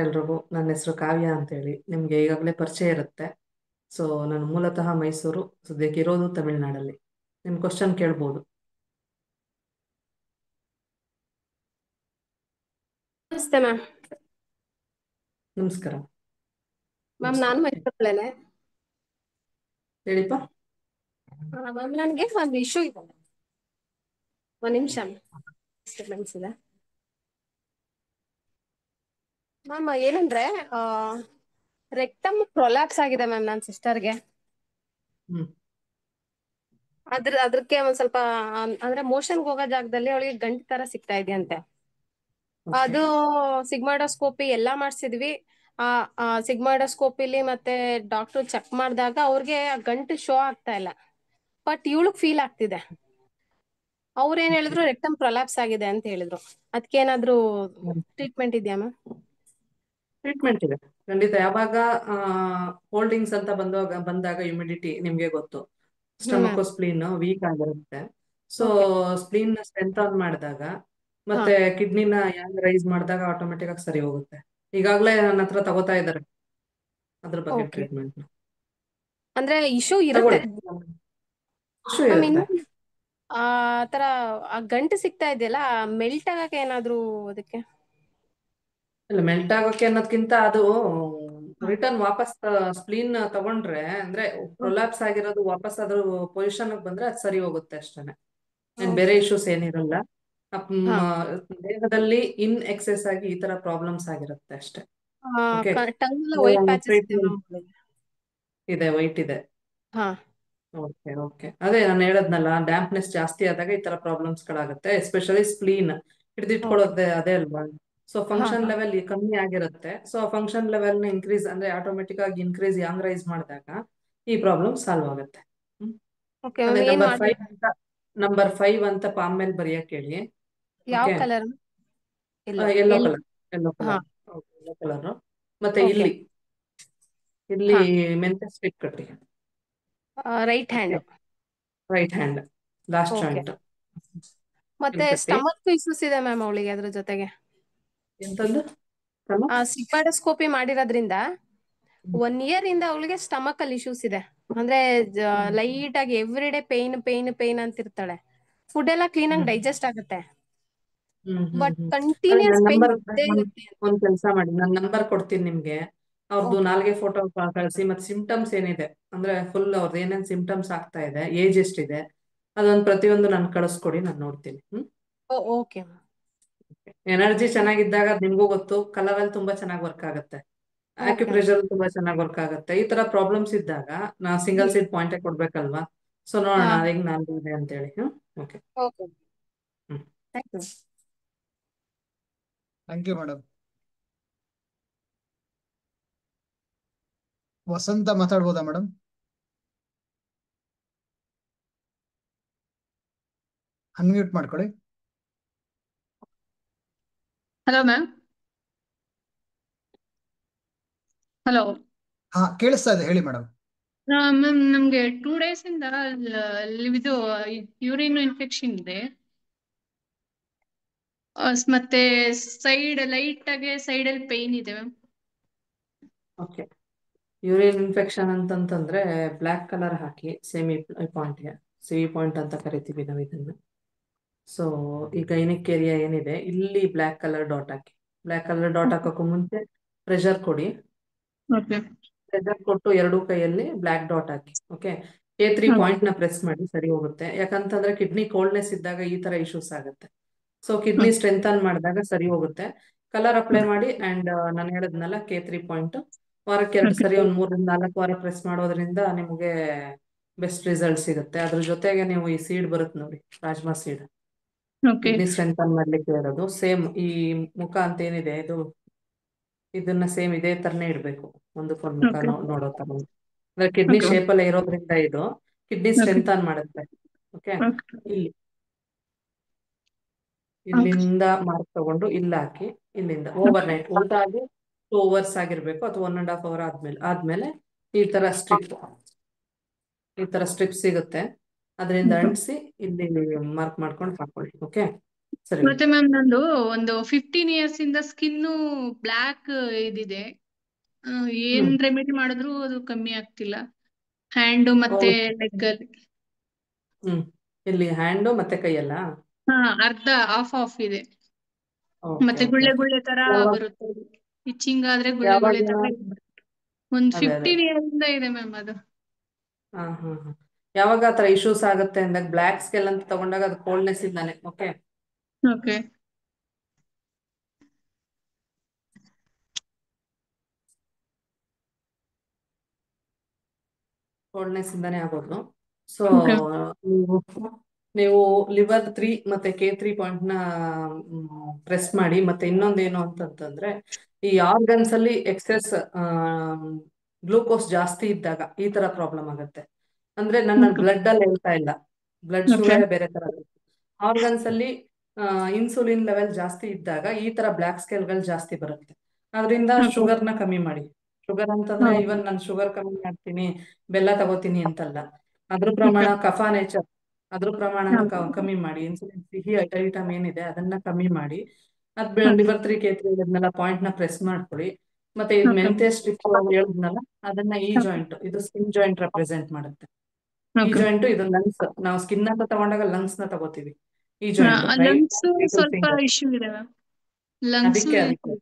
ಎಲ್ರಿಗೂ ನನ್ನ ಹೆಸರು ಕಾವ್ಯ ಅಂತೇಳಿ ನಿಮಗೆ ಈಗಾಗಲೇ ಪರಿಚಯ ಇರುತ್ತೆ. ಸೊ ನಾನು ಮೂಲತಃ ಮೈಸೂರು, ಸದ್ಯಕ್ಕೆ ಇರೋದು ತಮಿಳ್ನಾಡಲ್ಲಿ. ನಿಮ್ಮ ಕ್ವಶನ್ ಕೇಳ್ಬೋದು. ನಮಸ್ತೆ ಮ್ಯಾಮ್. ನಮಸ್ಕಾರ. ಮ್ಯಾಮ್ ನಾನು ಮೈಸೂರಲ್ಲೇನೆ. ಹೇಳಿಪ್ಪ. ಮ್ಯಾಮ್ ನನಗೆ ಒಂದು ಇಶ್ಯೂ ಇದೆ. ಒಂದು ನಿಮಿಷ ಡಿಸ್ಟರ್ಬೆನ್ಸ್ ಇದೆ ಮ್ಯಾಮ್. ಏನಂದ್ರೆ ರೆಕ್ಟಮ್ ಪ್ರೊಲ್ಯಾಪ್ಸ್ ಆಗಿದೆ ಮ್ಯಾಮ್ ನನ್ನ ಸಿಸ್ಟರ್ಗೆ. ಹ್ಮ್ ಅದಕ್ಕೆ ಒಂದ್ ಸ್ವಲ್ಪ ಅಂದ್ರೆ ಮೋಷನ್ಗೆ ಹೋಗೋ ಜಾಗದಲ್ಲಿ ಅವಳಿಗೆ ಗಂಟು ತರ ಸಿಗ್ತಾ ಇದೆಯಂತೆ. ಓಕೆ. ಅದು ಸಿಗ್ಮಾಡೋಸ್ಕೋಪಿ ಎಲ್ಲಾ ಮಾಡ್ಸಿದ್ವಿ. ಸಿಗ್ಮಾಡೋಸ್ಕೋಪಿಲಿ ಮತ್ತೆ ಡಾಕ್ಟರ್ ಚೆಕ್ ಮಾಡಿದಾಗ ಅವ್ರಿಗೆ ಆ ಗಂಟು ಶೋ ಆಗ್ತಾ ಇಲ್ಲ, ಬಟ್ ಇವಳಿಗೆ ಫೀಲ್ ಆಗ್ತಿದೆ. ಅವ್ರೇನ್ ಹೇಳಿದ್ರು ರೆಕ್ಟಮ್ ಪ್ರೊಲ್ಯಾಪ್ಸ್ ಆಗಿದೆ ಅಂತ ಹೇಳಿದ್ರು. ಅದಕ್ಕೇನಾದ್ರೂ ಟ್ರೀಟ್ಮೆಂಟ್ ಇದೆಯಾ ಮ್ಯಾಮ್? ಟ್ರೀಟ್ಮೆಂಟ್ ಇದೆ ಖಂಡಿತ. ಯಾವಾಗ ಹೋಲ್ಡಿಂಗ್ಸ್ ಅಂತ ಬಂದಾಗ ಇಮಿಡಿಟಿ ನಿಮ್ಗೆ ಗೊತ್ತು, ಮ್ಯಾಮ್. ಸ್ಟಮಕ್ ಸ್ಪ್ಲೀನ್ ವೀಕ್ ಆಗಿರುತ್ತೆ. So okay. ಸ್ಪ್ಲೀನ್ ಸ್ಟ್ರೆಂಥನ್ ಮಾಡಿದಾಗ ಹಾ. ಮತ್ತೆ ಕಿಡ್ನಿನ ಯಾಂಗ್ ರೈಸ್ ಮಾಡಿದಾಗ ಆಟೋಮೆಟಿಕ್ ಆಗಿ ಸರಿ ಹೋಗುತ್ತೆ. ಈಗಾಗಲೇ ನನ್ನ ಹತ್ರ ತಗೋತಾ ಇದ್ದಾರೆ ಅದ್ರ ಬಗ್ಗೆ ಓಕೆ. ಟ್ರೀಟ್ಮೆಂಟ್. ಅಂದ್ರೆ ಇಶ್ಯೂ ಇರುತ್ತೆ ತಗೊಳ್ಳಿ, ಇಶ್ಯೂ ಮ್ಯಾಮ್. ಇರುತ್ತೆ. ಇನ್ನು ಆ ತರ ಆ ಗಂಟು ಸಿಗ್ತಾ ಇದೆಯಲ್ಲ, ಮೆಲ್ಟ್ ಆಗಕ್ಕೆ ಏನಾದ್ರೂ ಅದಕ್ಕೆ? ಇಲ್ಲ, ಮೆಲ್ಟ್ ಆಗೋಕೆ ಅನ್ನೋದ್ಕಿಂತ ಅದು ಹಾ. ರಿಟರ್ನ್ ವಾಪಸ್ ಸ್ಪ್ಲೀನ್ ತಗೊಂಡ್ರೆ, ಅಂದ್ರೆ ಪ್ರೊಲ್ಯಾಪ್ಸ್ ಆಗಿರೋದು ವಾಪಸ್ ಅದ್ರ ಪೊಸಿಷನ್ ಬಂದ್ರೆ ಅದು ಸರಿ ಹೋಗುತ್ತೆ ಅಷ್ಟೇನೆ. ಬೇರೆ ಓಕೆ. ಇಶ್ಯೂಸ್ ಏನಿರಲ್ಲ. ಹಾ. ದೇಹದಲ್ಲಿ ಇನ್ ಎಕ್ಸೆಸ್ ಆಗಿ ಈ ತರ ಪ್ರಾಬ್ಲಮ್ಸ್ ಆಗಿರುತ್ತೆ ಅಷ್ಟೇ. ಓಕೆ. ಟಂಗ್ ಎಲ್ಲ ವೈಟ್ ಪ್ಯಾಚಸ್ ಇದೆ ಟ್ರೀಟ್ಮೆಂಟ್ ಮ್ಯಾಮ್. ಇದೆ, ವೈಟ್ ಇದೆ. ಹಾ. Okay okay. ಅದೇ ನಾನು ಹೇಳದ್ನಲ್ಲ, ಡ್ಯಾಂಪ್ನೆಸ್ ಜಾಸ್ತಿ ಆದಾಗ ಈ ತರ ಪ್ರಾಬ್ಲಮ್ಸ್ ಗಳಾಗುತ್ತೆ. Especially spleen okay. ಹಿಡಿದಿಟ್ಕೊಳ್ಳೋದೇ ಅದೇ ಅಲ್ವಾ. ಸೊ ಹಾ. ಫಂಕ್ಷನ್ ಹಾ. ಲೆವೆಲ್ ಕಮ್ಮಿ ಆಗಿರುತ್ತೆ. ಸೊ ಫಂಕ್ಷನ್ ಲೆವೆಲ್ ನ ಇನ್ಕ್ರೀಸ್ ಅಂದ್ರೆ ಆಟೋಮೆಟಿಕ್ ಆಗಿ ಇನ್ಕ್ರೀಸ್ ಯಾಂಗ್ ರೈಸ್ ಮಾಡಿದಾಗ ಈ ಪ್ರಾಬ್ಲಮ್ ಸಾಲ್ವ್ ಆಗುತ್ತೆ. ಓಕೆ ಅದೇ ಮ್ಯಾಮ್. ಏನ್ ನಂಬರ್ ಮಾಡ್ಬೇಕು? 5 ಅಂತ, ನಂಬರ್ 5 ಅಂತ ಪಾಮ್ ಮೇಲೆ ಬರೆಯಕ್ ಹೇಳಿ. ಯಾವ ಓಕೆ. ಕಲರ್? ಎಲ್ಲೋ ಯೆಲ್ಲೋ ಎಲ್. ಕಲರ್, ಯೆಲ್ಲೋ ಹಾ. ಕಲರ್. Yellow colour. ಮತ್ತೆ ಓಕೆ. ಇಲ್ಲಿ ಇಲ್ಲಿ ಹಾ. ಮೆಂತೆ ಸ್ಟಿಕ್ ಕಟ್ಟಿ. Right hand. Right hand last okay. Joint ಮತ್ತೆ ಇಲ್ಲಿ ಕಟ್ಟಿ. ಸ್ಟಮಕ್ ಇಶ್ಯೂಸ್ ಇದೆ ಮ್ಯಾಮ್ ಅವಳಿಗೆ. ಅದ್ರ ಜೊತೆಗೆ ಎಂತಂದು ಕ್ರಮ? ಸಿಗ್ಮಾಡೋಸ್ಕೋಪಿ ಮಾಡಿರೋದ್ರಿಂದ 1 ಇಯರ್ ಇಂದ ಅವಳಿಗೆ ಸ್ಟಮಕ್ ಅಲ್ಲಿ ಇಶ್ಯೂಸ್ ಇದೆ. ಅಂದ್ರೆ ಲೈಟ್ ಆಗಿ every day pain pain pain ಅಂತಿರ್ತಾಳೆ. ಫುಡ್ ಎಲ್ಲ ಕ್ಲೀನ್ ಆಗಿ ಡೈಜೆಸ್ಟ್ ಆಗುತ್ತೆ, ಬಟ್ ಅದೇ ಕಂಟಿನ್ಯೂಸ್ ನನ್ನ ಪೇನ್ ನಂಬರ್, ಇದ್ದೇ ಇರುತ್ತೆ. ಒಂದ್ ಕೆಲಸ ಮಾಡಿ, ನನ್ನ ನಂಬರ್ ಕೊಡ್ತೀನಿ ನಿಮ್ಗೆ. ಅವ್ರದ್ದು ಓಕೆ. ನಾಲ್ಗೆ ಫೋಟೋ ಕಳಿಸಿ, ಮತ್ತೆ ಸಿಂಪ್ಟಮ್ಸ್ ಏನಿದೆ ಅಂದ್ರೆ ಫುಲ್ ಅವ್ರದ್ದು ಏನೇನ್ ಸಿಂಪ್ಟಮ್ಸ್ ಆಗ್ತಾ ಇದೆ, ಏಜ್ ಎಷ್ಟಿದೆ, ಅದೊಂದು ಪ್ರತಿಯೊಂದು ನನ್ ಕಳಿಸ್ಕೊಡಿ, ನಾನು ನೋಡ್ತೀನಿ. ಓಕೆ. ಎನರ್ಜಿ ಚೆನ್ನಾಗಿದ್ದಾಗ ನಿಮ್ಗೂ ಗೊತ್ತು, ಕಲರ್ ಅಲ್ಲಿ ತುಂಬಾ ಚೆನ್ನಾಗಿ ವರ್ಕ್ ಆಗುತ್ತೆ. ಓಕೆ. ಆಕ್ಯುಪ್ರೆಷರ್ ತುಂಬಾ ಚೆನ್ನಾಗಿ ವರ್ಕ್ ಆಗುತ್ತೆ. ಈ ತರ ಪ್ರಾಬ್ಲಮ್ಸ್ ಇದ್ದಾಗ ನಾ ಸಿಂಗಲ್ ಸೀಟ್ ಪಾಯಿಂಟ್ ಕೊಡ್ಬೇಕಲ್ವಾ. ಸೊ ಹಾ. ನೋಡೋಣ ಹೆಂಗ್ ನಾನು ಇದೆ ಅಂತ ಹೇಳಿ. Okay. Okay. Hmm thank you. Thank you madam. Vasantha ಮಾತಾಡ್ಬೋದಾ ಮೇಡಮ್? ಅನ್ಮ್ಯೂಟ್ ಮಾಡ್ಕೊಳ್ಳಿ. Hello ma'am. ಹಲೋ. ಹಾ, ಕೇಳಿಸ್ತಾ ಇದೆ, ಹೇಳಿ ಮೇಡಮ್. ಮ್ಯಾಮ್, ನಮ್ಗೆ 2 days ಇಂದ ಇದು ಯೂರಿನ್ ಇನ್ಫೆಕ್ಷನ್ ಇದೆ. ಮತ್ತೆ ಲೈಟ್ ಆಗಿ ಸೈಡ್ ಅಲ್ಲಿ ಪೇನ್ ಇದೆ ಮ್ಯಾಮ್. ಓಕೆ. ಯೂರಿನ್ ಇನ್ಫೆಕ್ಷನ್ ಅಂತಂತಂದ್ರೆ ಬ್ಲ್ಯಾಕ್ ಕಲರ್ ಹಾಕಿ ಪಾಯಿಂಟ್ಗೆ, ಸಿವಿ ಪಾಯಿಂಟ್ ಅಂತ ಕರಿತೀವಿ ನಾವು ಇದನ್ನ. ಸೊ ಈ ಗೈನಿಕ್ ಏರಿಯಾ ಏನಿದೆ ಇಲ್ಲಿ ಬ್ಲ್ಯಾಕ್ ಕಲರ್ ಡಾಟ್ ಹಾಕಿ. ಬ್ಲ್ಯಾಕ್ ಕಲರ್ ಡಾಟ್ ಹಾಕೋಕ್ಕೂ ಮುಂಚೆ ಪ್ರೆಷರ್ ಕೊಡಿ. ಓಕೆ. ಪ್ರೆಷರ್ ಕೊಟ್ಟು ಎರಡೂ ಕೈಯಲ್ಲಿ ಬ್ಲ್ಯಾಕ್ ಡಾಟ್ ಹಾಕಿ. ಓಕೆ. K3 ಪಾಯಿಂಟ್ ನ ಪ್ರೆಸ್ ಮಾಡಿ, ಸರಿ ಹೋಗುತ್ತೆ. ಯಾಕಂತಂದ್ರೆ ಕಿಡ್ನಿ ಕೋಲ್ಡ್ನೆಸ್ ಇದ್ದಾಗ ಈ ತರ ಇಶ್ಯೂಸ್ ಆಗುತ್ತೆ. ಸೊ ಕಿಡ್ನಿ ಸ್ಟ್ರೆಂಥನ್ ಮಾಡಿದಾಗ ಸರಿ ಹೋಗುತ್ತೆ. ಕಲರ್ ಅಪ್ಲೈ ಮಾಡಿ ಅಂಡ್ ನಾನು ಹೇಳದ್ನಲ್ಲ K3 ಪಾಯಿಂಟ್ ವಾರಕ್ಕೆ 2 ಸರಿ, ಒಂದ್ 3 ರಿಂದ 4 ವಾರ ಪ್ರೆಸ್ ಮಾಡೋದ್ರಿಂದ ನಿಮಗೆ ಬೆಸ್ಟ್ ರಿಸಲ್ಟ್ ಸಿಗುತ್ತೆ. ಅದ್ರ ಜೊತೆಗೆ ನೀವು ಈ ಸೀಡ್ ಬರುತ್ತೆ ನೋಡಿ, rajma seed, okay. Kidney strengthen ಮಾಡ್ಲಿಕ್ಕೆ ಇರೋದು. ಸೇಮ್ ಈ ಮುಖ ಅಂತ ಏನಿದೆ ಇದು, ಇದನ್ನ ಸೇಮ್ ಇದೇ ತರನೇ ಇಡ್ಬೇಕು, ಒಂದಕ್ಕೊಂದು ಮುಖ ಓಕೆ. ನೋಡೋ ತರ. ಅಂದ್ರೆ ಕಿಡ್ನಿ ಓಕೆ. ಶೇಪ್ ಅಲ್ಲೇ ಇರೋದ್ರಿಂದ ಇದು ಕಿಡ್ನಿ ಓಕೆ. ಸ್ಟ್ರೆಂಥನ್ ಮಾಡುತ್ತೆ. ಓಕೆ. ಓಕೆ. ಇಲ್ಲಿ ಓಕೆ. ಇಲ್ಲಿಂದ ಮಾರ್ಕ್ ತಗೊಂಡು ಇಲ್ಲಿ ಹಾಕಿ, ಇಲ್ಲಿಂದ ಓವರ್ ನೈಟ್ ಊಟ 2 hours ಆಗಿರ್ಬೇಕು, ಅಥವಾ 1.5 hour ಆದ್ಮೇಲೆ ಈ ತರ ಸ್ಟ್ರಿಪ್ ಸಿಗುತ್ತೆ. ಅದರಿಂದ ಅಂಟಿಸಿ ಇಲ್ಲಿ ಮಾರ್ಕ್ ಮಾಡ್ಕೊಂಡು ಹಾಕೊಳ್ಳಿ. ಓಕೆ. ಸರಿ ಮತ್ತೆ ಮ್ಯಾಮ್ ನಂದು ಒಂದು 15 ಇಯರ್ಸ್ ಇಂದ ಸ್ಕಿನ್ನು ಬ್ಲ್ಯಾಕ್ ಇದಿದೆ. ಏನ್ ಹ್ಮ್ ರೆಮಿಡಿ ಮಾಡಿದ್ರು ಅದು ಕಮ್ಮಿ ಆಗ್ತಿಲ್ಲ. ಹ್ಯಾಂಡ್ ಮತ್ತೆ ಹೌದು. ಲೆಗ್ ಅಲ್ಲಿ. ಹ್ಮ್ ಇಲ್ಲಿ ಹ್ಯಾಂಡು ಮತ್ತೆ ಕೈಯಲ್ಲ? ಹಾ, ಅರ್ಧ ಆಫ್ ಇದೆ. ಓಕೆ ಮತ್ತೆ ಓಕೆ ಗುಳ್ಳೆ ಓಕೆ. ಗುಳ್ಳೆ ತರ ಯಾವಾಗ ಬರುತ್ತೆ. ಇಚ್ಚಿಂಗ್ ಆದ್ರೆ ಗುಳ್ಳೆ ಯಾವಾಗ ಗುಳ್ಳೆ ತರ ಒಂದ್ ಅದೇ 15 ಇಯರ್ಸ್ ಇಂದ ಇದೆ ಮ್ಯಾಮ್ ಅದು. ಹಾ ಹಾ ಹಾ. ಯಾವಾಗ ಆತರ ಇಶ್ಯೂಸ್ ಆಗುತ್ತೆ ಅಂದಾಗ ಬ್ಲ್ಯಾಕ್ ಸ್ಕೆಲ್ ಅಂತ ತಗೊಂಡಾಗ ಅದು ಕೋಲ್ಡ್ನೆಸ್ ಇಂದಾನೆ. ಓಕೆ. ಓಕೆ. ಕೋಲ್ಡ್ನೆಸ್ ಇಂದಾನೆ ಆಗೋದು. So okay. ನೀವು ನೀವು ಲಿವರ್ 3 ಮತ್ತೆ K3 ಪಾಯಿಂಟ್ ನ ಪ್ರೆಸ್ ಮಾಡಿ. ಮತ್ತೆ ಇನ್ನೊಂದೇನು ಅಂತಂತಂದ್ರೆ ಈ ಆರ್ಗನ್ಸ್ ಅಲ್ಲಿ ಎಕ್ಸೆಸ್ ಗ್ಲೂಕೋಸ್ ಜಾಸ್ತಿ ಇದ್ದಾಗ ಈ ತರ ಪ್ರಾಬ್ಲಮ್ ಆಗುತ್ತೆ. ಅಂದ್ರೆ ನನ್ನ ಬ್ಲಡ್ ಅಲ್ಲಿ ಹೇಳ್ತಾ ಇಲ್ಲ, ಬ್ಲಡ್ ಓಕೆ. ಶುಗರ್ ಬೇರೆ ತರ ಆಗುತ್ತೆ. ಆರ್ಗನ್ಸ್ ಅಲ್ಲಿ ಇನ್ಸುಲಿನ್ ಲೆವೆಲ್ ಜಾಸ್ತಿ ಇದ್ದಾಗ ಈ ತರ ಬ್ಲ್ಯಾಕ್ ಸ್ಕೆಲ್ಗಳು ಜಾಸ್ತಿ ಬರುತ್ತೆ. ಅದರಿಂದ ಶುಗರ್ನ ಕಮ್ಮಿ ಮಾಡಿ. ಶುಗರ್ ಅಂತಂದ್ರೆ ಇವನ್ ನಾನು ಶುಗರ್ ಕಮ್ಮಿ ಮಾಡ್ತೀನಿ, ಬೆಲ್ಲ ತಗೋತೀನಿ ಅಂತಲ್ಲ. ಅದ್ರ ಪ್ರಮಾಣ ಕಫ ನೇಚರ್, ಅದ್ರ ಪ್ರಮಾಣನ ಕಮ್ಮಿ ಮಾಡಿ. ಇನ್ಸುಲಿನ್ ಸಿಹಿ ಐಟಮ್ ಏನಿದೆ ಅದನ್ನ ಕಮ್ಮಿ ಮಾಡಿ. ಅದ್ ಲಿವರ್ 3 K3 ಇದನ್ನೆಲ್ಲ ಪಾಯಿಂಟ್ ನ ಪ್ರೆಸ್ ಮಾಡ್ಕೊಳ್ಳಿ. ಮತ್ತೆ ಇದು ಮೆಂತೆ ಸ್ಟ್ರಿಪ್ ಹೇಳಿದ್ನಲ್ಲ, ಅದನ್ನ ಈ ಜಾಯಿಂಟ್, ಇದು ಸ್ಕಿನ್ ಜಾಯಿಂಟ್ ರೆಪ್ರೆಸೆಂಟ್ ಮಾಡುತ್ತೆ. ಈ ಜಾಯಿಂಟ್ ಇದು ಲಂಗ್ಸ್. ನಾವು ಸ್ಕಿನ್ ಅಂತ ತಗೊಂಡಾಗ ಲಂಗ್ಸ್ ನ ತಗೋತೀವಿ. ಈ ಜಾಯಿಂಟ್ ರೈಟ್ ಲಂಗ್ಸ್ ಸ್ವಲ್ಪ ಇಶ್ಯೂ ಇದೆ ಮ್ಯಾಮ್. ಲಂಗ್ಸ್ ಅದಕ್ಕೆ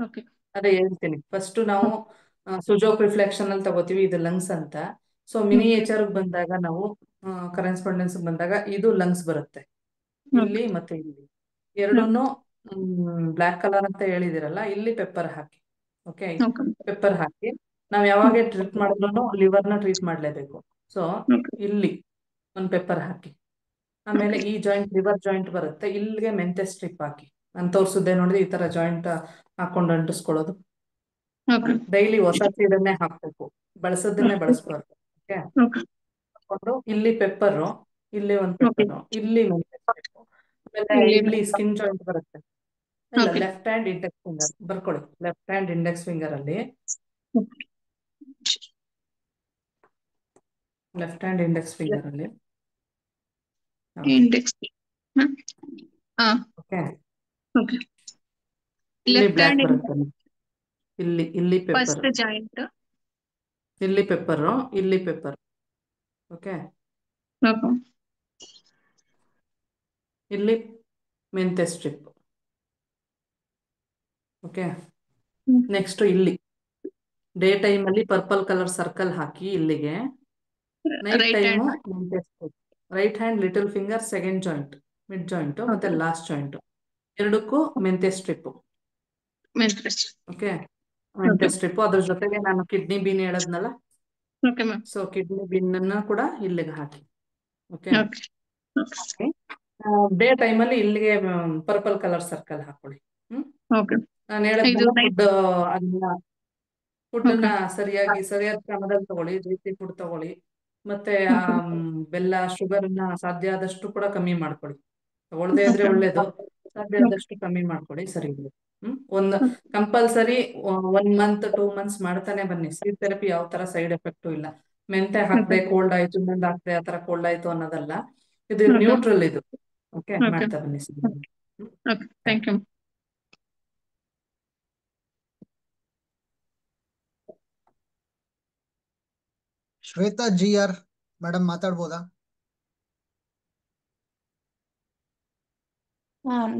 ಓಕೆ. ಅದೇ ಹೇಳ್ತೀನಿ. ಫಸ್ಟ್ ನಾವು ಸುಜೋಕ್ ರಿಫ್ಲೆಕ್ಷನ್ ಅಲ್ಲಿ ತಗೋತೀವಿ, ಇದು ಲಂಗ್ಸ್ ಅಂತ. ಸೊ ಮಿನಿಯೇಚರ್ ಬಂದಾಗ ನಾವು ಕರೆಸ್ಪಾಂಡೆನ್ಸ್ ಬಂದಾಗ ಇದು ಲಂಗ್ಸ್ ಬರುತ್ತೆ. ಇಲ್ಲಿ ಮತ್ತೆ ಇಲ್ಲಿ ಎರಡೂನು ಬ್ಲ್ಯಾಕ್ ಕಲರ್ ಅಂತ ಹೇಳಿದಿರಲ್ಲ, ಇಲ್ಲಿ ಪೆಪ್ಪರ್ ಹಾಕಿ. ಓಕೆ, ಪೆಪ್ಪರ್ ಹಾಕಿ. ನಾವ್ ಯಾವಾಗ ಟ್ರೀಟ್ ಮಾಡಿದ್ರು ಲಿವರ್ನ ಟ್ರೀಟ್ ಮಾಡ್ಲೇಬೇಕು. ಸೊ ಇಲ್ಲಿ ಒಂದು ಪೆಪ್ಪರ್ ಹಾಕಿ. ಆಮೇಲೆ ಈ ಜಾಯಿಂಟ್ ಲಿವರ್ ಜಾಯಿಂಟ್ ಬರುತ್ತೆ, ಇಲ್ಲಿಗೆ ಮೆಂತೆ ಸ್ಟ್ರಿಪ್ ಹಾಕಿ. ನಾನು ತೋರಿಸಿದ್ದೆ ನೋಡಿದ್ರೆ ಈ ತರ ಜಾಯಿಂಟ್ ಹಾಕೊಂಡು ಅಂಟಿಸ್ಕೊಳ್ಳೋದು. ಡೈಲಿ ಹೊಸ ಸೀಡನ್ನೇ ಹಾಕ್ಬೇಕು, ಬಳಸೋದನ್ನೇ ಬಳಸ್ಬಾರ್ದು. ಓಕೆ, ಹಾಕೊಂಡು ಇಲ್ಲಿ ಪೆಪ್ಪರು, ಇಲ್ಲಿ ಒಂದು ಪೆಪ್ಪರು, ಇಲ್ಲಿ ಮೆಂತೆ ಸ್ಟ್ರಿಪ್. ಆಮೇಲೆ ಇಲ್ಲಿ ಸ್ಕಿನ್ ಜಾಯಿಂಟ್ ಬರುತ್ತೆ. ಇಲ್ಲ, ಲೆಫ್ಟ್ ಹ್ಯಾಂಡ್ ಇಂಡೆಕ್ಸ್ ಫಿಂಗರ್ ಬರ್ಕೊಳ್ಳಿ. ಲೆಫ್ಟ್ ಹ್ಯಾಂಡ್ ಇಂಡೆಕ್ಸ್ ಫಿಂಗರ್ ಅಲ್ಲಿ, ಲೆಫ್ಟ್ ಹ್ಯಾಂಡ್ ಇಂಡೆಕ್ಸ್ ಫಿಂಗರ್ ಅಲ್ಲಿ ಇಂಡೆಕ್ಸ್. Okay, okay. ಇಲ್ಲಿ ಲೆಫ್ಟ್ ಬ್ಲ್ಯಾಕ್ ಹ್ಯಾಂಡ್ ಬರುತ್ತೆ. ಇಲ್ಲಿ ಪೆಪ್ಪರ್, ಫಸ್ಟ್ ಜಾಯಿಂಟ್. ಇಲ್ಲಿ ಪೆಪ್ಪರು, ಇಲ್ಲಿ ಪೆಪ್ಪರ್. ಓಕೆ, ಇಲ್ಲಿ ಮೆಂತೆ ಸ್ಟ್ರಿಪ್. ಓಕೆ, ನೆಕ್ಸ್ಟ್ ಇಲ್ಲಿ ಡೇ ಟೈಮ್ ಅಲ್ಲಿ ಪರ್ಪಲ್ ಕಲರ್ ಸರ್ಕಲ್ ಹಾಕಿ ಇಲ್ಲಿಗೆ. ನೈಟ್ ಟೈಮು ಮೆಂತೆ strip. Right hand little finger second joint, mid joint ಮತ್ತೆ ಲಾಸ್ಟ್ ಜಾಯಿಂಟ್, ಎರಡಕ್ಕೂ ಮೆಂತೆ ಸ್ಟ್ರಿಪ್. ಓಕೆ, ಮೆಂತೆ ಸ್ಟ್ರಿಪ್. ಅದ್ರ ಜೊತೆಗೆ ನಾನು ಕಿಡ್ನಿ ಬೀನ್ ಹೇಳದ್ನಲ್ಲ, ಸೊ ಕಿಡ್ನಿ ಬೀನ್ ಅನ್ನ ಕೂಡ ಇಲ್ಲಿಗೆ ಹಾಕಿ. ಓಕೆ, ಡೇ ಟೈಮ್ ಅಲ್ಲಿ ಇಲ್ಲಿಗೆ ಪರ್ಪಲ್ ಕಲರ್ ಸರ್ಕಲ್ ಹಾಕೊಳ್ಳಿ. ನಾನು ಹೇಳದ್ನಲ್ಲ, ಫುಡ್ ಅನ್ನ ಸರಿಯಾದ ಕ್ರಮದಲ್ಲಿ ತಗೊಳ್ಳಿ. ರೀತಿ ಫುಡ್ ತಗೊಳ್ಳಿ. ಮತ್ತೆ ಬೆಲ್ಲ, ಶುಗರ್ ಅನ್ನ ಸಾಧ್ಯ ಆದಷ್ಟು ಕೂಡ ಕಮ್ಮಿ ಮಾಡ್ಕೊಳ್ಳಿ. ತಗೊಳ್ದೇ ಇದ್ರೆ ಒಳ್ಳೇದು, ಸಾಧ್ಯ ಆದಷ್ಟು ಕಮ್ಮಿ ಮಾಡ್ಕೊಳ್ಳಿ. ಸರಿ ಇದೆ. ಒಂದು ಕಂಪಲ್ಸರಿ 1 ಮಂತ್ 2 ಮಂತ್ಸ್ ಮಾಡ್ತಾನೆ ಬನ್ನಿ. ಸ್ಲೀಪ್ ಥೆರಪಿ ಯಾವ ತರ ಸೈಡ್ ಎಫೆಕ್ಟು ಇಲ್ಲ. ಮೆಂತೆ ಹಾಕ್ದೆ ಕೋಲ್ಡ್ ಆಯ್ತು, ಇನ್ನೊಂದು ಹಾಕ್ದೆ ಆತರ ಕೋಲ್ಡ್ ಆಯ್ತು ಅನ್ನೋದಲ್ಲ. ಇದು ನ್ಯೂಟ್ರಲ್ ಇದು. ಓಕೆ, ಮಾಡ್ತಾ ಬನ್ನಿ. Thank you. Shweta G R madam ಮಾತಾಡ್ಬೋದಾ?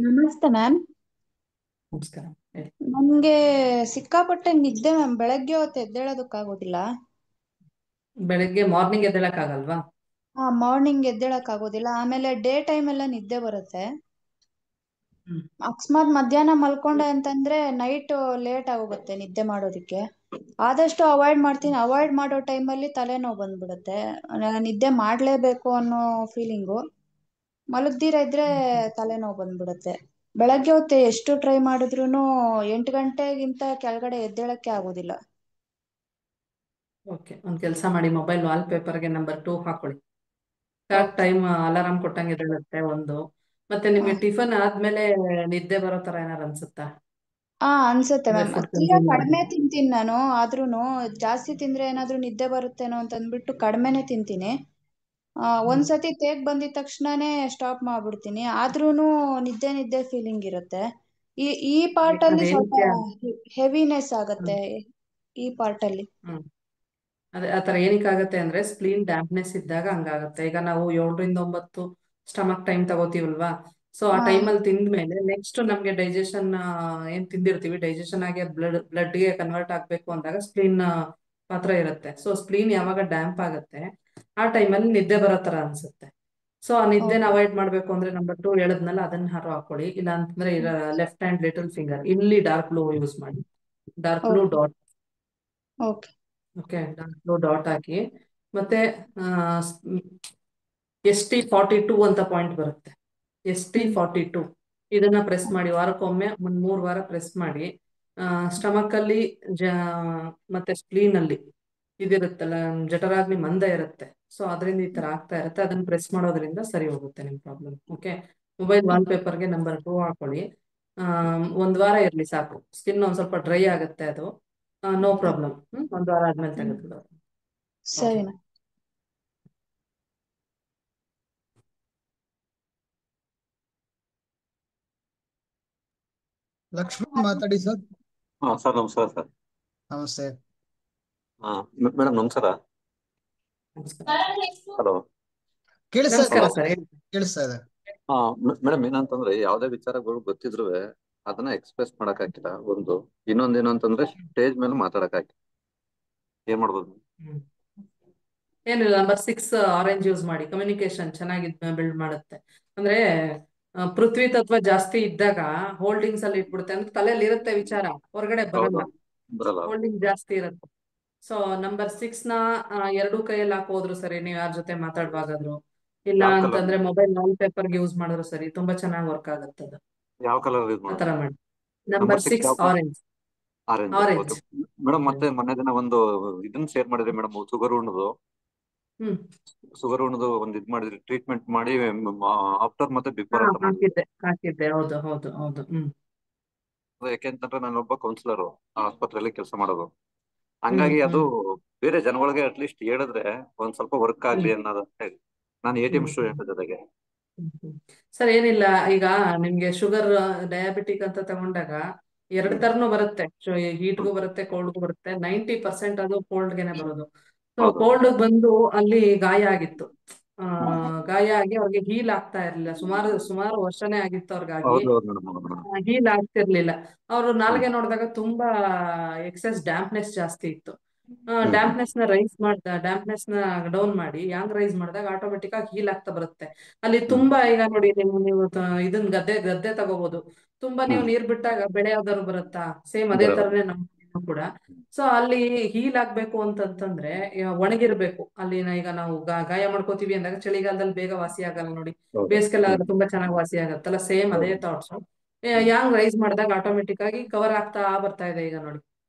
ನಮಸ್ತೆ ಮ್ಯಾಮ್. ನಮಸ್ಕಾರ. ನನ್ಗೆ ಸಿಕ್ಕಾಪಟ್ಟೆ ನಿದ್ದೆ ಮ್ಯಾಮ್. ಬೆಳಗ್ಗೆ ಹೊತ್ತು ಎದ್ದೇಳೋದಕ್ಕಾಗೋದಿಲ್ಲ. ಬೆಳಗ್ಗೆ ಮಾರ್ನಿಂಗ್ ಎದ್ದೇಳಕ್ ಆಗಲ್ವಾ? ಮಾರ್ನಿಂಗ್ ಎದ್ದೇಳಕ್ ಆಗೋದಿಲ್ಲ. ಆಮೇಲೆ ಡೇ ಟೈಮ್ ಎಲ್ಲ ನಿದ್ದೆ ಬರುತ್ತೆ. ಅಕಸ್ಮಾತ್ ಮಧ್ಯಾಹ್ನ ಮಲ್ಕೊಂಡೆ ಅಂತಂದ್ರೆ ನೈಟ್ ಲೇಟ್ ಆಗೋಗುತ್ತೆ ನಿದ್ದೆ ಮಾಡೋದಿಕ್ಕೆ. ಆದಷ್ಟು ಅವಾಯ್ಡ್ ಮಾಡ್ತೀನಿ. ಅವಾಯ್ಡ್ ಮಾಡೋ ಟೈಮಲ್ಲಿ ತಲೆನೋವು ಬಂದ್ಬಿಡುತ್ತೆ. ನಿದ್ದೆ ಮಾಡ್ಲೇಬೇಕು ಅನ್ನೋ ಫೀಲಿಂಗು. ಮಲಗ್ದಿರ ಇದ್ರೆ ತಲೆನೋವು ಬಂದ್ಬಿಡುತ್ತೆ. ಬೆಳಗ್ಗೆ ಹೊತ್ತು ಎಷ್ಟು ಟ್ರೈ ಮಾಡಿದ್ರು 8 ಗಂಟೆಗಿಂತ ಕೆಳಗಡೆ ಎದ್ದೇಳಕ್ಕೆ ಆಗೋದಿಲ್ಲ. ಓಕೆ, ಒಂದ್ ಕೆಲಸ ಮಾಡಿ, ಮೊಬೈಲ್ ವಾಲ್ ಪೇಪರ್ಗೆ ನಂಬರ್ 2 ಹಾಕೊಳ್ಳಿ. ಕರೆಕ್ಟ್ ಟೈಮ್ ಅಲಾರಾಮ್ ಕೊಟ್ಟಂಗೆ ಎದ್ದೇಳುತ್ತೆ ಒಂದು. ಮತ್ತೆ ನಿಮ್ಗೆ ಟಿಫನ್ ಆದ್ಮೇಲೆ ನಿದ್ದೆ ಬರೋ ತರ ಏನಾರು ಅನ್ಸುತ್ತಾ? ಅನ್ಸುತ್ತೆ ಮ್ಯಾಮ್. ಫುಡ್ ತೀರಾ ಕನ್ಸ್ಯೂಮ್ ಕಡಿಮೆ ತಿಂತೀನಿ ನಾನು. ಆದ್ರೂನು ಜಾಸ್ತಿ ತಿಂದ್ರೆ ಏನಾದ್ರೂ ನಿದ್ದೆ ಬರುತ್ತೇನೋ ಅಂತ ಅಂದ್ಬಿಟ್ಟು ಕಡಿಮೆನೆ ತಿಂತೀನಿ. ಒಂದ್ಸತಿ ತೇಗ್ ಬಂದಿದ ತಕ್ಷಣನೇ ಸ್ಟಾಪ್ ಮಾಡ್ಬಿಡ್ತೀನಿ, ಆದ್ರೂನು ನಿದ್ದೆ ಫೀಲಿಂಗ್ ಇರುತ್ತೆ. ಈ ಪಾರ್ಟ್ ಅಲ್ಲಿ ಸ್ವಲ್ಪ ಅದೇನಕ್ಕೆ ಹೆವಿನೆಸ್ ಆಗತ್ತೆ ಹ್ಮ್ ಈ ಪಾರ್ಟ್ ಅಲ್ಲಿ. ಹ್ಮ್ ಅದೇ ಆತರ ಏನಕ್ಕಾಗತ್ತೆ ಅಂದ್ರೆ ಸ್ಪ್ಲೀನ್ ಡ್ಯಾಂಪ್ನೆಸ್ ಇದ್ದಾಗ ಹಂಗಾಗತ್ತೆ. ಈಗ ನಾವು 7 ರಿಂದ 9 ಸ್ಟಮಕ್ ಟೈಮ್ ತಗೋತೀವಲ್ವಾ, ಸೊ ಆ ಹಾ ಟೈಮಲ್ಲಿ ತಿಂದ್ಮೇಲೆ ನೆಕ್ಸ್ಟ್ ನಮ್ಗೆ ಡೈಜೆಷನ್ ಏನ್ ತಿಂದಿರ್ತೀವಿ ಡೈಜೆಷನ್ ಆಗಿ ಬ್ಲಡ್ಗೆ ಕನ್ವರ್ಟ್ ಆಗ್ಬೇಕು ಅಂದಾಗ ಸ್ಪ್ಲೀನ್ ಪಾತ್ರ ಇರುತ್ತೆ. ಸೊ ಸ್ಪ್ಲೀನ್ ಯಾವಾಗ ಡ್ಯಾಂಪ್ ಆಗುತ್ತೆ ಆ ಟೈಮಲ್ಲಿ ನಿದ್ದೆ ಬರೋ ತರ ಅನ್ಸುತ್ತೆ. ಸೊ ಆ ನಿದ್ದೆನ ಓಕೆ ಅವಾಯ್ಡ್ ಮಾಡ್ಬೇಕು ಅಂದ್ರೆ ನಂಬರ್ 2 ಹೇಳದ್ನಲ್ಲ ಅದನ್ನ ಹಾರು ಹಾಕೊಳ್ಳಿ. ಇಲ್ಲ ಅಂತಂದ್ರೆ ಲೆಫ್ಟ್ ಹ್ಯಾಂಡ್ ಲಿಟಲ್ ಫಿಂಗರ್ ಇಲ್ಲಿ ಡಾರ್ಕ್ ಬ್ಲೂ ಯೂಸ್ ಮಾಡಿ, dark blue okay dot. Okay okay, dark blue dot ಹಾಕಿ. ಮತ್ತೆ ST42 ಅಂತ ಪಾಯಿಂಟ್ ಬರುತ್ತೆ, ST42 ಇದನ್ನ ಪ್ರೆಸ್ ಮಾಡಿ ವಾರಕ್ಕೊಮ್ಮೆ 3 ವಾರ ಪ್ರೆಸ್ ಮಾಡಿ. ಸ್ಟಮಕ್ ಅಲ್ಲಿ ಮತ್ತೆ ಸ್ಪ್ಲೀನ್ ಅಲ್ಲಿ ಇದಿರುತ್ತಲ್ಲ ಜಠರಾಗ್ನಿ ಮಂದ ಇರುತ್ತೆ. ಸೊ ಅದರಿಂದ ಈ ತರ ಆಗ್ತಾ ಇರುತ್ತೆ. ಅದನ್ನ ಪ್ರೆಸ್ ಮಾಡೋದ್ರಿಂದ ಸರಿ ಹೋಗುತ್ತೆ ನಿಮ್ ಪ್ರಾಬ್ಲಮ್. ಓಕೆ, ಮೊಬೈಲ್ ವಾಲ್ಪೇಪರ್ಗೆ ನಂಬರ್ 2 ಹಾಕೊಳ್ಳಿ. 1 ವಾರ ಇರ್ಲಿ ಸಾಕು. ಸ್ಕಿನ್ ಒಂದ್ ಸ್ವಲ್ಪ ಡ್ರೈ ಆಗುತ್ತೆ ಅದು, ನೋ ಪ್ರಾಬ್ಲಮ್. 1 ವಾರ ಆದ್ಮೇಲೆ ತೆಗೆದ್ಬಿಡೋದು. ಓಕೆ, ಸರಿನಾ. ಲಕ್ಷ್ಮಣ್ ಮಾತಾಡಿ ಸರ್. ಸರ್ ನಮಸ್ಕಾರ ಸರ್. ನಮಸ್ತೆ. ಮೇಡಮ್ ನಮಸ್ಕಾರ. ನಮಸ್ಕಾರ. ಹಲೋ. ಕೇಳಿಸ್ತಾ ನಮಸ್ಕಾರ ಹಲೋ. ಸರ್, ಹೇಳಿ. ಕೇಳಿಸ್ತಾ ಇದೆ. ಮೇಡಮ್ ಏನಂತಂದ್ರೆ ಯಾವ್ದೇ ವಿಚಾರಗಳು ಗೊತ್ತಿದ್ರು ಅದನ್ನ ಎಕ್ಸ್ಪ್ರೆಸ್ ಮಾಡಕ್ ಹಾಕಿಲ್ಲ ಒಂದು. ಇನ್ನೊಂದೇನು ಅಂತಂದ್ರೆ ಸ್ಟೇಜ್ ಮೇಲೆ ಮಾತಾಡಕ್ ಹಾಕಿ ಏನ್ ಮಾಡ್ಬೋದು? ಹ್ಮ್. ಏನಿಲ್ಲ, ನಂಬರ್ 6 ಆರೆಂಜ್ ಯೂಸ್ ಮಾಡಿ. ಕಮ್ಯುನಿಕೇಶನ್ ಚೆನ್ನಾಗಿ ಬಿಲ್ಡ್ ಮಾಡುತ್ತೆ. ಅಂದ್ರೆ ಪೃಥ್ವಿ ತತ್ವ ಜಾಸ್ತಿ ಇದ್ದಾಗ ಹೋಲ್ಡಿಂಗ್ಸ್ ಅಲ್ಲಿ ಇಟ್ಬಿಡುತ್ತೆ. ಅಂದ್ರೆ ತಲೆಯಲ್ಲಿ ಇರುತ್ತೆ ವಿಚಾರ, ಹೊರಗಡೆ ಬರಲ್ಲ, ಹೌದು, ಬರಲ್ಲ. ಹೋಲ್ಡಿಂಗ್ ಜಾಸ್ತಿ ಇರುತ್ತೆ. ಸೊ ನಂಬರ್ 6ನ 2 ಕೈಯಲ್ಲಿ ಹಾಕೋದ್ರು ಸರಿ, ನೀವ್ ಯಾರ ಜೊತೆ ಮಾತಾಡುವಾಗಾದ್ರು. ಇಲ್ಲ ಯಾವ ಕಲರ್? ಅಂತಂದ್ರೆ ಮೊಬೈಲ್ ವಾಲ್ ಪೇಪರ್ಗೆ ಯೂಸ್ ಮಾಡಿದ್ರು ಸರಿ, ತುಂಬಾ ಚೆನ್ನಾಗಿ ವರ್ಕ್ ಆಗುತ್ತೆ ಅದು. ಯಾವ ಕಲರ್ ಯೂಸ್ ಆತರ ಮಾಡೋದು? ಮಾಡಿ. ನಂಬರ್ ನಂಬರ್ 6 6 ಯಾವ? Orange. Orange. Orange. Okay madam. ಮತ್ತೆ ಮೊನ್ನೆ ದಿನ ಒಂದು ಇದನ್ನ ಶೇರ್ ಮಾಡಿದ್ರಿ ಮೇಡಮ್, ಶುಗರ್ ಉಣ್ಣದು. ಹ್ಮ್ ಶುಗರ್ ಉಣ್ಣದು ಒಂದು ಇದ್ ಮಾಡಿದ್ರಿ, ಟ್ರೀಟ್ಮೆಂಟ್ ಮಾಡಿ ಆಫ್ಟರ್ ಮತ್ತೆ ಬಿಫೋರ್ ಅಂತ ಮಾಡಿದ್ರಿ. ಹಾಕಿದ್ದೆ. ಹೌದು ಹೌದು ಹೌದು. ಯಾಕೆಂತಂದ್ರೆ ನಾನೊಬ್ಬ ಕೌನ್ಸಿಲರ್ ಆಸ್ಪತ್ರೆಯಲ್ಲಿ ಕೆಲಸ ಮಾಡೋದು. ಹ್ಮ್ ಹಂಗಾಗಿ ಅದು ಹ್ಮ್ ಬೇರೆ ಜನಗಳಿಗೆ ಅಟ್ಲೀಸ್ಟ್ ಹೇಳಿದ್ರೆ ಒಂದ್ ಸ್ವಲ್ಪ ವರ್ಕ್ ಆಗ್ಲಿ ಹ್ಮ್ ಅನ್ನೋದು ಹೇಳಿ. ನಾನು ATM ಹ್ಮ್ ಹ್ಮ್ ಸ್ಟೂಡೆಂಟ್ ಜೊತೆಗೆ. ಸರ್ ಏನಿಲ್ಲ, ಈಗ ನಿಮ್ಗೆ ಶುಗರ್ ಡಯಾಬಿಟಿಕ್ ಅಂತ ತಗೊಂಡಾಗ 2 ತರನು ಬರುತ್ತೆ. ಹೀಟ್ಗೂ ಬರುತ್ತೆ, ಕೋಲ್ಡ್ಗೂ ಬರುತ್ತೆ. 90% ಅದು ಕೋಲ್ಡ್ಗೆನೆ ಬರೋದು. ಸೊ ಹೌದು. ಕೋಲ್ಡ್ ಬಂದು ಅಲ್ಲಿ ಗಾಯ ಆಗಿತ್ತು. ಗಾಯ ಆಗಿ ಅವ್ರಿಗೆ ಹೀಲ್ ಆಗ್ತಾ ಇರ್ಲಿಲ್ಲ. ಸುಮಾರು ವರ್ಷನೇ ಆಗಿತ್ತು ಅವ್ರಿಗಾಗಿ, ಹೌದು ಹೌದು ಮೇಡಮ್. ಹೀಲ್ ಆಗ್ತಿರ್ಲಿಲ್ಲ. ಅವ್ರು ನಾಲ್ಗೆ ನೋಡಿದಾಗ ತುಂಬಾ ಎಕ್ಸೆಸ್ ಡ್ಯಾಂಪ್ನೆಸ್ ಜಾಸ್ತಿ ಇತ್ತು. ಡ್ಯಾಂಪ್ನೆಸ್ ನ ಡೌನ್ ಮಾಡಿ ಯಾಂಗ್ ರೈಸ್ ಮಾಡಿದಾಗ ಆಟೋಮೆಟಿಕ್ ಆಗಿ ಹೀಲ್ ಆಗ್ತಾ ಬರುತ್ತೆ. ಅಲ್ಲಿ ತುಂಬಾ ಈಗ ನೋಡಿ, ನೀವು ಇದನ್ ಗದ್ದೆ ತಗೋಬಹುದು. ತುಂಬಾ ನೀವು ನೀರ್ ಬಿಟ್ಟಾಗ ಬೆಳೆ ಯಾವ್ದಾದ್ರು ಬರುತ್ತಾ? ಸೇಮ್ ಅದೇ ಬರಲ್ಲ. ತರನೇ ನಮ್ಮ ಕೂಡ. ಸೊ ಅಲ್ಲಿ ಹೀಲ್ ಆಗ್ಬೇಕು ಅಂತಂತಂದ್ರೆ ಒಣಗಿರ್ಬೇಕು. ಅಲ್ಲಿನ ಈಗ ನಾವು ಗಾಯ ಮಾಡ್ಕೋತೀವಿ ಅಂದಾಗ ಚಳಿಗಾಲದಲ್ಲಿ ಬೇಗ ವಾಸಿ ಆಗಲ್ಲ ನೋಡಿ, ಹೌದು. ಬೇಸಿಗೆಲ್ಲ ತುಂಬಾ ಚೆನ್ನಾಗಿ ವಾಸಿ ಆಗತ್ತಲ್ಲ. ಸೇಮ್ ಅದೇ ಹೌದು. ಥಾಟ್ಸ್ ಯಾಂಗ್ ರೈಸ್ ಮಾಡಿದಾಗ ಆಟೋಮೆಟಿಕ್ ಆಗಿ ಕವರ್ ಆಗ್ತಾ ಬರ್ತಾ ಇದೆ ಈಗ ನೋಡಿ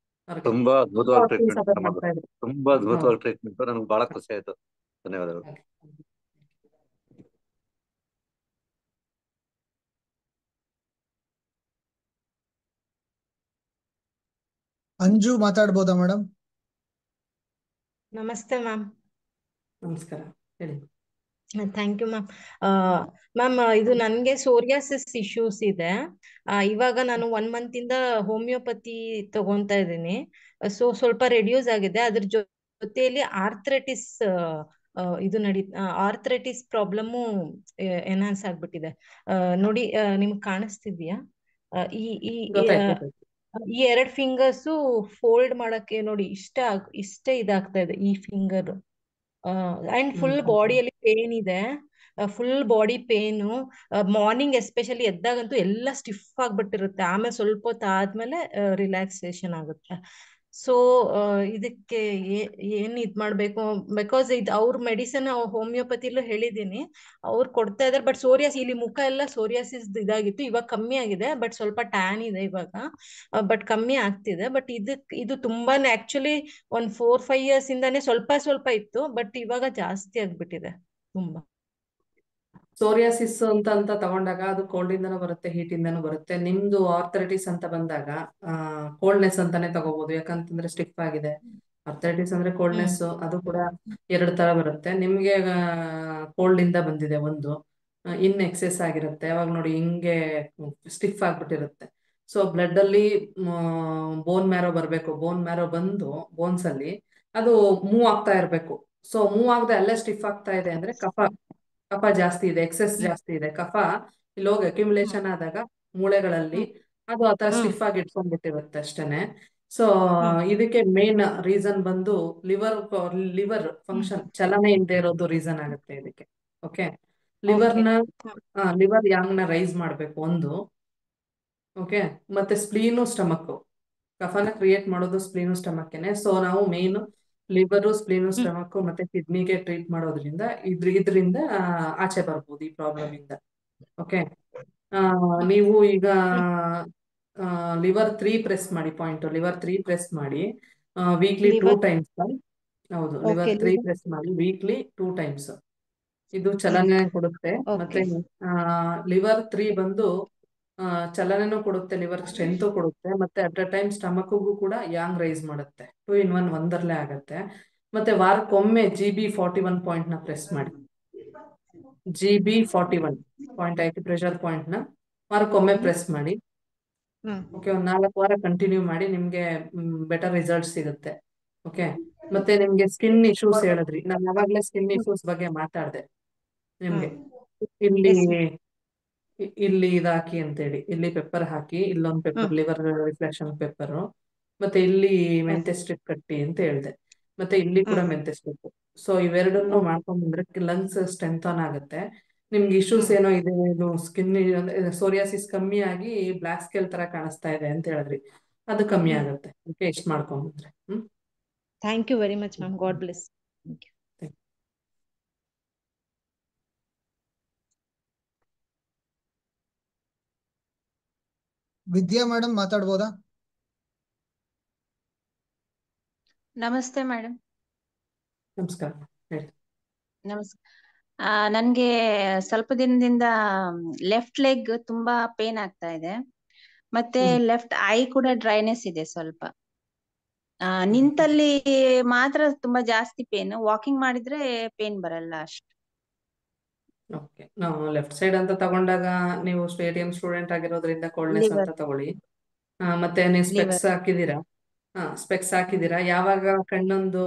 ಅವ್ರಿಗೆ. ತುಂಬಾ ತುಂಬಾ ಅದ್ಭುತವಾದ ಹೊತ್ತಿಗೆ ಟ್ರೀಟ್ಮೆಂಟ್ ಸಫರ್ ಮಾಡೋದು. ಮಾಡ್ತಾ ಇದ್ರು. ತುಂಬಾ ಅದ್ಭುತವಾದ ಹೌದು. ಟ್ರೀಟ್ಮೆಂಟ್. ನನಗೆ ಬಹಳ ಖುಷಿ ಆಯ್ತು. ಧನ್ಯವಾದಗಳು. ಹಾಗೆ. ಅಂಜು ಮಾತಾಡ್ಬೋದಾ ಮೇಡಮ್? ನಮಸ್ತೆ ಮ್ಯಾಮ್. ನಮಸ್ಕಾರ, ಹೇಳಿ. Thank you ma'am. ಮ್ಯಾಮ್, ಇದು ನನಗೆ ಸೋರಿಯಾಸಿಸ್ ಇಶ್ಯೂಸ್ ಇದೆ. ಇವಾಗ ನಾನು 1 ಮಂತ್ ಇಂದ ಹೋಮಿಯೋಪತಿ ತಗೊಂತಾ ಇದ್ದೀನಿ. ಸೊ ಸ್ವಲ್ಪ ರೆಡ್ಯೂಸ್ ಆಗಿದೆ. ಅದ್ರ ಜೊತೆಯಲ್ಲಿ ಆರ್ಥ್ರೈಟಿಸ್ ಇದು ಆರ್ಥ್ರೈಟಿಸ್ ಪ್ರಾಬ್ಲಮ್ಮು ಎನ್ಹಾನ್ಸ್ ಆಗ್ಬಿಟ್ಟಿದೆ. ನೋಡಿ, ನಿಮ್ಗೆ ಕಾಣಿಸ್ತಿದ್ಯಾ? ಈ ಈ ಗೊತ್ತಾಯ್ತು. ಈ 2 ಫಿಂಗರ್ಸು ಫೋಲ್ಡ್ ಮಾಡಕ್ಕೆ ನೋಡಿ ಇಷ್ಟೇ ಇದಾಗ್ತಾ ಇದೆ ಈ ಫಿಂಗರ್. ಅಂಡ್ ಫುಲ್ ಬಾಡಿಯಲ್ಲಿ ಪೇನ್ ಇದೆ. Full body pain. Morning especially ಎದ್ದಾಗಂತೂ ಎಲ್ಲ ಸ್ಟಿಫ್ ಆಗ್ಬಿಟ್ಟಿರುತ್ತೆ. ಆಮೇಲೆ ಸ್ವಲ್ಪ ಹೊತ್ತು ಆದ್ಮೇಲೆ ರಿಲ್ಯಾಕ್ಸೇಷನ್ ಆಗುತ್ತೆ. ಸೊ ಇದಕ್ಕೆ ಏನ್ ಇದ್ ಮಾಡ್ಬೇಕು? ಬಿಕಾಸ್ ಇದು ಅವ್ರ ಮೆಡಿಸಿನ್ ಹೋಮಿಯೋಪತಿಲೂ ಹೇಳಿದೀನಿ, ಅವ್ರು ಕೊಡ್ತಾ ಇದಾರೆ. ಬಟ್ ಇಲ್ಲಿ ಮುಖ ಎಲ್ಲ ಸೋರಿಯಾಸಿಸ್ ಇದಾಗಿತ್ತು, ಇವಾಗ ಕಮ್ಮಿ ಆಗಿದೆ. ಬಟ್ ಸ್ವಲ್ಪ ಟ್ಯಾನ್ ಇದೆ ಇವಾಗ, ಬಟ್ ಕಮ್ಮಿ ಆಗ್ತಿದೆ. ಬಟ್ ಇದು ತುಂಬಾನೇ ಆಕ್ಚುಲಿ 4-5 years ಇಂದಾನೆ ಸ್ವಲ್ಪ ಇತ್ತು, ಬಟ್ ಇವಾಗ ಜಾಸ್ತಿ ಆಗ್ಬಿಟ್ಟಿದೆ ತುಂಬಾ. ಸೋರಿಯಾಸಿಸ್ ಅಂತ ತಗೊಂಡಾಗ ಅದು ಕೋಲ್ಡ್ ಇಂದನೂ ಬರುತ್ತೆ, ಹೀಟ್ ಇಂದನೂ ಬರುತ್ತೆ. ನಿಮ್ದು ಆರ್ಥರೈಟಿಸ್ ಅಂತ ಬಂದಾಗ ಕೋಲ್ಡ್ನೆಸ್ ಅಂತಾನೆ ತಗೋಬಹುದು. ಯಾಕಂತಂದ್ರೆ ಸ್ಟಿಫ್ ಆಗಿದೆ. ಅರ್ಥೈಟಿಸ್ ಅಂದ್ರೆ ಕೋಲ್ಡ್ನೆಸ್, ಅದು ಕೂಡ 2 ತರ ಬರುತ್ತೆ. ನಿಮ್ಗೆ ಕೋಲ್ಡ್ ಇಂದ ಬಂದಿದೆ ಒಂದು, ಇನ್ ಎಕ್ಸೆಸ್ ಆಗಿರುತ್ತೆ, ಅವಾಗ ನೋಡಿ ಹಿಂಗೆ ಸ್ಟಿಫ್ ಆಗ್ಬಿಟ್ಟಿರುತ್ತೆ. ಸೊ ಬ್ಲಡ್ ಅಲ್ಲಿ ಬೋನ್ ಮ್ಯಾರೋ ಬರ್ಬೇಕು, ಬೋನ್ ಮ್ಯಾರೋ ಬಂದು ಬೋನ್ಸ್ ಅಲ್ಲಿ ಅದು ಮೂವ್ ಆಗ್ತಾ ಇರ್ಬೇಕು. ಸೊ ಮೂವ್ ಆಗದೆ ಅಲ್ಲೇ ಸ್ಟಿಫ್ ಆಗ್ತಾ ಇದೆ ಅಂದ್ರೆ ಕಫ ಜಾಸ್ತಿ ಇದೆ, ಎಕ್ಸೆಸ್ ಜಾಸ್ತಿ ಇದೆ. ಕಫ ಇಲ್ಲಿ ಹೋಗಿ ಅಕ್ಯುಮುಲೇಷನ್ ಆದಾಗ ಮೂಳೆಗಳಲ್ಲಿ ಅದು ಆತರ ಸ್ಟಿಫ್ ಆಗಿ ಇಟ್ಕೊಂಡ್ಬಿಟ್ಟಿರುತ್ತೆ ಅಷ್ಟೇನೆ. ಸೊ ಇದಕ್ಕೆ ಮೇನ್ ರೀಸನ್ ಬಂದು ಲಿವರ್ ಫಂಕ್ಷನ್ ಚಲನೆ ಇಲ್ಲದೆ ಇರೋದು ರೀಸನ್ ಆಗುತ್ತೆ ಇದಕ್ಕೆ. ಓಕೆ, ಲಿವರ್ ಯಾಂಗ್ನ ರೈಸ್ ಮಾಡ್ಬೇಕು ಒಂದು. ಓಕೆ, ಮತ್ತೆ ಸ್ಪ್ಲೀನು ಸ್ಟಮಕ್, ಕಫನ ಕ್ರಿಯೇಟ್ ಮಾಡೋದು ಸ್ಪ್ಲೀನು ಸ್ಟಮಕ್ಕೆನೆ. ಸೊ ನಾವು ಮೇನ್ ಲಿವರು, ಸ್ಪ್ಲೀನು ಸ್ಟಮಕ್ ಮತ್ತೆ ಕಿಡ್ನಿಗೆ ಟ್ರೀಟ್ ಮಾಡೋದ್ರಿಂದ ಇದರಿಂದ ಆಚೆ ಬರ್ಬೋದು ಈ ಪ್ರಾಬ್ಲಮ್ ಇಂದ. ಓಕೆ, ನೀವು ಈಗ ಲಿವರ್ 3 ಪ್ರೆಸ್ ಮಾಡಿ, ಪಾಯಿಂಟ್ ಲಿವರ್ 3 ಪ್ರೆಸ್ ಮಾಡಿ ವೀಕ್ಲಿ 2 ಟೈಮ್ಸ್. ಹೌದು, ಲಿವರ್ 3 ಪ್ರೆಸ್ ಮಾಡಿ ವೀಕ್ಲಿ 2 ಟೈಮ್ಸ್. ಇದು ಚಲನೆ ಕೊಡುತ್ತೆ. ಮತ್ತೆ ಲಿವರ್ 3 ಬಂದು ಚಲನೆನೂ ಕೊಡುತ್ತೆ, ಲಿವರ್ ಸ್ಟ್ರೆಂತ್ ಕೊಡುತ್ತೆ, ಮತ್ತೆ ಅಟ್ ಅ ಟೈಮ್ ಸ್ಟಮಕ್ಗೂ ಕೂಡ ಯಾಂಗ್ ರೈಸ್ ಮಾಡುತ್ತೆ. 2 in 1 ಒಂದರಲ್ಲೇ ಆಗತ್ತೆ. ಮತ್ತೆ ವಾರಕ್ಕೊಮ್ಮೆ GB41 ಪಾಯಿಂಟ್ ನ ಪ್ರೆಸ್ ಮಾಡಿ. GB41 ಪಾಯಿಂಟ್ ಪ್ರೆಷರ್ ಪಾಯಿಂಟ್ ನ ವಾರಕ್ಕೊಮ್ಮೆ ಪ್ರೆಸ್ ಮಾಡಿ. ಓಕೆ, ಒಂದ್ 4 ವಾರ ಕಂಟಿನ್ಯೂ ಮಾಡಿ, ನಿಮ್ಗೆ ಬೆಟರ್ ರಿಸಲ್ಟ್ ಸಿಗುತ್ತೆ. ಓಕೆ, ಮತ್ತೆ ನಿಮ್ಗೆ ಸ್ಕಿನ್ ಇಶ್ಯೂಸ್ ಹೇಳಿದ್ರಿ, ನಾನು ಯಾವಾಗ್ಲೇ ಸ್ಕಿನ್ ಇಶ್ಯೂಸ್ ಬಗ್ಗೆ ಮಾತಾಡ್ದೆ ನಿಮ್ಗೆ. ಇಲ್ಲಿ ಇದಾಕಿ ಅಂತೇಳಿ, ಇಲ್ಲಿ ಪೆಪ್ಪರ್ ಹಾಕಿ, ಇಲ್ಲೊಂದು ಪೆಪ್ಪರ್ ಲಿವರ್ ರಿಫ್ಲೆಕ್ಷನ್ ಪೆಪ್ಪರ್, ಮತ್ತೆ ಇಲ್ಲಿ ಮೆಂತೆ ಸ್ಟ್ರಿಪ್ ಕಟ್ಟಿ ಅಂತ ಹೇಳ್ದೆ, ಮತ್ತೆ ಇಲ್ಲಿ ಕೂಡ ಮೆಂತೆ ಸ್ಟ್ರಿಪ್. ಸೊ ಇವೆರಡನ್ನು ಮಾಡ್ಕೊಂಡ್ ಬಂದ್ರೆ ಲಂಗ್ಸ್ ಸ್ಟ್ರೆಂಥನ್ ಆಗುತ್ತೆ. ನಿಮ್ಗೆ ಇಶ್ಯೂಸ್ ಏನೋ ಇದೆ, ಇದು ಸ್ಕಿನ್ ಸೋರಿಯಾಸಿಸ್ ಕಮ್ಮಿ ಆಗಿ ಬ್ಲಾಕ್ ಸ್ಕೇಲ್ ತರ ಕಾಣಿಸ್ತಾ ಇದೆ ಅಂತ ಹೇಳಿದ್ರಿ, ಅದು ಕಮ್ಮಿ ಆಗುತ್ತೆ. ಓಕೆ, ಇಷ್ಟು ಮಾಡ್ಕೊಂಡ್ ಬಂದ್ರೆ. Thank you very much ma'am. God bless. Vidya madam ಮಾತಾಡ್ಬೋದಾ? ನಮಸ್ತೆ ಮೇಡಮ್. ನಮಸ್ಕಾರ, ಹೇಳಿ. ನನ್ಗೆ ಸ್ವಲ್ಪ ದಿನದಿಂದ ಲೆಫ್ಟ್ ಲೆಗ್ ತುಂಬಾ ಪೇನ್ ಆಗ್ತಾ ಇದೆ, ಮತ್ತೆ ಲೆಫ್ಟ್ ಐ ಕೂಡ ಡ್ರೈನೆಸ್ ಇದೆ ಸ್ವಲ್ಪ. ನಿಂತಲ್ಲಿ ಮಾತ್ರ ತುಂಬಾ ಜಾಸ್ತಿ ಪೇನ್, ವಾಕಿಂಗ್ ಮಾಡಿದ್ರೆ ಪೇನ್ ಬರಲ್ಲ ಅಷ್ಟು. ಓಕೆ, ನಾವು ಲೆಫ್ಟ್ ಸೈಡ್ ಅಂತ ತಗೊಂಡಾಗ ನೀವು ಸ್ಟೇಡಿಯಂ ಸ್ಟೂಡೆಂಟ್ ಆಗಿರೋದ್ರಿಂದ ಕೋಲ್ಡ್ನೆಸ್ ಅಂತ ತಗೊಳ್ಳಿ. ಮತ್ತೆ ನೀವು ಸ್ಪೆಕ್ಸ್ ಹಾಕಿದೀರಾ? ಸ್ಪೆಕ್ಸ್ ಹಾಕಿದೀರಾ? ಯಾವಾಗ ಕಣ್ಣೊಂದು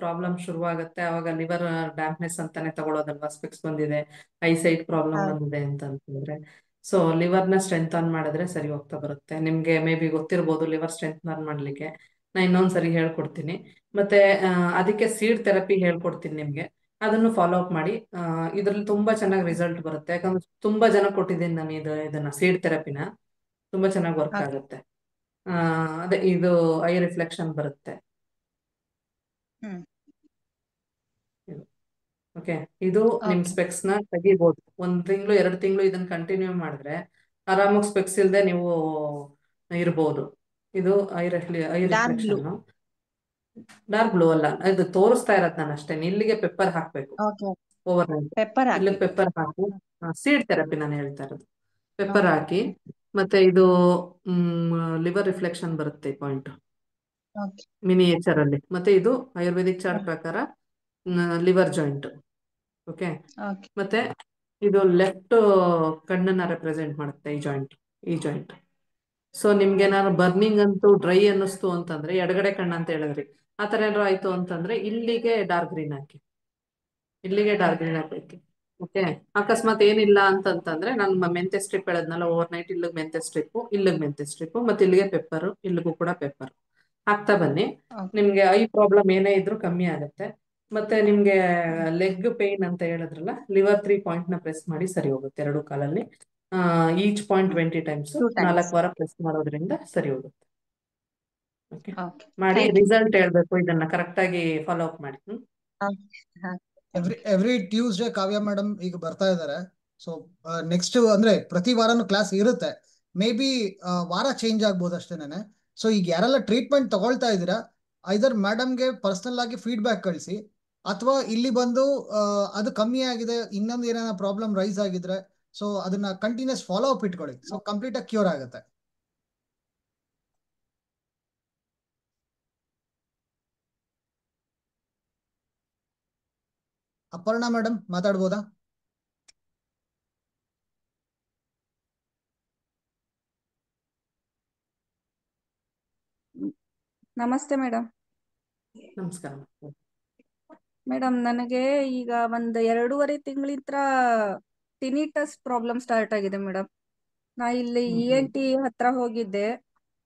ಪ್ರಾಬ್ಲಮ್ ಶುರುವಾಗುತ್ತೆ ಅವಾಗ ಲಿವರ್ ಡ್ಯಾಂಪ್ನೆಸ್ ಅಂತಾನೆ ತಗೊಳ್ಳೋದಲ್ವಾ, ಸ್ಪೆಕ್ಸ್ ಬಂದಿದೆ, ಐಸೈಟ್ ಪ್ರಾಬ್ಲಮ್ ಬಂದಿದೆ ಅಂತಂದ್ರೆ. ಸೊ ಲಿವರ್ನ ಸ್ಟ್ರೆಂಥನ್ ಮಾಡಿದ್ರೆ ಸರಿ ಹೋಗ್ತಾ ಬರುತ್ತೆ. ನಿಮ್ಗೆ ಮೇ ಬಿ ಗೊತ್ತಿರ್ಬೋದು ಲಿವರ್ ಸ್ಟ್ರೆಂಥನ್ ಮಾಡ್ಲಿಕ್ಕೆ, ನಾ ಇನ್ನೊಂದ್ಸರಿ ಹೇಳ್ಕೊಡ್ತೀನಿ. ಮತ್ತೆ ಅದಕ್ಕೆ ಸೀಡ್ ಥೆರಪಿ ಹೇಳ್ಕೊಡ್ತೀನಿ ನಿಮ್ಗೆ, ಅದನ್ನು ಫಾಲೋ ಅಪ್ ಮಾಡಿ. ಇದ್ರಲ್ಲಿ ತುಂಬಾ ಚೆನ್ನಾಗಿ ರಿಸಲ್ಟ್ ಬರುತ್ತೆ, ಯಾಕಂದ್ರೆ ತುಂಬಾ ಜನ ಕೊಟ್ಟಿದ್ದೀನಿ ನಾನು ಇದನ್ನ ಸೀಡ್ ಥೆರಪಿನ, ತುಂಬಾ ಚೆನ್ನಾಗಿ ವರ್ಕ್ ಆಗುತ್ತೆ. ಅದೇ ಇದು ಐ ರಿಫ್ಲೆಕ್ಷನ್ ಬರುತ್ತೆ. ಓಕೆ, ಇದು ನಿಮ್ ಸ್ಪೆಕ್ಸ್ ನ ತೆಗಿಬಹುದು. 1 ತಿಂಗಳು 2 ತಿಂಗಳು ಇದನ್ನ ಕಂಟಿನ್ಯೂ ಮಾಡಿದ್ರೆ ಆರಾಮಾಗಿ ಸ್ಪೆಕ್ಸ್ ಇಲ್ದೆ ನೀವು ಇರ್ಬೋದು. ಇದು ಐ ರಿಫ್ಲೆಕ್ಷನ್. ಡಾರ್ಕ್ ಬ್ಲೂ ಅಲ್ಲ, ಇದು ತೋರಿಸ್ತಾ ಇರತ್ ನಾನು ಅಷ್ಟೇ. ಇಲ್ಲಿಗೆ ಪೆಪ್ಪರ್ ಹಾಕ್ಬೇಕು ಓವರ್ ನೈಟ್. ಇಲ್ಲಿ ಪೆಪ್ಪರ್ ಹಾಕಿ, ಸೀಡ್ ಥೆರಪಿ ನಾನು ಹೇಳ್ತಾ ಇರೋದು. ಪೆಪ್ಪರ್ ಹಾಕಿ, ಮತ್ತೆ ಇದು ಲಿವರ್ ರಿಫ್ಲೆಕ್ಷನ್ ಬರುತ್ತೆ ಪಾಯಿಂಟ್ ಮಿನಿಯೇಚರ್ ಅಲ್ಲಿ. ಮತ್ತೆ ಇದು ಆಯುರ್ವೇದಿಕ್ ಚಾರ್ಟ್ ಪ್ರಕಾರ ಲಿವರ್ ಜಾಯಿಂಟ್. ಓಕೆ, ಮತ್ತೆ ಇದು ಲೆಫ್ಟ್ ಕಣ್ಣನ್ನ ರೆಪ್ರೆಸೆಂಟ್ ಮಾಡುತ್ತೆ ಈ ಜಾಯಿಂಟ್. ಸೊ ನಿಮ್ಗೆ ನಾನು ಬರ್ನಿಂಗ್ ಅಂತೂ ಡ್ರೈ ಅನ್ನಿಸ್ತು ಅಂತಂದ್ರೆ ಎಡಗಡೆ ಕಣ್ಣು ಅಂತ ಹೇಳಿದ್ರಿ, ಆತರ ಏನಾರು ಆಯ್ತು ಅಂತಂದ್ರೆ ಇಲ್ಲಿಗೆ ಡಾರ್ಕ್ ಗ್ರೀನ್ ಹಾಕಿ, ಇಲ್ಲಿಗೆ ಡಾರ್ಕ್ ಗ್ರೀನ್ ಹಾಕಿ. ಓಕೆ, ಅಕಸ್ಮಾತ್ ಏನಿಲ್ಲ ಅಂತಂತಂದ್ರೆ ನಾನು ಮೆಂತೆ ಸ್ಟ್ರಿಪ್ ಹೇಳದ್ನಲ್ಲ ಓವರ್ ನೈಟ್, ಇಲ್ಲಿಗೆ ಮೆಂತೆ ಸ್ಟ್ರಿಪ್, ಇಲ್ಲಿಗೆ ಮೆಂತೆ ಸ್ಟ್ರಿಪ್, ಮತ್ತೆ ಇಲ್ಲಿಗೆ ಪೆಪ್ಪರ್, ಇಲ್ಲಿಗೂ ಕೂಡ ಪೆಪ್ಪರ್ ಹಾಕ್ತಾ ಬನ್ನಿ. ನಿಮ್ಗೆ ಐ ಪ್ರಾಬ್ಲಮ್ ಏನೇ ಇದ್ರೂ ಕಮ್ಮಿ ಆಗುತ್ತೆ. ಮತ್ತೆ ನಿಮ್ಗೆ ಲೆಗ್ ಪೇನ್ ಅಂತ ಹೇಳಿದ್ರಲ್ಲ, ಲಿವರ್ 3 ಪಾಯಿಂಟ್ ನ ಪ್ರೆಸ್ ಮಾಡಿ ಸರಿ ಹೋಗುತ್ತೆ 2 ಕಾಲಲ್ಲಿ. ಈಚ್ ಪಾಯಿಂಟ್ 20 ಟೈಮ್ಸ್ 4 ವಾರ ಪ್ರೆಸ್ ಮಾಡೋದ್ರಿಂದ ಸರಿ ಹೋಗುತ್ತೆ. ಓಕೆ, ಮಾಡಿ ರಿಸಲ್ಟ್ ಹೇಳ್ಬೇಕು, ಇದನ್ನ ಕರೆಕ್ಟ್ ಆಗಿ ಫಾಲೋ ಅಪ್ ಮಾಡಿ. ಎವ್ರಿ ಟ್ಯೂಸ್ಡೇ ಕಾವ್ಯ ಮೇಡಮ್ ಈಗ ಬರ್ತಾ ಇದಾರೆ. ಸೊ ನೆಕ್ಸ್ಟ್ ಅಂದ್ರೆ ಪ್ರತಿ ವಾರನು ಕ್ಲಾಸ್ ಇರುತ್ತೆ, ಮೇ ಬಿ ವಾರ ಚೇಂಜ್ ಆಗ್ಬೋದು ಅಷ್ಟೇನೆ. ಸೊ ಈಗ ಯಾರೆಲ್ಲ ಟ್ರೀಟ್ಮೆಂಟ್ ತಗೊಳ್ತಾ ಇದ್ದೀರಾ, ಐದರ್ ಮೇಡಮ್ಗೆ ಪರ್ಸನಲ್ ಆಗಿ ಫೀಡ್ಬ್ಯಾಕ್ ಕಳಿಸಿ, ಅಥವಾ ಇಲ್ಲಿ ಬಂದು ಅದು ಕಮ್ಮಿ ಆಗಿದೆ, ಇನ್ನೊಂದು ಏನಾರ ಪ್ರಾಬ್ಲಮ್ ರೈಸ್ ಆಗಿದ್ರೆ ಸೊ ಅದನ್ನ ಕಂಟಿನ್ಯೂಸ್ ಫಾಲೋ ಅಪ್ ಇಟ್ಕೊಳ್ಳಿ. ಸೊ ಕಂಪ್ಲೀಟ್ ಆಗಿ ಕ್ಯೂರ್ ಆಗುತ್ತೆ. ಅಪರ್ಣಾ ಮೇಡಮ್ ಮಾತಾಡ್ಬೋದಾ? ನಮಸ್ತೆ ಮೇಡಮ್. ನಮಸ್ಕಾರ. ಮೇಡಮ್ ನನಗೆ ಈಗ ಒಂದ್ 2.5 ತಿಂಗಳಿಂದ ಟಿನಿಟಸ್ ಪ್ರಾಬ್ಲಮ್ ಸ್ಟಾರ್ಟ್ ಆಗಿದೆ ಮೇಡಮ್. ನಾ ಇಲ್ಲಿ ENT ಹತ್ರ ಹೋಗಿದ್ದೆ,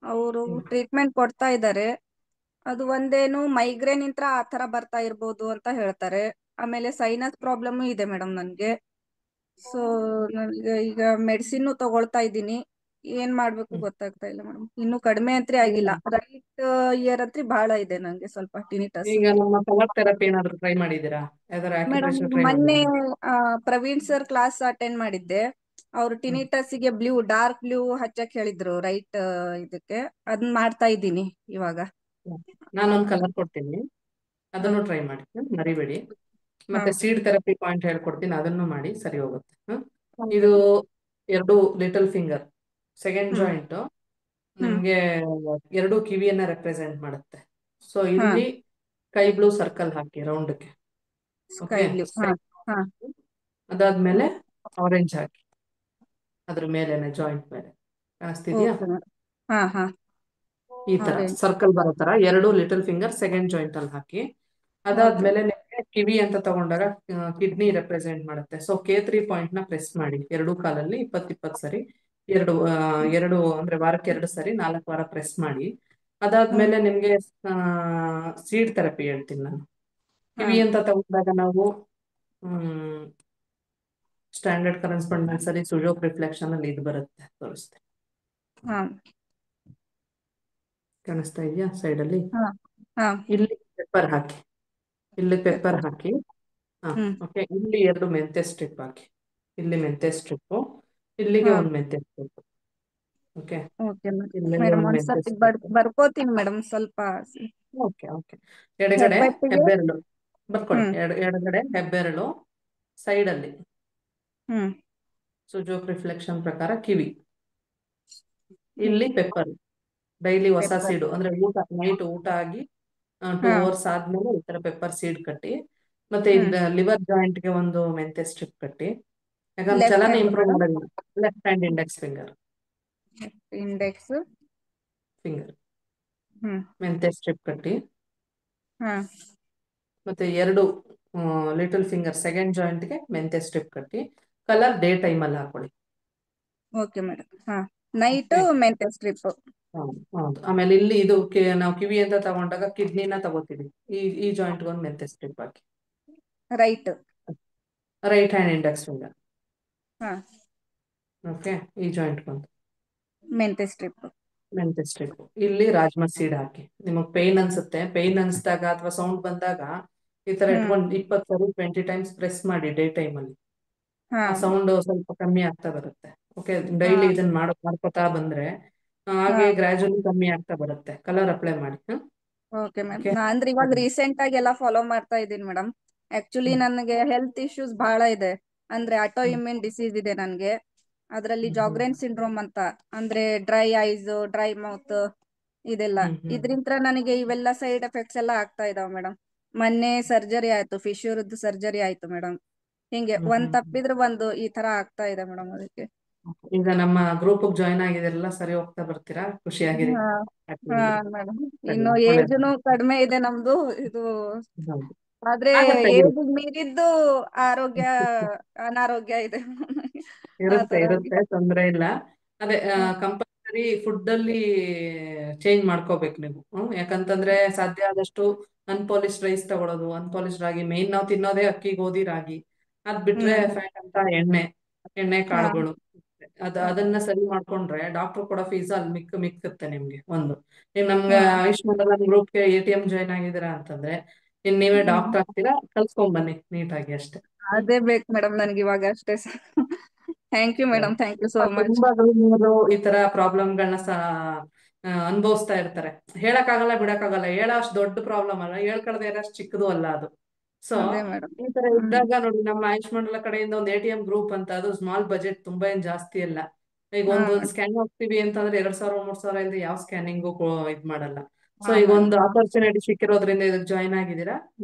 ಅವರು ಟ್ರೀಟ್ಮೆಂಟ್ ಕೊಡ್ತಾ ಇದ್ದಾರೆ. ಅದು ಒಂದೇನು ಮೈಗ್ರೇನ್ ಇಂತ್ರ ಆ ತರ ಬರ್ತಾ ಇರ್ಬೋದು ಅಂತ ಹೇಳ್ತಾರೆ. ಆಮೇಲೆ ಸೈನಸ್ ಪ್ರಾಬ್ಲಮ್ ಇದೆ ಮೇಡಮ್ ನನ್ಗೆ. ಸೊ ನನಗೆ ಈಗ ಮೆಡಿಸಿನ್ ತಗೊಳ್ತಾ ಇದ್ದೀನಿ, ಏನ್ ಮಾಡ್ಬೇಕು ಗೊತ್ತಾಗ್ತಾ ಇಲ್ಲ ಮೇಡಮ್. ಇನ್ನು ಕಡಿಮೆ ಅಂತ್ರಿ ಆಗಿಲ್ಲ, ರೈಟ್ ಇಯರ್ ಅಂತ್ರಿ ಬಹಳ ಇದೆ ನಂಗೆ ಸ್ವಲ್ಪ ಟಿನಿಟಸ್. ಈಗ ನಮ್ಮ ಕಲರ್ ಥೆರಪಿ ಏನಾದ್ರು ಟ್ರೈ ಮಾಡಿದ್ದೀರಾ? ಯಾವ್ದಾರು ಮೇಡಮ್ ಆಕ್ಯುಪ್ರೆಷರ್ ಟ್ರೈ ಮೊನ್ನೆ ಮಾಡಿದ್ದೀರಾ? ಪ್ರವೀಣ್ ಸರ್ ಕ್ಲಾಸ್ ಅಟೆಂಡ್ ಮಾಡಿದ್ದೆ. ಅವ್ರು ಟಿನಿಟಸ್ ಗೆ ಡಾರ್ಕ್ ಬ್ಲೂ ಹಚ್ಚಕ್ ಹೇಳಿದ್ರು ರೈಟ್ ಇದಕ್ಕೆ. ಅದನ್ನ ಮಾಡ್ತಾ ಇದ್ದೀನಿ ಇವಾಗ. ನಾನೊಂದು ಕಲರ್ ಕೊಡ್ತೀನಿ, ಅದನ್ನು ಟ್ರೈ ಮಾಡಿ, ಮರಿಬೇಡಿ. ಮತ್ತೆ ಸೀಡ್ ಥೆರಪಿ ಪಾಯಿಂಟ್ ಹೇಳ್ಕೊಡ್ತೀನಿ, ಅದನ್ನು ಮಾಡಿ, ಸರಿ ಹೋಗುತ್ತೆ. ಇದು 2 ಲಿಟಲ್ ಫಿಂಗರ್, ಸೆಕೆಂಡ್ ಜಾಯಿಂಟ್ ನಿಮ್ಗೆ 2 ಕಿವಿಯನ್ನ ರೆಪ್ರೆಸೆಂಟ್ ಮಾಡುತ್ತೆ. ಸೊ ಇಲ್ಲಿ ಸ್ಕೈ ಬ್ಲೂ ಸರ್ಕಲ್ ಹಾಕಿ ರೌಂಡ್ಗೆ. Sky blue. ಅದಾದ್ಮೇಲೆ ಆರೆಂಜ್ ಹಾಕಿ ಅದ್ರ ಮೇಲೆನೆ ಜಾಯಿಂಟ್ ಮೇಲೆ, ಕಾಣಿಸ್ತಿದ್ಯಾ? ಈ ತರ ಸರ್ಕಲ್ ಬರೋ ತರ 2 ಲಿಟಲ್ ಫಿಂಗರ್ ಸೆಕೆಂಡ್ ಜಾಯಿಂಟ್ ಅಲ್ಲಿ ಹಾಕಿ. ಅದಾದ್ಮೇಲೆ ನಿಮ್ಗೆ ಕಿವಿ ಅಂತ ತಗೊಂಡಾಗ ಕಿಡ್ನಿ ರೆಪ್ರೆಸೆಂಟ್ ಮಾಡುತ್ತೆ. ಸೊ K3 ಪಾಯಿಂಟ್ ನ ಪ್ರೆಸ್ ಮಾಡಿ 2 ಕಾಲಲ್ಲಿ 20 ಸರಿ, ಎರಡು ಅಂದ್ರೆ ವಾರಕ್ಕೆ 2 ಸರಿ 4 ವಾರ ಪ್ರೆಸ್ ಮಾಡಿ. ಅದಾದ್ಮೇಲೆ ನಿಮ್ಗೆ ಸೀಡ್ ಥೆರಪಿ ಹೇಳ್ತೀನಿ ನಾನು. ಕಿವಿ ಅಂತ ತಗೊಂಡಾಗ ನಾವು ಸ್ಟ್ಯಾಂಡರ್ಡ್ ಕರೆಸ್ಪಾಂಡೆನ್ಸ್ ಅಲ್ಲಿ ಸುಜೋಕ್ ರಿಫ್ಲೆಕ್ಷನ್ ಅಲ್ಲಿ ಇದು ಬರುತ್ತೆ, ತೋರಿಸ್ತೆ. ಕಾಣಿಸ್ತಾ ಇದೆಯಾ ಸೈಡ್ ಅಲ್ಲಿ? ಇಲ್ಲಿ ಪೆಪ್ಪರ್ ಹಾಕಿ, ಇಲ್ಲಿ ಪೆಪ್ಪರ್ ಹಾಕಿ. ಓಕೆ, ಇಲ್ಲಿ 2 ಮೆಂತೆ ಸ್ಟ್ರಿಪ್ ಹಾಕಿ. ಇಲ್ಲಿ ಮೆಂತೆ ಸ್ಟ್ರಿಪ್, ಇಲ್ಲಿಗೆ 1 ಮೆಂತೆ ಸ್ಟ್ರಿಪ್. ಓಕೆ, ಇಲ್ಲಿಗೆ 1 ಮೆಂತೆ ಸ್ಟ್ರಿಪ್ ಬರ್ಕೋತೀನಿ ಮೇಡಮ್ ಸ್ವಲ್ಪ. Okay okay. ಎಡಗಡೆ ಹೆಬ್ಬೆರಳು ಬರ್ಕೊಳ್ಳಿ, ಎಡಗಡೆ ಹೆಬ್ಬೆರಳು ಸೈಡ್ ಅಲ್ಲಿ ಸುಜೋಕ್ ರಿಫ್ಲೆಕ್ಷನ್ ಪ್ರಕಾರ ಕಿವಿ. ಇಲ್ಲಿ ಪೆಪ್ಪರ್, ಡೈಲಿ ಹೊಸ ಸೀಡು ಅಂದ್ರೆ ನೈಟ್ ಊಟ ಆಗಿ 2 ಅವರ್ಸ್ ಆದ್ಮೇಲೆ ಈ ತರ ಪೆಪ್ಪರ್ ಸೀಡ್ ಕಟ್ಟಿ. ಮತ್ತೆ ಲಿವರ್ ಜಾಯಿಂಟ್ ಗೆ 1 ಮೆಂತೆ ಸ್ಟ್ರಿಪ್ ಕಟ್ಟಿ. ಯಾಕಂದ್ರೆ ಚಲನೆ ಇಂಪ್ರೂವ್ ಮಾಡೋದಿಲ್ಲ. ಲೆಫ್ಟ್ ಹ್ಯಾಂಡ್ ಇಂಡೆಕ್ಸ್ ಫಿಂಗರ್ ಮೆಂತೆ ಸ್ಟ್ರಿಪ್ ಕಟ್ಟಿ. ಮತ್ತೆ 2 ಲಿಟಲ್ ಫಿಂಗರ್ ಸೆಕೆಂಡ್ ಜಾಯಿಂಟ್ ಗೆ ಮೆಂತೆ ಸ್ಟ್ರಿಪ್ ಕಟ್ಟಿ. ಕಲರ್ ಡೇ ಟೈಮ್ ಅಲ್ಲಿ ಹಾಕೊಳ್ಳಿ. Okay madam. ನೈಟ್ ಮೆಂತೆ ಸ್ಟ್ರಿಪ್. ಹೌದು. ಆಮೇಲೆ ಇಲ್ಲಿ ಇದು ನಾವು ಕಿವಿ ಅಂತ ತಗೊಂಡಾಗ ಕಿಡ್ನಿನ ತಗೋತೀವಿ. ಈ ಜಾಯಿಂಟ್ 1 ಮೆಂತೆ ಸ್ಟ್ರಿಪ್ ಹಾಕಿ. Right hand index finger. Okay, ಈ ಜಾಯಿಂಟ್ ಬಂದು ಮೆಂತೆ ಸ್ಟ್ರಿಪ್. ಇಲ್ಲಿ ರಾಜ್ಮಾ ಸೀಡ್ ಹಾಕಿ. ನಿಮಗ್ ಪೇನ್ ಅನ್ಸುತ್ತೆ, ಪೇನ್ ಅನ್ಸ್ದಾಗ ಅಥವಾ ಸೌಂಡ್ ಬಂದಾಗ ಈ ತರ ಇಟ್ಕೊಂಡು 20 ಸರಿ 20 ಟೈಮ್ಸ್ ಪ್ರೆಸ್ ಮಾಡಿ ಡೇ ಟೈಮ್ ಅಲ್ಲಿ. ಆ ಸೌಂಡ್ ಸ್ವಲ್ಪ ಕಮ್ಮಿ ಆಗ್ತಾ ಬರುತ್ತೆ. ಓಕೆ, ಡೈಲಿ ಇದನ್ನ ಮಾಡ್ಕೊತಾ ಬಂದ್ರೆ ಹಾಗೆ ಗ್ರಾಜುವಲಿ ಕಮ್ಮಿ ಆಗ್ತಾ ಬರುತ್ತೆ. ಕಲರ್ ಅಪ್ಲೈ ಮಾಡಿ. Okay madam. ಅಂದ್ರೆ ಇವಾಗ ರೀಸೆಂಟ್ ಆಗಿ ಎಲ್ಲ ಫಾಲೋ ಮಾಡ್ತಾ ಇದ್ದೀನಿ ಮೇಡಮ್. ಆಕ್ಚುಲಿ ನನಗೆ ಹೆಲ್ತ್ ಇಶ್ಯೂಸ್ ಬಹಳ ಇದೆ. ಅಂದ್ರೆ ಆಟೋ ಇಮ್ಯೂನ್ ಡಿಸೀಸ್ ಇದೆ ನನ್ಗೆ. ಅದ್ರಲ್ಲಿ ಜಾಗ್ರೇನ್ ಸಿಂಡ್ರೋಮ್ ಅಂತ, ಅಂದ್ರೆ ಡ್ರೈ ಐಸ್, ಡ್ರೈ ಮೌತ್ ಇದೆಲ್ಲ. ಇದ್ರಿಂತ ನನಗೆ ಇವೆಲ್ಲ ಸೈಡ್ ಎಫೆಕ್ಟ್ಸ್ ಎಲ್ಲ ಆಗ್ತಾ ಇದಾವ ಮೇಡಮ್. ಮೊನ್ನೆ ಸರ್ಜರಿ ಆಯ್ತು, ಫಿಶೂರದ್ದು ಸರ್ಜರಿ ಆಯ್ತು ಮೇಡಮ್. ಹಿಂಗೆ ಒಂದ್ ತಪ್ಪಿದ್ರೆ ಒಂದು ಈ ತರ ಆಗ್ತಾ ಇದೆ ಮೇಡಮ್. ಅದಕ್ಕೆ ಈಗ ನಮ್ಮ ಗ್ರೂಪ್ ಜಾಯ್ನ್ ಆಗಿದೆಲ್ಲ ಸರಿ ಹೋಗ್ತಾ ಬರ್ತೀರಾ? ಖುಷಿಯಾಗಿರಿ. ಮೇಡಮ್ ಇನ್ನು ಏಜ್ನು ಕಡಿಮೆ ಇದೆ ನಮ್ದು. ಇದು ಆದ್ರೆ ಆಗತ್ತೆ, ಏಜ್ ಮೀರಿದ್ದು ಆರೋಗ್ಯ ಅನಾರೋಗ್ಯ ಇದೆ. ಇರುತ್ತೆ, ತೊಂದ್ರೆ ಇಲ್ಲ. ಅದೇ ಕಂಪಲ್ಸರಿ ಫುಡ್ ಅಲ್ಲಿ ಚೇಂಜ್ ಮಾಡ್ಕೋಬೇಕು ನೀವು. ಯಾಕಂತಂದ್ರೆ ಸಾಧ್ಯ ಆದಷ್ಟು ಅನ್ಪಾಲಿಶ್ಡ್ ರೈಸ್ ತಗೊಳ್ಳೋದು, ಅನ್ಪಾಲಿಶ್ಡ್ ರಾಗಿ. ಮೇನ್ ನಾವು ತಿನ್ನೋದೇ ಅಕ್ಕಿ, ಗೋಧಿ, ರಾಗಿ. ಅದ್ ಬಿಟ್ರೆ ಫ್ಯಾಟ್ ಅಂತ ಎಣ್ಣೆ ಕಾಳುಗಳು. ಅದನ್ನ ಸರಿ ಮಾಡ್ಕೊಂಡ್ರೆ ಡಾಕ್ಟರ್ ಕೊಡೋ ಫೀಸ್ ಅಲ್ಲಿ ಮಿಕ್ಕುತ್ತೆ ನಿಮ್ಗೆ. ಈಗ ನಮ್ಗೆ ಆಯುಷ್ಮಾನ್ ಗ್ರೂಪ್ಗೆ ATM ಜಾಯ್ನ್ ಆಗಿದ್ದೀರಾ ಅಂತಂದ್ರೆ ಇನ್ ನೀವೇ ಡಾಕ್ಟರ್ ಆಗ್ತೀರಾ. ಕಲ್ಸ್ಕೊಂಡ್ ಬನ್ನಿ ನೀಟಾಗಿ ಅಷ್ಟೇ. ಅದೇ ಬೇಕು ಮೇಡಮ್ ನನ್ಗೆ ಇವಾಗ ಅಷ್ಟೇ. Thank you madam, thank you so much. ತುಂಬಾ ಈ ತರ ಪ್ರಾಬ್ಲಮ್ಗಳನ್ನ ಅನುಭವಿಸ್ತಾ ಇರ್ತಾರೆ. ಹೇಳಕ್ಕಾಗಲ್ಲ, ಬಿಡಕ್ಕಾಗಲ್ಲ. ಅಷ್ಟು ದೊಡ್ಡ ಪ್ರಾಬ್ಲಮ್ ಅಲ್ಲ, ಹೇಳ್ಕೊಳ್ದೆ ಇರೋಷ್ಟು ಚಿಕ್ಕದು ಅಲ್ಲ ಅದು. ಸೊ ಈ ತರ ಇದ್ದಾಗ ನೋಡಿ, ನಮ್ಮ ಆಯುಷ್ಮಾನ್ ಕಡೆಯಿಂದ ಒಂದು ATM ಗ್ರೂಪ್ ಅಂತ, ಅದು ಸ್ಮಾಲ್ ಬಜೆಟ್, ತುಂಬಾ ಏನ್ ಜಾಸ್ತಿ ಇಲ್ಲ. ಈಗ ಒಂದು ಸ್ಕ್ಯಾನ್ ಹೋಗ್ತೀವಿ ಅಂತಂದ್ರೆ 2,000 3,000 ಇಲ್ಲದೆ ಯಾವ ಸ್ಕ್ಯಾನಿಂಗು ಇದ್ ಮಾಡಲ್ಲ. ಸೊ ಹಾ ಈಗ ಮೇಡಮ್. ಒಂದು ಆಪರ್ಚುನಿಟಿ ಸಿಕ್ಕಿರೋದ್ರಿಂದ ಇದಕ್ಕೆ ಜಾಯಿನ್ ಆಗಿದ್ದೀರಾ,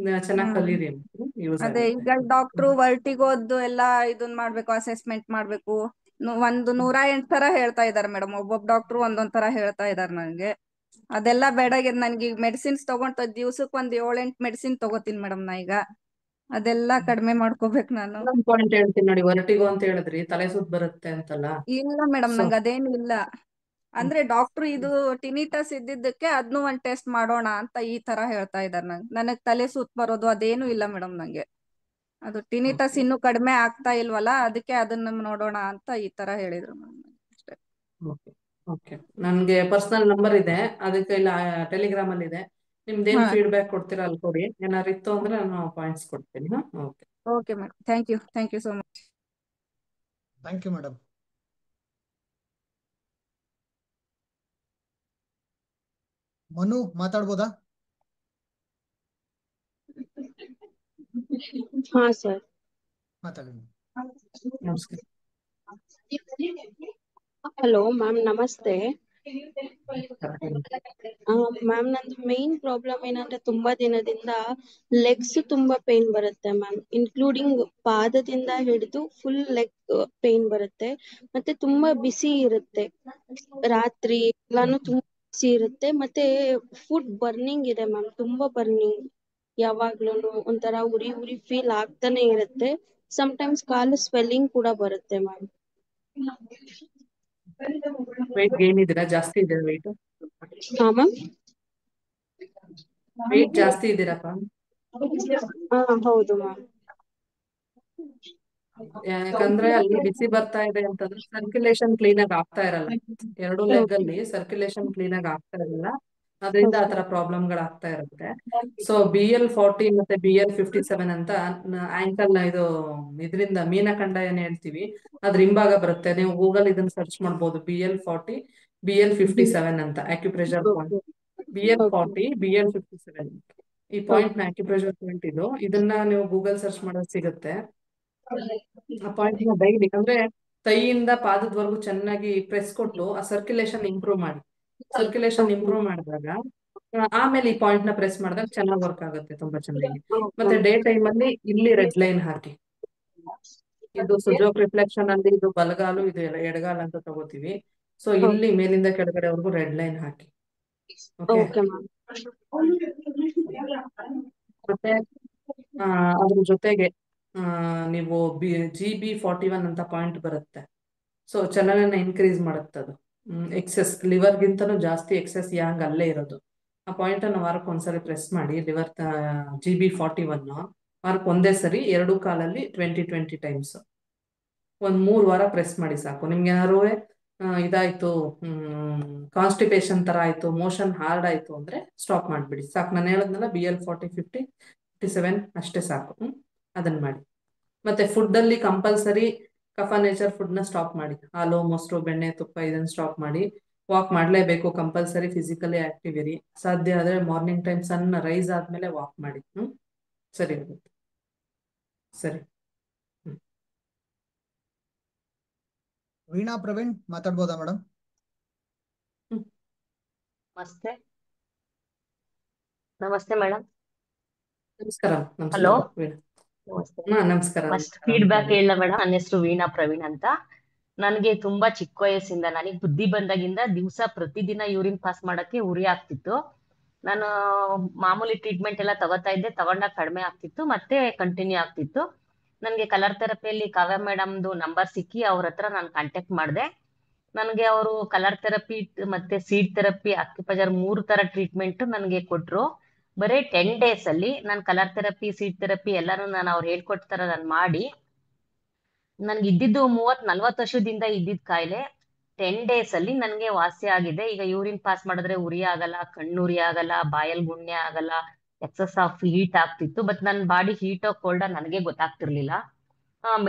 ಚೆನ್ನಾಗಿ ಕಲೀರಿ, ಯೂಸ್ ಅದೇ ಆಗುತ್ತೆ. ಈಗ ಡಾಕ್ಟ್ರು ವರ್ಟಿಗೋದ್ದು ಎಲ್ಲ ಇದನ್ ಮಾಡ್ಬೇಕು, ಅಸೆಸ್ಮೆಂಟ್ ಮಾಡ್ಬೇಕು. ಒಂದು 108 ತರ ಹೇಳ್ತಾ ಇದಾರೆ ಮೇಡಮ್. ಒಬ್ಬೊಬ್ಬ ಡಾಕ್ಟ್ರು ಒಂದೊಂದ್ ತರ ಹೇಳ್ತಾ ಇದಾರೆ ನಂಗೆ. ಅದೆಲ್ಲ ಬೇಡಾಗಿದೆ ನನ್ಗೆ. ಈಗ ಮೆಡಿಸಿನ್ಸ್ ತಗೊಂತ ದಿವ್ಸಕ್ಕೆ ಒಂದ್ 7-8 ಮೆಡಿಸಿನ್ ತಗೋತೀನಿ ಮೇಡಮ್ ನಾ ಈಗ. ಅದೆಲ್ಲ ಕಡಿಮೆ ಮಾಡ್ಕೋಬೇಕು ನಾನು. ಇನ್ನೊಂದು ಪಾಯಿಂಟ್ ಹೇಳ್ತೀನಿ ನೋಡಿ, ವರ್ಟಿಗೋ ಅಂತ ಹೇಳಿದ್ರಿ, ತಲೆ ಸುತ್ತ ಬರುತ್ತೆ ಅಂತಲ್ಲ. ಇಲ್ಲ ಮೇಡಮ್, ಸೊ ನಂಗೆ ಅದೇನು ಇಲ್ಲ. ಅಂದ್ರೆ ಡಾಕ್ಟ್ರು ಇದು ಟಿನಿಟಸ್ ಇದ್ದಿದ್ದಕ್ಕೆ ಅದ್ನು ಒಂದ್ ಟೆಸ್ಟ್ ಮಾಡೋಣ ಅಂತ ಈ ತರ ಹೇಳ್ತಾ ಇದಾರೆ ನಂಗೆ. ನನಗ್ ತಲೆ ಸುತ್ತ ಬರೋದು ಅದೇನು ಇಲ್ಲ ಮೇಡಮ್ ನಂಗೆ. ಅದು ಟಿನಿಟಸ್ ಇನ್ನು ಕಡಿಮೆ ಆಗ್ತಾ ಇಲ್ವಲ್ಲ, ಅದಕ್ಕೆ ಅದನ್ನ ನೋಡೋಣ ಅಂತ ಈ ತರ ಹೇಳಿದ್ರು ಮೇಡಮ್ ಅಷ್ಟೇ. ಓಕೆ ಓಕೆ, ನನಗೆ ಪರ್ಸನಲ್ ನಂಬರ್ ಇದೆ, ಅದಕ್ಕೆ ಇಲ್ಲ ಟೆಲಿಗ್ರಾಮ್ ಅಲ್ಲಿ ಇದೆ. ನಿಮ್ದೇನ್ ಹಾ ಫೀಡ್ಬ್ಯಾಕ್ ಕೊಡ್ತೀರಾ ಅಲ್ಲಿ ಕೊಡಿ, ಏನಾದ್ರು ಇತ್ತು ಅಂದ್ರೆ ನಾನು ಪಾಯಿಂಟ್ಸ್ ಕೊಡ್ತೀನಿ. Okay okay madam, thank you so much. Thank you madam. Manu ಮಾತಾಡ್ಬೋದಾ? ಹಾ ಸರ್, ಮಾತಾಡಿ. ನಮಸ್ಕಾರ. ಹಲೋ ಮ್ಯಾಮ್, ನಮಸ್ತೆ. ಮ್ಯಾಮ್, ನಂದು ಮೇನ್ ಪ್ರಾಬ್ಲಮ್ ಏನಂದ್ರೆ ತುಂಬಾ ದಿನದಿಂದ ಲೆಗ್ಸ್ ತುಂಬಾ ಪೇನ್ ಬರುತ್ತೆ ಮ್ಯಾಮ್, ಇನ್ಕ್ಲೂಡಿಂಗ್ ಪಾದದಿಂದ ಹಿಡಿದು ಫುಲ್ ಲೆಗ್ ಪೇನ್ ಬರುತ್ತೆ. ಮತ್ತೆ ತುಂಬಾ ಬಿಸಿ ಇರುತ್ತೆ, ರಾತ್ರಿ ಎಲ್ಲಾನು ತುಂಬಾ ಬಿಸಿ ಇರುತ್ತೆ. ಮತ್ತೆ ಫುಡ್ ಬರ್ನಿಂಗ್ ಇದೆ ಮ್ಯಾಮ್, ತುಂಬಾ ಬರ್ನಿಂಗ್. ಯಾವಾಗ್ಲೂ ಒಂಥರ ಉರಿ ಉರಿ ಫೀಲ್ ಆಗ್ತಾನೆ ಇರುತ್ತೆ. ಸಮಟೈಮ್ಸ್ ಕಾಲು ಸ್ವೆಲ್ಲಿಂಗ್ ಕೂಡ ಬರುತ್ತೆ ಮ್ಯಾಮ್. ವೆಯ್ಟ್ ಗೇನ್ ಇದ್ದೀರಾ? ಜಾಸ್ತಿ ಇದೆ ವೆಯ್ಟ್? ಹಾ ಮ್ಯಾಮ್. ವೆಯ್ಟ್ ಜಾಸ್ತಿ ಇದ್ದೀರಪ್ಪ? ಹಾ ಹೌದು ಮ್ಯಾಮ್. ಯಾಕಂದ್ರೆ ಅಲ್ಲಿ ಬಿಸಿ ಬರ್ತಾ ಇದೆ ಅಂತಂದ್ರೆ ಸರ್ಕ್ಯುಲೇಷನ್ ಕ್ಲೀನ್ ಆಗಿ ಆಗ್ತಾ ಇರಲ್ಲ. ಎರಡು ಲೆಗ್ ಅಲ್ಲಿ ಸರ್ಕ್ಯುಲೇಷನ್ ಕ್ಲೀನ್ ಆಗಿ ಆಗ್ತಾ ಇರಲ್ಲ, ಅದರಿಂದ ಆತರ ಪ್ರಾಬ್ಲಮ್ ಗಳಾಗ್ತಾ ಇರುತ್ತೆ. ಸೊ BL40 ಮತ್ತೆ BL57 ಅಂತ ಆಂಕಲ್ ಇದು ಇದರಿಂದ ಮೀನಖಂಡ ಏನ್ ಹೇಳ್ತೀವಿ ಅದ್ರ ಹಿಂಭಾಗ ಬರುತ್ತೆ. ನೀವು ಗೂಗಲ್ ಇದನ್ನ ಸರ್ಚ್ ಮಾಡ್ಬೋದು, BL40 BL57 ಅಂತ ಆಕ್ಯುಪ್ರೆಷರ್ ಪಾಯಿಂಟ್. BL40 BL57 ಈ ಪಾಯಿಂಟ್ ನ ಆಕ್ಯುಪ್ರೆಷರ್ ಪಾಯಿಂಟ್ ಇದು. ಇದನ್ನ ನೀವು ಗೂಗಲ್ ಸರ್ಚ್ ಮಾಡೋದು ಸಿಗುತ್ತೆ. ಆ ಪಾಯಿಂಟ್ ನ ಡೈಲಿ ಅಂದ್ರೆ ಕೈಯಿಂದ ಪಾದದವರೆಗೂ ಚೆನ್ನಾಗಿ ಪ್ರೆಸ್ ಕೊಟ್ಟು ಆ ಸರ್ಕ್ಯುಲೇಷನ್ ಇಂಪ್ರೂವ್ ಮಾಡಿ. ಸರ್ಕ್ಯುಲೇಷನ್ ಇಂಪ್ರೂವ್ ಮಾಡಿದಾಗ ಆಮೇಲೆ ಈ ಪಾಯಿಂಟ್ ನ ಪ್ರೆಸ್ ಮಾಡಿದಾಗ ಚೆನ್ನಾಗಿ ವರ್ಕ್ ಆಗುತ್ತೆ, ತುಂಬಾ ಚೆನ್ನಾಗಿ. ಮತ್ತೆ ಡೇ ಟೈಮ್ ಅಲ್ಲಿ ಇಲ್ಲಿ ರೆಡ್ ಲೈನ್ ಹಾಕಿ. ಇದು ಸುಜೋಕ್ ರಿಫ್ಲೆಕ್ಷನ್ ಅಲ್ಲಿ ಇದು ಬಲಗಾಲು, ಇದು ಎಡಗಾಲು ಅಂತ ತಗೋತೀವಿ. ಸೊ ಇಲ್ಲಿ ಮೇಲಿಂದ ಕೆಳಗಡೆವರೆಗೂ ರೆಡ್ ಲೈನ್ ಹಾಕಿ. Okay, okay ma'am. ಮತ್ತೆ ಅದ್ರ ಜೊತೆಗೆ ನೀವು GB41 ಅಂತ ಪಾಯಿಂಟ್ ಬರುತ್ತೆ. ಸೊ ಚಲನನ ಇನ್ಕ್ರೀಸ್ ಮಾಡುತ್ತೆ ಅದು. ಎಕ್ಸೆಸ್ ಲಿವರ್ಗಿಂತನೂ ಜಾಸ್ತಿ ಎಕ್ಸೆಸ್ ಯಾಂಗ್ ಅಲ್ಲೇ ಇರೋದು. ಆ ಪಾಯಿಂಟ್ ಅನ್ನು ವಾರಕ್ಕೆ ಒಂದ್ಸರಿ ಪ್ರೆಸ್ ಮಾಡಿ. ಲಿವರ್ GB41 ವಾರಕ್ಕೆ ಒಂದೇ ಸರಿ 2 ಕಾಲಲ್ಲಿ 20 ಟೈಮ್ಸ್ ಒಂದ್ 3 ವಾರ ಪ್ರೆಸ್ ಮಾಡಿ ಸಾಕು. ನಿಮ್ಗೆ ಏನಾದ್ರು ಇದಾಯ್ತು, ಕಾನ್ಸ್ಟಿಪೇಷನ್ ತರ ಆಯ್ತು, ಮೋಷನ್ ಹಾರ್ಡ್ ಆಯ್ತು ಅಂದ್ರೆ ಸ್ಟಾಪ್ ಮಾಡ್ಬಿಡಿ ಸಾಕು. ನಾನು ಹೇಳದ್ನಲ್ಲ BL40 50 57 ಅಷ್ಟೇ ಸಾಕು. ಅದನ್ನ ಮಾಡಿ. ಮತ್ತೆ ಫುಡ್ ಅಲ್ಲಿ ಕಂಪಲ್ಸರಿ ಕಫ ನೇಚರ್ ಫುಡ್ ನ ಸ್ಟಾಪ್ ಮಾಡಿ. ಹಾಲು, ಮೊಸರು, ಬೆಣ್ಣೆ, ತುಪ್ಪ ಇದನ್ನ ಸ್ಟಾಪ್ ಮಾಡಿ. ವಾಕ್ ಮಾಡ್ಲೇಬೇಕು, ಕಂಪಲ್ಸರಿ ಫಿಸಿಕಲಿ ಆಕ್ಟಿವ್ ಇರಿ. ಸಾಧ್ಯ ಆದ್ರೆ ಮಾರ್ನಿಂಗ್ ಟೈಮ್ ಸನ್ ರೈಸ್ ಆದ್ಮೇಲೆ ವಾಕ್ ಮಾಡಿ. ಸರಿ ಆಗುತ್ತೆ. ಸರಿ. ವೀಣಾ ಪ್ರವೀಣ್ ಮಾತಾಡ್ಬೋದಾ ಮೇಡಮ್? ನಮಸ್ತೆ. ನಮಸ್ತೆ ಮೇಡಮ್. ನಮಸ್ಕಾರ. ಹಲೋ, ವೀಣಾ. ನಮಸ್ತೆ. ನಮಸ್ಕಾರ. ಫಸ್ಟ್ ಫೀಡ್ಬ್ಯಾಕ್ ಹೇಳ ಮೇಡಮ್. ನನ್ನ ಹೆಸರು ವೀಣಾ ಪ್ರವೀಣ್ ಅಂತ. ನನಗೆ ತುಂಬಾ ಚಿಕ್ಕ ವಯಸ್ಸಿಂದ, ನನಗೆ ಬುದ್ಧಿ ಬಂದಾಗಿಂದ ದಿವಸ ಪ್ರತಿದಿನ ಯೂರಿನ್ ಪಾಸ್ ಮಾಡಕ್ಕೆ ಉರಿ ಆಗ್ತಿತ್ತು. ನಾನು ಮಾಮೂಲಿ ಟ್ರೀಟ್ಮೆಂಟ್ ಎಲ್ಲ ತಗೋತಾ ಇದ್ದೆ, ತಗೊಂಡಾಗ ಕಡಿಮೆ ಆಗ್ತಿತ್ತು, ಮತ್ತೆ ಕಂಟಿನ್ಯೂ ಆಗ್ತಿತ್ತು. ನನಗೆ ಕಲರ್ ಥೆರಪಿಯಲ್ಲಿ ಕಾವ್ಯ ಮೇಡಮ್ದು ನಂಬರ್ ಸಿಕ್ಕಿ ಅವ್ರ ಹತ್ರ ನಾನು ಕಾಂಟ್ಯಾಕ್ಟ್ ಮಾಡಿದೆ. ನನಗೆ ಅವರು ಕಲರ್ ಥೆರಪಿ ಮತ್ತೆ ಸೀಡ್ ಥೆರಪಿ, ಅಕ್ಯುಪಂಜರ್ 3 ತರ ಟ್ರೀಟ್ಮೆಂಟ್ ನನಗೆ ಕೊಟ್ರು. ಬರೀ 10 days ಅಲ್ಲಿ ನಾನು ಕಲರ್ ಥೆರಪಿ, ಸೀಡ್ ಥೆರಪಿ ಎಲ್ಲಾನು ನಾನು ಅವ್ರು ಹೇಳ್ಕೊಡ್ತಾರ ನಾನು ಮಾಡಿ, ನನ್ಗೆ ಇದ್ದಿದ್ದು 30-40 ವರ್ಷದಿಂದ ಇದ್ದಿದ್ ಕಾಯಿಲೆ 10 days ಅಲ್ಲಿ ನನ್ಗೆ ವಾಸಿ ಆಗಿದೆ. ಈಗ ಯೂರಿನ್ ಪಾಸ್ ಮಾಡಿದ್ರೆ ಉರಿ ಆಗಲ್ಲ, ಕಣ್ಣುರಿ ಆಗಲ್ಲ, ಬಾಯಲ್ಲಿ ಗುಣ್ಯ ಆಗಲ್ಲ, ಎಕ್ಸಸ್ ಆಫ್ ಹೀಟ್ ಆಗ್ತಿತ್ತು. ಬಟ್ ನನ್ನ ಬಾಡಿ ಹೀಟ್ ಕೋಲ್ಡ್ ನನಗೆ ಗೊತ್ತಾಗ್ತಿರ್ಲಿಲ್ಲ.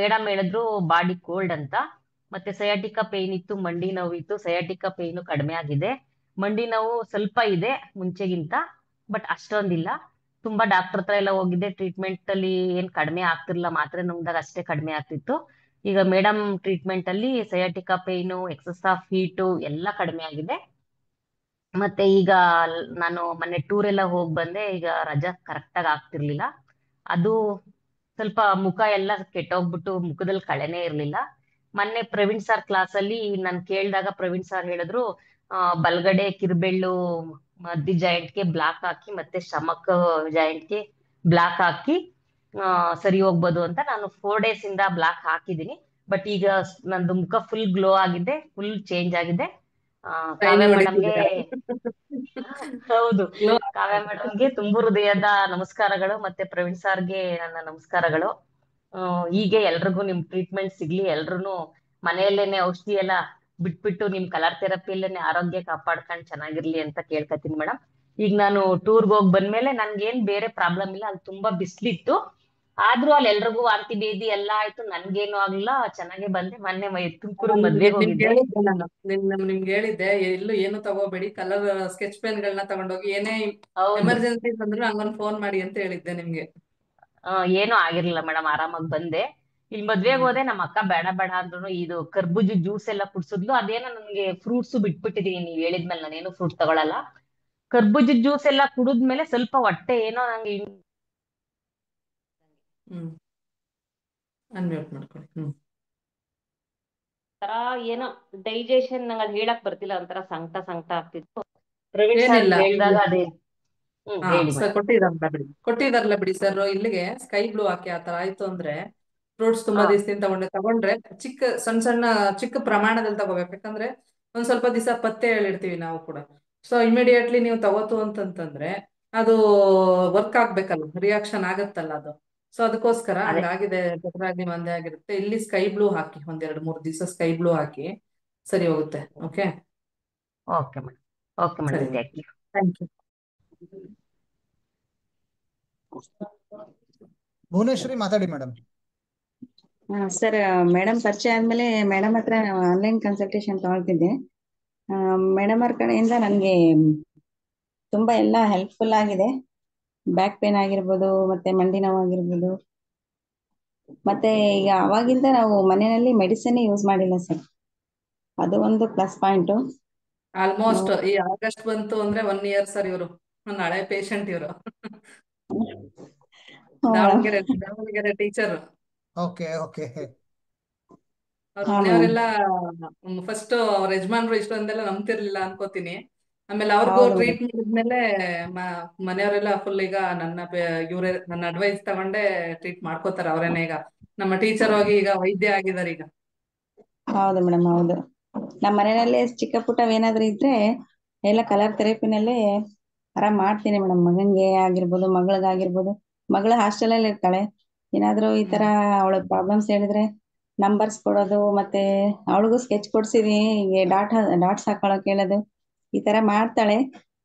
ಮೇಡಮ್ ಹೇಳಿದ್ರು ಬಾಡಿ ಕೋಲ್ಡ್ ಅಂತ. ಮತ್ತೆ ಸಯಾಟಿಕಾ ಪೇನ್ ಇತ್ತು, ಮಂಡಿ ನೋವು ಇತ್ತು. ಸಯಾಟಿಕಾ ಪೇನ್ ಕಡಿಮೆ ಆಗಿದೆ, ಮಂಡಿ ನೋವು ಸ್ವಲ್ಪ ಇದೆ ಮುಂಚೆಗಿಂತ, ಬಟ್ ಅಷ್ಟೊಂದಿಲ್ಲ. ತುಂಬಾ ಡಾಕ್ಟರ್ ಹತ್ರ ಎಲ್ಲ ಹೋಗಿದ್ದೆ, ಟ್ರೀಟ್ಮೆಂಟ್ ಅಲ್ಲಿ ಏನ್ ಕಡಿಮೆ ಆಗ್ತಿರ್ಲಿಲ್ಲ, ಮಾತ್ರೆ ನುಂಗ್ದಾಗ ಅಷ್ಟೇ ಕಡಿಮೆ ಆಗ್ತಿತ್ತು. ಈಗ ಮೇಡಮ್ ಟ್ರೀಟ್ಮೆಂಟ್ ಅಲ್ಲಿ sciatica pain, excess of heat ಎಲ್ಲ ಕಡಿಮೆ ಆಗಿದೆ. ಮತ್ತೆ ಈಗ ನಾನು ಮೊನ್ನೆ ಟೂರ್ ಎಲ್ಲ ಹೋಗ್ ಬಂದೆ. ಈಗ ರಜಾ ಕರೆಕ್ಟ್ ಆಗಿ ಆಗ್ತಿರ್ಲಿಲ್ಲ. ಅದು ಸ್ವಲ್ಪ ಮುಖ ಎಲ್ಲ ಕೆಟ್ಟೋಗ್ಬಿಟ್ಟು ಮುಖದಲ್ಲಿ ಕಳೆನೇ ಇರ್ಲಿಲ್ಲ. ಮೊನ್ನೆ ಪ್ರವೀಣ್ ಸರ್ ಕ್ಲಾಸ್ ಅಲ್ಲಿ ನಾನು ಕೇಳಿದಾಗ ಪ್ರವೀಣ್ ಸರ್ ಹೇಳಿದ್ರು, ಬಲ್ಗಡೆ ಕಿರುಬೆಳ್ಳು ಮಧ್ಯ ಜಾಯಿಂಟ್ಗೆ ಬ್ಲಾಕ್ ಹಾಕಿ ಮತ್ತೆ ಸ್ಟಮಕ್ ಜಾಯಿಂಟ್ಗೆ ಬ್ಲಾಕ್ ಹಾಕಿ ಸರಿ ಹೋಗ್ಬೋದು ಅಂತ. ನಾನು 4 days ಇಂದ ಬ್ಲಾಕ್ ಹಾಕಿದೀನಿ. ಬಟ್ ಈಗ ನಂದು ಮುಖ ಫುಲ್ ಗ್ಲೋ ಆಗಿದೆ, ಫುಲ್ ಚೇಂಜ್ ಆಗಿದೆ. ಶೈನಿ ಕಾವ್ಯ ಮೇಡಮ್ಗೆ ಹೊಡಿತಿದ್ದೀರಾ? ಹೌದು, Glow ಕಾವ್ಯ ಮೇಡಮ್ಗೆ ತುಂಬು ಹೃದಯದ ನಮಸ್ಕಾರಗಳು, ಮತ್ತೆ ಪ್ರವೀಣ್ ಸರ್ಗೆ ನನ್ನ ನಮಸ್ಕಾರಗಳು. ಹೀಗೆ ಎಲ್ರಿಗೂ ನಿಮ್ ಟ್ರೀಟ್ಮೆಂಟ್ ಸಿಗ್ಲಿ, ಎಲ್ರು ಮನೆಯಲ್ಲೇನೆ ಔಷಧಿ ಎಲ್ಲ ಬಿಟ್ಬಿಟ್ಟು ನಿಮ್ ಕಲರ್ ಥೆರಪಿಯಲ್ಲೇನೆ ಆರೋಗ್ಯ ಕಾಪಾಡ್ಕೊಂಡ್ ಚೆನ್ನಾಗಿರ್ಲಿ ಅಂತ ಕೇಳ್ಕೊತೀನಿ ಮೇಡಮ್. ಈಗ ನಾನು ಟೂರ್ಗೆ ಹೋಗಿ ಬಂದ್ಮೇಲೆ ನನ್ಗೇನ್ ಬೇರೆ ಪ್ರಾಬ್ಲಮ್ ಇಲ್ಲ. ಅಲ್ಲಿ ತುಂಬಾ ಬಿಸ್ಲಿತ್ತು, ಆದ್ರೂ ಅಲ್ಲಿ ಎಲ್ರಿಗೂ ವಾಂತಿ ಭೇದಿ ಎಲ್ಲ ಆಯ್ತು, ನನ್ಗೇನು ಆಗ್ಲಿಲ್ಲ, ಚೆನ್ನಾಗೆ ಬಂದೆ. ಮೊನ್ನೆ ತುಮಕೂರು ಮದ್ವೆಗೆ ನಿಮ್ಗೆ ಹೋಗಿದ್ದೆ. ಹೇಳಿದ್ದೆ ನಾನು ನಿಮ್ಗೆ ಹೇಳಿದ್ದೆ, ಎಲ್ಲೂ ಏನು ತಗೋಬೇಡಿ, ಕಲರ್ ಸ್ಕೆಚ್ ಪೆನ್ಗಳನ್ನ ತಗೊಂಡೋಗಿ, ಏನೇ ಹೌದು, ಎಮರ್ಜೆನ್ಸಿ ಬಂದ್ರು ನಂಗೊಂದು ಫೋನ್ ಮಾಡಿ ಅಂತ ಹೇಳಿದ್ದೆ ನಿಮ್ಗೆ. ಏನೂ ಆಗಿರ್ಲಿಲ್ಲ ಮೇಡಮ್, ಆರಾಮಾಗಿ ಬಂದೆ. ಇಲ್ಲಿ ಮದ್ವೆಗೆ ಹೋದೆ, ನಮ್ಮ ಅಕ್ಕ ಬೇಡ ಬೇಡ ಅಂದ್ರು ಇದು ಕರ್ಬೂಜ ಜ್ಯೂಸ್ ಎಲ್ಲ ಕುಡ್ಸಿದ್ಲು. ಅದೇನೋ ನನ್ಗೆ ಫ್ರೂಟ್ಸ್ ಬಿಟ್ಬಿಟ್ಟಿದೀನಿ, ನೀವ್ ಹೇಳಿದ್ಮೇಲೆ ನಾನೇನು ಫ್ರೂಟ್ ತಗೊಳಲ್ಲ. ಕರ್ಬೂಜ ಜ್ಯೂಸ್ ಎಲ್ಲ ಕುಡಿದ್ಮೇಲೆ ಸ್ವಲ್ಪ ಹೊಟ್ಟೆ ಏನೋ ನಂಗೆ ಅನ್ಮ್ಯೂಟ್ ಮಾಡ್ಕೊಳ್ಳಿ. ತರ ಏನೋ ಡೈಜೆಷನ್ ನಂಗೆ ಅದ್ ಹೇಳಕ್ ಬರ್ತಿಲ್ಲ, ಒಂಥರ ಸಂಕಟ ಆಗ್ತಿತ್ತು. ಪ್ರವೀಣ್ ಸರ್ ಏನಿಲ್ಲ, ಹೇಳ್ದಾಗ ಅದೇ ಹೇಳಿ ಮೇಡಮ್. ಕೊಟ್ಟಿದಾರಲ್ಲ ಬಿಡಿ ಸರ್. ಇಲ್ಲಿಗೆ ಸ್ಕೈ ಬ್ಲೂ ಹಾಕಿ ಆತರ ಆಯ್ತು ಅಂದ್ರೆ ಫ್ರೂಟ್ಸ್ ತುಂಬಾ ದಿವಸದಿಂದ ತಗೊಂಡ್ರೆ ಚಿಕ್ಕ ಪ್ರಮಾಣದಲ್ಲಿ ತಗೋಬೇಕು. ಯಾಕಂದ್ರೆ ಒಂದ್ ಸ್ವಲ್ಪ ದಿವಸ ಪತ್ತೆ ಹೇಳಿರ್ತೀವಿ ನಾವು ಕೂಡ. ಸೊ ಇಮಿಡಿಯೇಟ್ಲಿ ನೀವು ತಗೋತು ಅಂತಂತಂದ್ರೆ ಅದು ವರ್ಕ್ ಆಗ್ಬೇಕಲ್ಲ, ರಿಯಾಕ್ಷನ್ ಆಗತ್ತಲ್ಲ ಅದು. ಸೊ ಅದಕ್ಕೋಸ್ಕರ ಅದೇ ಹಂಗಾಗಿದೆ, ಜಠರಾಗ್ನಿ ಮಂದೆ ಆಗಿರುತ್ತೆ. ಇಲ್ಲಿ ಸ್ಕೈ ಬ್ಲೂ ಹಾಕಿ, 1-2-3 ದಿವಸ ಸ್ಕೈ ಬ್ಲೂ ಹಾಕಿ ಸರಿ ಹೋಗುತ್ತೆ. Okay okay madam. Okay madam, ಸರಿ, thank you. Thank you. Bhuvaneshwari ಮಾತಾಡಿ ಮೇಡಮ್. ಸರ್, ಮೇಡಮ್ ಪರಿಚಯ ಆದ್ಮೇಲೆ ಮೇಡಮ್ ಹತ್ರ ಆನ್ಲೈನ್ ಕನ್ಸಲ್ಟೇಷನ್ ತಗೊಳ್ತಿದ್ದೆ. ಮೇಡಮ್ ಅವ್ರ ಕಡೆಯಿಂದ ನನಗೆ ತುಂಬಾ ಎಲ್ಲ ಹೆಲ್ಪ್ಫುಲ್ ಆಗಿದೆ. ಬ್ಯಾಕ್ ಪೇನ್ ಆಗಿರ್ಬೋದು, ಮತ್ತೆ ಮಂಡಿ ನೋವು ಆಗಿರ್ಬೋದು. ಮತ್ತೆ ಈಗ ಅವಾಗಿಂದ ನಾವು ಮನೆಯಲ್ಲಿ ಮೆಡಿಸಿನ್ ಯೂಸ್ ಮಾಡಿಲ್ಲ ಸರ್, ಅದು ಒಂದು ಪ್ಲಸ್ ಪಾಯಿಂಟ್. ಆಲ್ಮೋಸ್ಟ್ ಈ ಆಗಸ್ಟ್ ಬಂತು ಅಂದ್ರೆ 1 year ಸರ್. ಇವರು ನನ್ನ ಹಳೆ ಪೇಷಂಟ್ ಇವರು. ದಾವಣಗೆರೆ ಟೀಚರ್. Okay okay. ಅವ್ರ ಮನೆಯವರೆಲ್ಲ ಫಸ್ಟ್ ಅವ್ರ ಯಜಮಾನ್ರು ಇಷ್ಟೊಂದೆಲ್ಲ ನಂಬ್ತಿರ್ಲಿಲ್ಲ ಅನ್ಕೋತೀನಿ. ಆಮೇಲೆ ಅವ್ರಿಗೂ ಟ್ರೀಟ್ ಮಾಡಿದ್ಮೇಲೆ ಮನೆಯವರೆಲ್ಲ ಫುಲ್ ಈಗ ಇವ್ರೆ ನನ್ನ ಅಡ್ವೈಸ್ ತಗೊಂಡೆ ಟ್ರೀಟ್ ಮಾಡ್ಕೋತಾರ ಅವ್ರೇನೆ. ಈಗ ನಮ್ಮ ಟೀಚರ್ ಹೋಗಿ ಈಗ ವೈದ್ಯ ಆಗಿದ್ದಾರೆ ಈಗ. ಹೌದು ಮೇಡಮ್, ಹೌದು. ನಮ್ಮ ಮನೆಯಲ್ಲಿ ಚಿಕ್ಕ ಪುಟ್ಟವೇನಾದ್ರೂ ಇದ್ರೆ ಎಲ್ಲ ಕಲರ್ ಥೆರಪಿನಲ್ಲೇ ಆರಾಮ್ ಮಾಡ್ತೀನಿ ಮೇಡಮ್. ಮಗನ್ಗೆ ಆಗಿರ್ಬೋದು, ಮಗಳಿಗಾಗಿರ್ಬೋದು. ಮಗಳು ಹಾಸ್ಟೆಲ್ ಅಲ್ಲಿ ಇರ್ತಾಳೆ, ಏನಾದ್ರೂ ಈ ತರ ಅವಳ ಪ್ರಾಬ್ಲಮ್ಸ್ ಹೇಳಿದ್ರೆ ನಂಬರ್ಸ್ ಕೊಡೋದು, ಮತ್ತೆ ಅವಳಿಗೂ ಸ್ಕೆಚ್ ಕೊಡ್ಸಿದೀನಿ, ಹೀಗೆ ಡಾಟ್ಸ್ ಹಾಕೊಳಕ್ ಹೇಳೋದು, ಈ ತರ ಮಾಡ್ತಾಳೆ.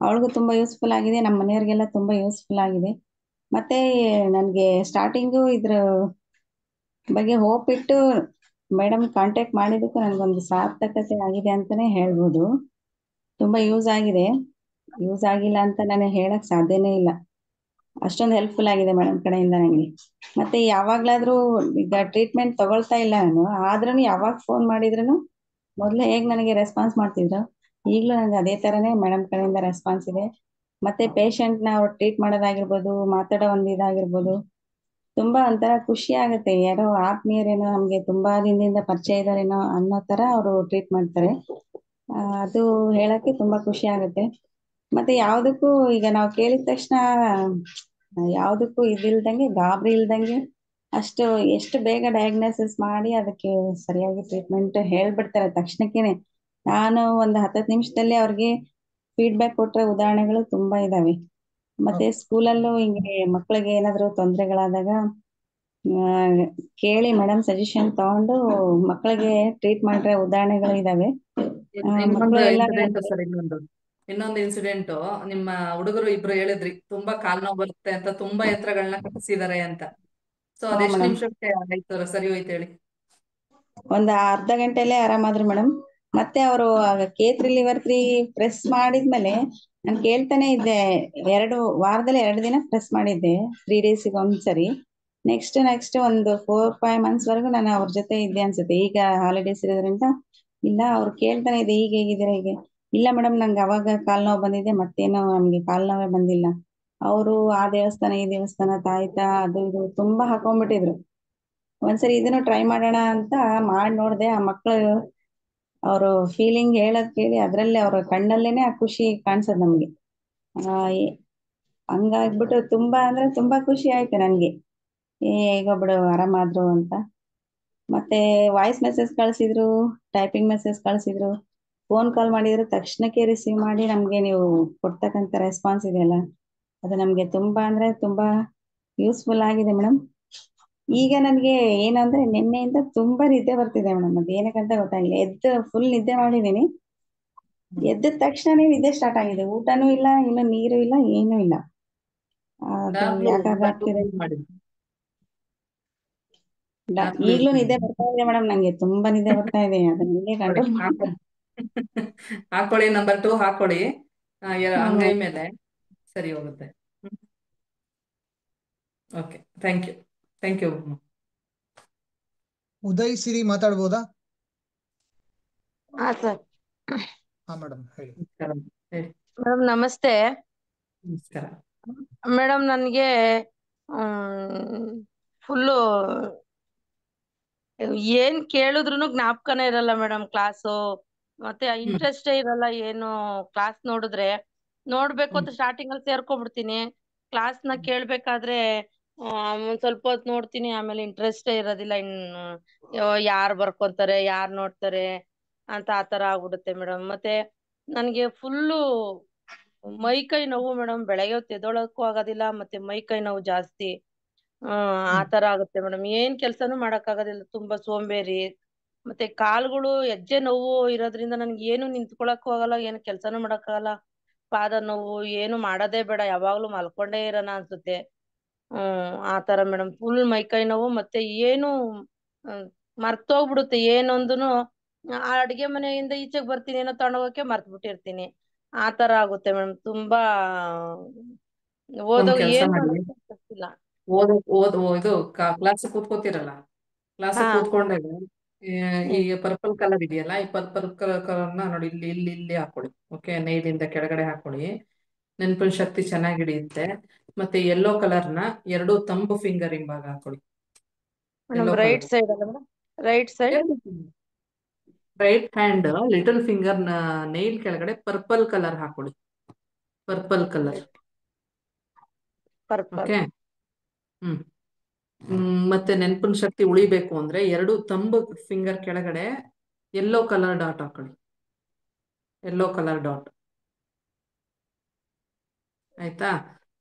ಅವಳಿಗೂ ತುಂಬಾ ಯೂಸ್ಫುಲ್ ಆಗಿದೆ, ನಮ್ಮ ಮನೆಯವ್ರಿಗೆಲ್ಲ ತುಂಬಾ ಯೂಸ್ಫುಲ್ ಆಗಿದೆ. ಮತ್ತೆ ನನ್ಗೆ ಸ್ಟಾರ್ಟಿಂಗು ಇದ್ರ ಬಗ್ಗೆ ಹೋಪ್ ಇಟ್ಟು ಮೇಡಮ್ ಕಾಂಟ್ಯಾಕ್ಟ್ ಮಾಡಿದಕ್ಕೂ ನನ್ಗೊಂದು ಸಾರ್ಥಕತೆ ಆಗಿದೆ ಅಂತಾನೆ ಹೇಳ್ಬೋದು. ತುಂಬಾ ಯೂಸ್ ಆಗಿದೆ, ಯೂಸ್ ಆಗಿಲ್ಲ ಅಂತ ನಾನು ಹೇಳಕ್ ಸಾಧ್ಯನೇ ಇಲ್ಲ. ಅಷ್ಟೊಂದು ಹೆಲ್ಪ್ಫುಲ್ ಆಗಿದೆ ಮೇಡಮ್ ಕಡೆಯಿಂದ ನನಗೆ. ಮತ್ತೆ ಯಾವಾಗ್ಲಾದ್ರೂ ಈಗ ಟ್ರೀಟ್ಮೆಂಟ್ ತಗೊಳ್ತಾ ಇಲ್ಲ ನಾನು, ಆದ್ರೂ ಯಾವಾಗ ಫೋನ್ ಮಾಡಿದ್ರು ಮೊದ್ಲು ಹೇಗ್ ನನಗೆ ರೆಸ್ಪಾನ್ಸ್ ಮಾಡ್ತಿದ್ರು, ಈಗ್ಲೂ ನನಗೆ ಅದೇ ತರನೇ ಮೇಡಮ್ ಕಡೆಯಿಂದ ರೆಸ್ಪಾನ್ಸ್ ಇದೆ. ಮತ್ತೆ ಪೇಷಂಟ್ ನ ಅವ್ರು ಟ್ರೀಟ್ ಮಾಡೋದಾಗಿರ್ಬೋದು, ಮಾತಾಡೋ ಒಂದು ಇದಾಗಿರ್ಬೋದು, ತುಂಬಾ ಒಂಥರ ಖುಷಿ ಆಗುತ್ತೆ. ಯಾರೋ ಆತ್ಮೀಯರೇನೋ, ನಮ್ಗೆ ತುಂಬಾ ದಿನದಿಂದ ಪರಿಚಯ ಇದಾರೇನೋ ಅನ್ನೋ ತರ ಅವರು ಟ್ರೀಟ್ ಮಾಡ್ತಾರೆ. ಅದು ಹೇಳಕ್ಕೆ ತುಂಬಾ ಖುಷಿ ಆಗುತ್ತೆ. ಮತ್ತೆ ಯಾವ್ದಕ್ಕೂ ಈಗ ನಾವು ಕೇಳಿದ ತಕ್ಷಣ ಯಾವ್ದಕ್ಕೂ ಇದಿಲ್ದಂಗೆ, ಗಾಬರಿ ಇಲ್ದಂಗೆ, ಎಷ್ಟು ಬೇಗ ಡಯಾಗ್ನೋಸಿಸ್ ಮಾಡಿ ಅದಕ್ಕೆ ಸರಿಯಾಗಿ ಟ್ರೀಟ್ಮೆಂಟ್ ಹೇಳ್ಬಿಡ್ತಾರೆ ತಕ್ಷಣಕ್ಕೇನೆ. ನಾನು ಒಂದು 10 ನಿಮಿಷದಲ್ಲಿ ಅವ್ರಿಗೆ ಫೀಡ್ಬ್ಯಾಕ್ ಕೊಟ್ಟ ಉದಾಹರಣೆಗಳು ತುಂಬಾ ಇದಾವೆ. ಮತ್ತೆ ಸ್ಕೂಲಲ್ಲೂ ಹಿಂಗೆ ಮಕ್ಕಳಿಗೆ ಏನಾದ್ರು ತೊಂದರೆಗಳಾದಾಗ ಕೇಳಿ ಮೇಡಮ್ ಸಜೆಷನ್ ತಗೊಂಡು ಮಕ್ಕಳಿಗೆ ಟ್ರೀಟ್ ಮಾಡಿರೋ ಉದಾಹರಣೆಗಳು ಇದಾವೆ. ಇನ್ನೊಂದು ಇನ್ಸಿಡೆಂಟ್ ಸರ್, ಇನ್ನೊಂದು ಇನ್ಸಿಡೆಂಟ್. ನಿಮ್ಮ ಹುಡುಗರು ಇಬ್ರು ಹೇಳಿದ್ರಿ ತುಂಬಾ ಕಾಲ್ ನೋವು ಬರುತ್ತೆ ಅಂತ, ತುಂಬಾ ಯಂತ್ರಗಳನ್ನ ಕಟ್ಟಿಸಿದಾರೆ ಅಂತ. ಸೊ ಅದೆಷ್ಟು ನಿಮಿಷಕ್ಕೆ ಆಯ್ತು, ಸರಿ ಹೋಯ್ತು ಹೇಳಿ? ಒಂದು ಅರ್ಧ ಗಂಟೆಲ್ಲೇ ಆರಾಮಾದ್ರು ಮೇಡಮ್. ಮತ್ತೆ ಅವರು K3 liver 3 ಪ್ರೆಸ್ ಮಾಡಿದ್ಮೇಲೆ ನಾನು ಕೇಳ್ತಾನೆ ಇದ್ದೆ. ವಾರದಲ್ಲಿ 2 ದಿನ ಪ್ರೆಸ್ ಮಾಡಿದ್ದೆ, 3 days ಒಂದ್ಸರಿ. ನೆಕ್ಸ್ಟ್ ಒಂದು 4-5 months ವರೆಗೂ ನಾನು ಅವ್ರ ಜೊತೆ ಇದ್ದೆ ಅನ್ಸುತ್ತೆ. ಈಗ ಹಾಲಿಡೇಸ್ ಇರೋದ್ರಿಂದ ಇಲ್ಲ, ಅವ್ರು ಕೇಳ್ತಾನೆ ಇದೆ, ಈಗ ಹೇಗಿದ್ದೀರಾ, ಇಲ್ಲ ಮೇಡಮ್ ನಂಗೆ ಅವಾಗ ಕಾಲ್ ನೋವು ಬಂದಿದೆ, ಮತ್ತೇನೋ ನಮ್ಗೆ ಕಾಲ್ ನೋವೇ ಬಂದಿಲ್ಲ. ಅವರು ಆ ದೇವಸ್ಥಾನ ಈ ದೇವಸ್ಥಾನ ತಾಯ್ತಾ ಅದು ಇದು ತುಂಬಾ ಹಾಕೊಂಡ್ಬಿಟ್ಟಿದ್ರು. ಒಂದ್ಸರಿ ಇದನ್ನು ಟ್ರೈ ಮಾಡೋಣ ಅಂತ ಮಾಡಿ ನೋಡ್ದೆ. ಆ ಮಕ್ಕಳು ಅವರು ಫೀಲಿಂಗ್ ಹೇಳೋದ್ ಕೇಳಿ ಅದ್ರಲ್ಲೇ ಅವ್ರ ಕಣ್ಣಲ್ಲೇನೆ ಆ ಖುಷಿ ಕಾಣಿಸೋದು ನಮ್ಗೆ. ಹಂಗಾಗ್ಬಿಟ್ಟು ತುಂಬಾ ಅಂದ್ರೆ ತುಂಬಾ ಖುಷಿ ಆಯ್ತು ನನ್ಗೆ. ಈಗ ಬಿಡು ಆರಾಮಾದ್ರು ಅಂತ. ಮತ್ತೆ ವಾಯ್ಸ್ ಮೆಸೇಜ್ ಕಳ್ಸಿದ್ರು, ಟೈಪಿಂಗ್ ಮೆಸೇಜ್ ಕಳ್ಸಿದ್ರು, ಫೋನ್ ಕಾಲ್ ಮಾಡಿದ್ರು, ತಕ್ಷಣಕ್ಕೆ ರಿಸೀವ್ ಮಾಡಿ ನಮ್ಗೆ ನೀವು ಕೊಡ್ತಕ್ಕಂಥ ರೆಸ್ಪಾನ್ಸ್ ಇದೆಯಲ್ಲ, ಅದು ನಮ್ಗೆ ತುಂಬಾ ಅಂದ್ರೆ ತುಂಬಾ ಯೂಸ್ಫುಲ್ ಆಗಿದೆ ಮೇಡಮ್. ಈಗ ನನ್ಗೆ ಏನಂದ್ರೆ ನಿನ್ನೆಯಿಂದ ತುಂಬಾ ನಿದ್ದೆ ಬರ್ತಿದೆ ಮೇಡಮ್. ಅದು ಏನಕ್ಕಂತ ಗೊತ್ತಾಗಿಲ್ಲ. ಎದ್ದು ಫುಲ್ ನಿದ್ದೆ ಮಾಡಿದೀನಿ. ಎದ್ದ ತಕ್ಷಣನೇ ನಿದ್ದೆ ಸ್ಟಾರ್ಟ್ ಆಗಿದೆ. ಊಟನೂ ಇಲ್ಲ, ಇನ್ನು ನೀರು ಇಲ್ಲ, ಏನೂ ಇಲ್ಲ. ಅದು ಯಾಕಾಗ್ತಿದೆ ಈಗ್ಲೂ ನಿದ್ದೆ ಬರ್ತಾ ಇದೆ ಮೇಡಮ್. ನಂಗೆ ತುಂಬಾ ನಿದ್ದೆ ಬರ್ತಾ ಇದೆ. ಅದನ್ನ ನಿದ್ದೆ ಕಂಟ್ರೋಲ್ ಹಾಕೊಳ್ಳಿ. ನಂಬರ್ 2 ಹಾಕೊಳ್ಳಿ ಅಂಗೈ ಮೇಲೆ, ಸರಿ ಹೋಗುತ್ತೆ. Okay, thank you. Uday Siri ಮಾತಾಡ್ಬೋದಾ? ಹಾ ಸರ್. ಹಾ ಮೇಡಮ್ ಹೇಳಿ. ಮೇಡಮ್ ನಮಸ್ತೆ. ನಮಸ್ಕಾರ ಮೇಡಮ್ ನನ್ಗೆ ಫುಲ್ಲು ಏನ್ ಕೇಳಿದ್ರು ಜ್ಞಾಪಕನೇ ಇರಲ್ಲ ಮೇಡಮ್. ಕ್ಲಾಸು ಮತ್ತೆ ಇಂಟ್ರೆಸ್ಟೇ ಇರಲ್ಲ. ಏನು ಕ್ಲಾಸ್ ನೋಡಿದ್ರೆ ನೋಡ್ಬೇಕು ಅಂತ ಸ್ಟಾರ್ಟಿಂಗ್ ಅಲ್ಲಿ ಸೇರ್ಕೊಬಿಡ್ತೀನಿ. ಕ್ಲಾಸ್ ನ ಕೇಳ್ಬೇಕಾದ್ರೆ ಒಂದ್ ಸ್ವಲ್ಪ ಹೊತ್ತು ನೋಡ್ತೀನಿ, ಆಮೇಲೆ ಇಂಟ್ರೆಸ್ಟೇ ಇರೋದಿಲ್ಲ. ಯಾರ್ ಬರ್ಕೊಂತಾರೆ, ಯಾರ್ ನೋಡ್ತಾರೆ ಅಂತ ಆತರ ಆಗ್ಬಿಡುತ್ತೆ ಮೇಡಮ್. ಮತ್ತೆ ನನ್ಗೆ ಫುಲ್ಲು ಮೈ ಕೈ ನೋವು ಮೇಡಮ್. ಬೆಳಗ್ಗೆ ಹೊತ್ತು ಎದ್ದೊಳಕ್ಕೂ ಆಗೋದಿಲ್ಲ, ಮತ್ತೆ ಮೈ ಕೈ ನೋವು ಜಾಸ್ತಿ. ಆತರ ಆಗುತ್ತೆ ಮೇಡಮ್. ಏನ್ ಕೆಲ್ಸನೂ ಮಾಡಕ್ ಆಗೋದಿಲ್ಲ, ತುಂಬಾ ಸೋಂಬೇರಿ. ಮತ್ತೆ ಕಾಲ್ಗಳು ಹೆಜ್ಜೆ ನೋವು ಇರೋದ್ರಿಂದ ನನ್ಗೆ ಏನು ನಿಂತ್ಕೊಳಕ್ಕೂ ಆಗಲ್ಲ, ಏನು ಕೆಲ್ಸನೂ ಮಾಡಕ್ ಆಗಲ್ಲ. ಪಾದ ನೋವು, ಏನು ಮಾಡೋದೇ ಬೇಡ, ಯಾವಾಗ್ಲೂ ಮಲ್ಕೊಂಡೇ ಇರೋಣ ಅನ್ಸುತ್ತೆ. ಆತರ ಮೇಡಮ್. ಫುಲ್ ಮೈಕೈ ನೋವು. ಮತ್ತೆ ಏನು ಮರ್ತೋಗ್ಬಿಡುತ್ತೆ. ಏನೊಂದುನು ಆ ಅಡ್ಗೆ ಮನೆಯಿಂದ ಈಚೆಗೆ ಬರ್ತೀನಿ, ಏನೋ ತಗೊಂಡೋಗಕ್ಕೆ ಮರ್ತ್ ಬಿಟ್ಟಿರ್ತೀನಿ. ಆತರ ಆಗುತ್ತೆ ಮೇಡಮ್. ತುಂಬಾ ಒಂದ್ ಕೆಲ್ಸ ಏನ್ ಮಾಡಿ, ಮಾಡೋದು ಗೊತ್ತಿಲ್ಲ. ಇದು ಕ್ಲಾಸ್ ಕೂತ್ಕೋತಿರಲ್ಲ, ಕ್ಲಾಸ್ ಹಾ ಕೂತ್ಕೊಂಡಾಗ ಈಗ ಪರ್ಪಲ್ ಕಲರ್ ಇದೆಯಲ್ಲ, ಈ ಪರ್ಪಲ್ ಕಲರ್ನ ನೋಡಿ ಇಲ್ಲಿ ಹಾಕೊಳ್ಳಿ. ಓಕೆ, ನೈಲಿಂದ ಕೆಳಗಡೆ ಹಾಕೊಳ್ಳಿ. ನೆನಪಿನ ಶಕ್ತಿ ಚೆನ್ನಾಗಿ ಹಿಡಿಯುತ್ತೆ. ಮತ್ತೆ ಯೆಲ್ಲೋ ಕಲರ್ನ 2 ತಂಬು ಫಿಂಗರ್ ಹಿಂಭಾಗ ಹಾಕೊಳ್ಳಿ. ಮೇಡಮ್ ರೈಟ್ ಸೈಡ್ ಅಲ್ಲ madam? Right side right hand little finger Nile ಕೆಳಗಡೆ ಪರ್ಪಲ್ ಕಲರ್ ಹಾಕೊಳ್ಳಿ. Purple colour. ಓಕೆ. ಮತ್ತೆ ನೆನಪಿನ ಶಕ್ತಿ ಉಳಿಬೇಕು ಅಂದ್ರೆ 2 ತಂಬು ಫಿಂಗರ್ ಕೆಳಗಡೆ ಯೆಲ್ಲೋ ಕಲರ್ ಡಾಟ್ ಹಾಕೊಳ್ಳಿ. Yellow colour dot. ಆಯ್ತಾ?